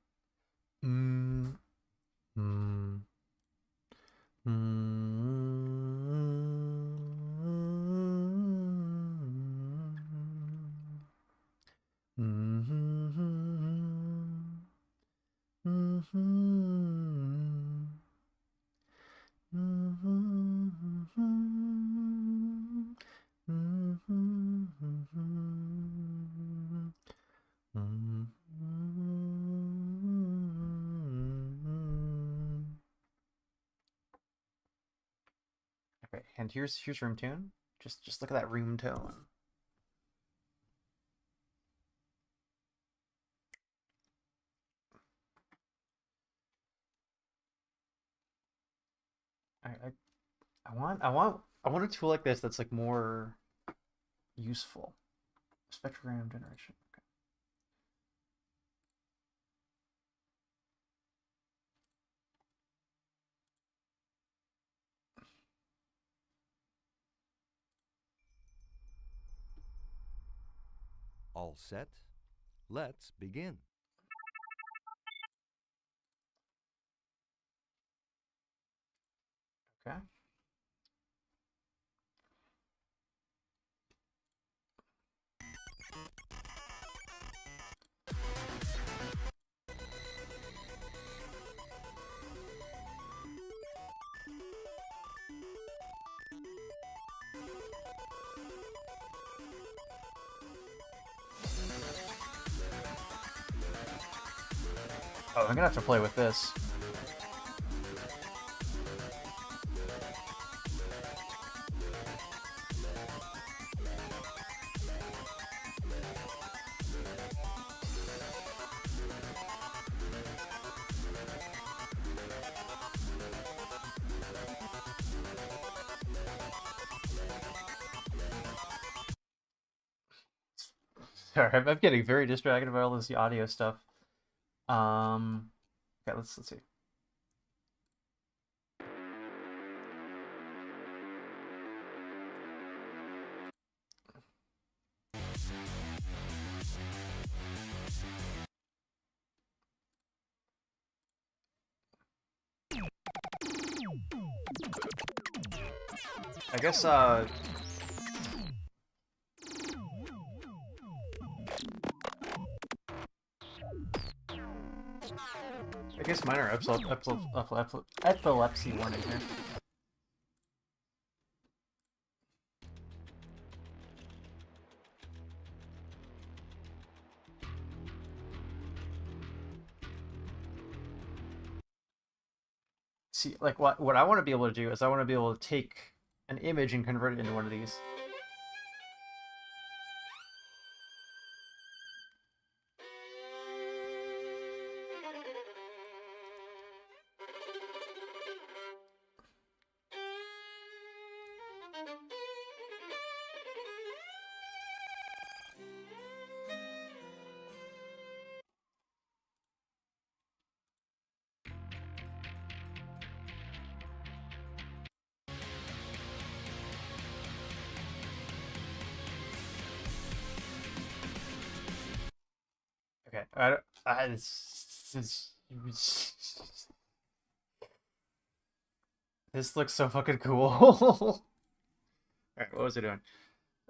Okay, and here's room tune. Just look at that room tone. I want a tool like this that's like more useful. Spectrogram generation. Okay. All set? Let's begin. Okay. Oh, I'm gonna have to play with this. Sorry, I'm getting very distracted by all this audio stuff. Okay, let's see. I guess minor epilepsy warning here. see, like what I want to be able to do is I want to be able to take an image and convert it into one of these. Okay, this looks so fucking cool. All right, what was I doing?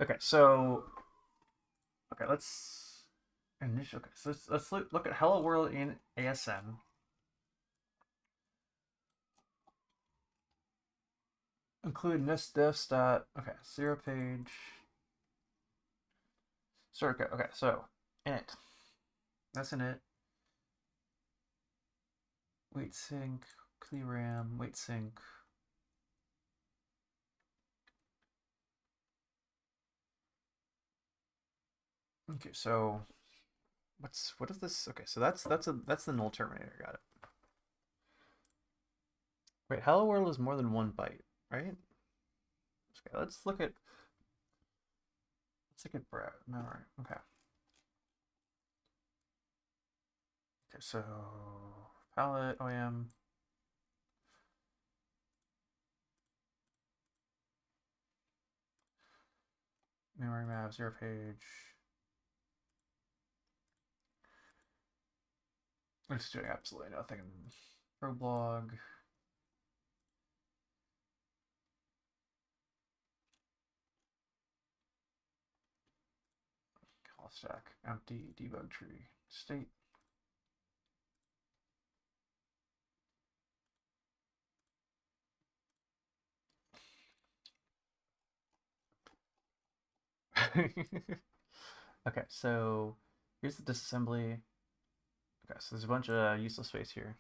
Okay, so let's initial. Okay, so let's look at Hello World in ASM. Include NES dev stat. Okay, 0 page. Circuit. Okay, so init. That's in it. Wait sync, clear RAM, wait sync. Okay, so what is this? Okay, so that's the null terminator. Got it. Wait, Hello World is more than 1 byte, right? Okay, let's look at memory. Okay. Okay, so palette OEM. Memory map, 0 page. It's doing absolutely nothing. Problog. Call stack, empty, debug tree, state. Okay, so here's the disassembly. Okay, so there's a bunch of useless space here.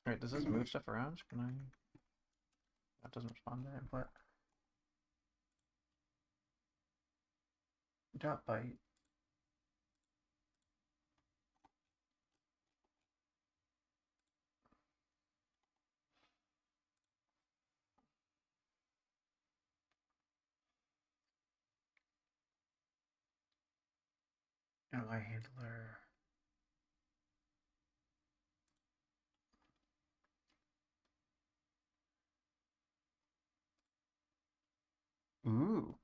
Wait, does this move stuff around? Can I? That doesn't respond to input. Dot byte. MI handler. Ooh.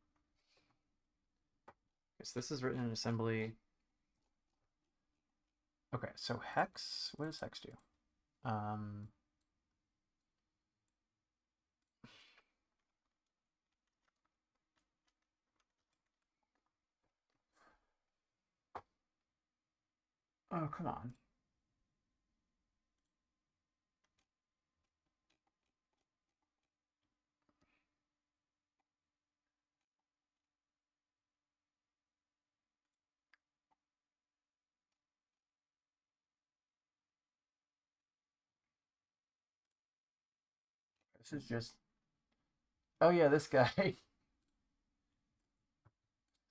Yes, this is written in assembly. Okay, so hex. What does hex do? Um. Oh, come on. This is just. Oh yeah, this guy.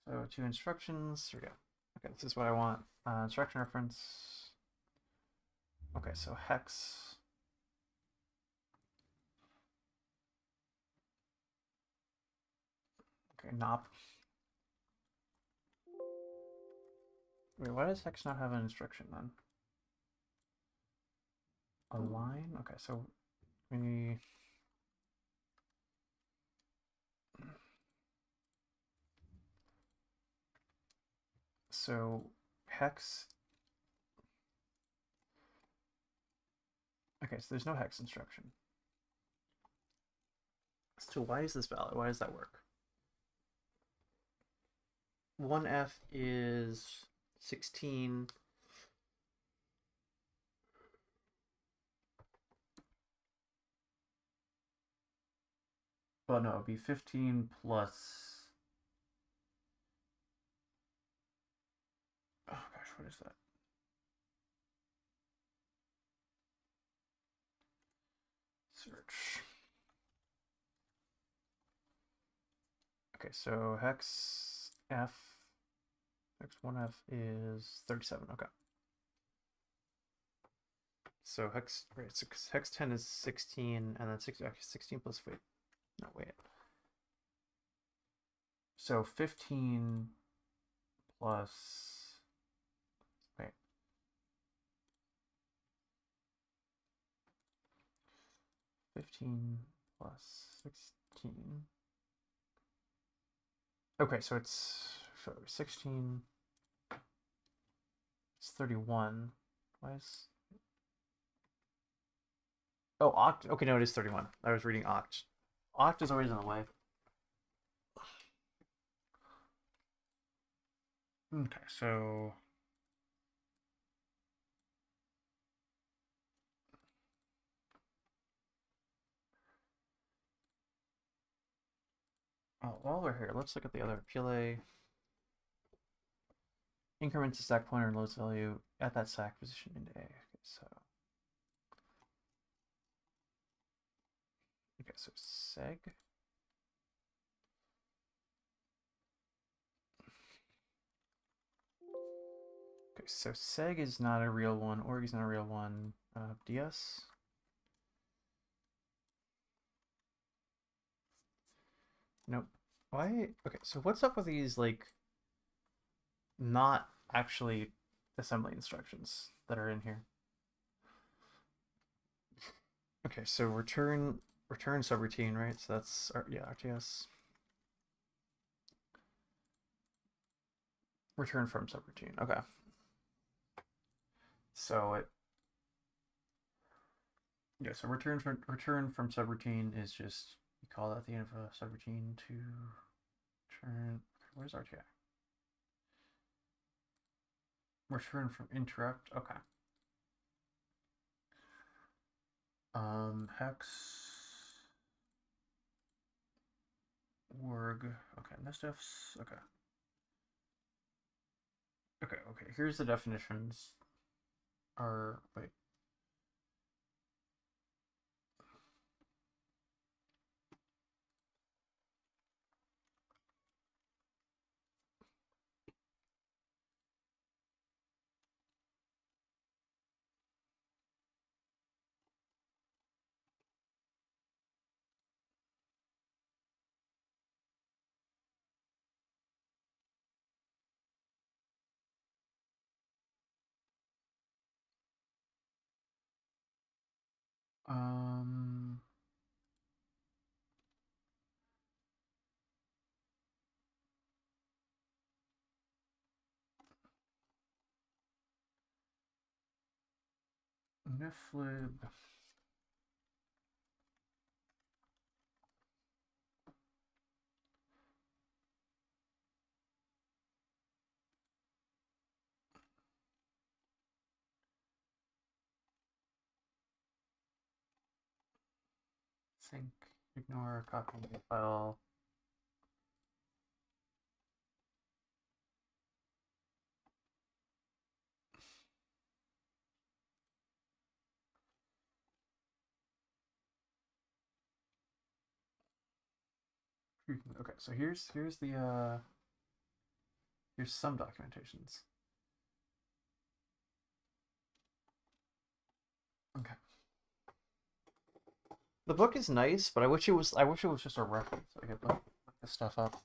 So 2 instructions. Here we go. Okay, this is what I want. Instruction reference. Okay, so hex. Okay, nop. Wait, why does hex not have an instruction then? A line? Okay, so we. So hex. Okay, so there's no hex instruction. So why is this valid? Why does that work? 1F is 16. Well, no, it'd be 15 plus What is that? Search. Okay, so hex F, hex 1F is 37. Okay. So hex, right, so hex 10 is 16, and then 16 plus, wait, no, wait. So 15 plus, wait. 15 plus 16. Okay, so it's 16. It's 31. Why is... Oh, oct. Okay, no, it is 31. I was reading oct. Oct is always in the way. Okay, so... Oh, while we're here, let's look at the other PLA. Increments the stack pointer and loads value at that stack position into A. Okay, so... Okay, so seg. Okay, so seg is not a real one, org is not a real one. DS? Nope. Why? Okay, so what's up with these, like, not actually assembly instructions that are in here? Okay, so return subroutine, right? So that's, yeah, RTS. Return from subroutine. Okay. So it, yeah, so return from subroutine is just, you call that the end of a subroutine to turn. Where's RTI? Return from interrupt. Okay. Hex org. Okay, nestifs. Okay. Okay. Here's the definitions. Are wait. Um. Niflib. Sync. Ignore. Copy the file. Okay, so here's the here's some documentations. Okay. The book is nice, but I wish it was just a reference so I could look this stuff up.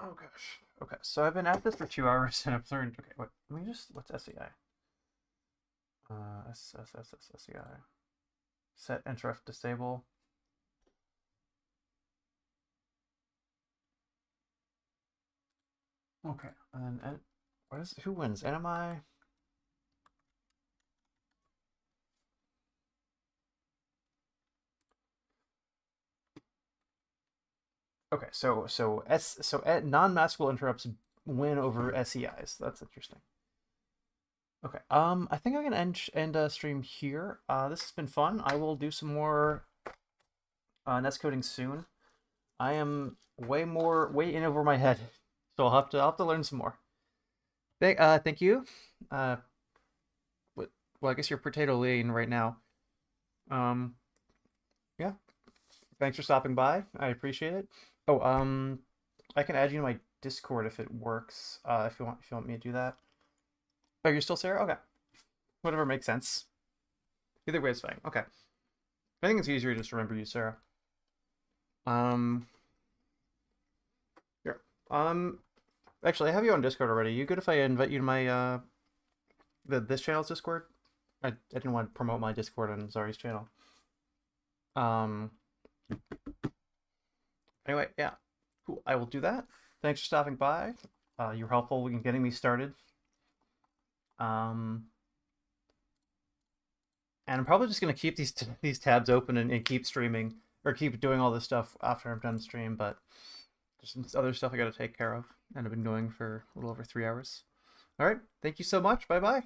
Oh gosh. Okay, so I've been at this for 2 hours and I've learned. Okay, wait. Let me just. What's SEI? SEI. Set interrupt disable. Okay, and then what is who wins? NMI. Okay, so non-maskable interrupts win over SEIs. That's interesting. Okay, I think I'm gonna end stream here. This has been fun. I will do some more NES coding soon. I am way in over my head, so I'll have to learn some more. Thank you. Well, I guess you're Potato Lane right now. Yeah. Thanks for stopping by. I appreciate it. Oh, I can add you to my Discord if it works. If you want me to do that. Oh, you're still Sarah? Okay. Whatever makes sense. Either way is fine. Okay. I think it's easier to just remember you, Sarah. Here. Actually, I have you on Discord already. You good if I invite you to my this channel's Discord? I didn't want to promote my Discord on Zari's channel. Anyway, yeah. Cool. I will do that. Thanks for stopping by. You're helpful in getting me started. And I'm probably just gonna keep these tabs open and keep streaming or keep doing all this stuff after I'm done stream, but there's some other stuff I gotta take care of, and I've been going for a little over 3 hours. All right, thank you so much. Bye bye.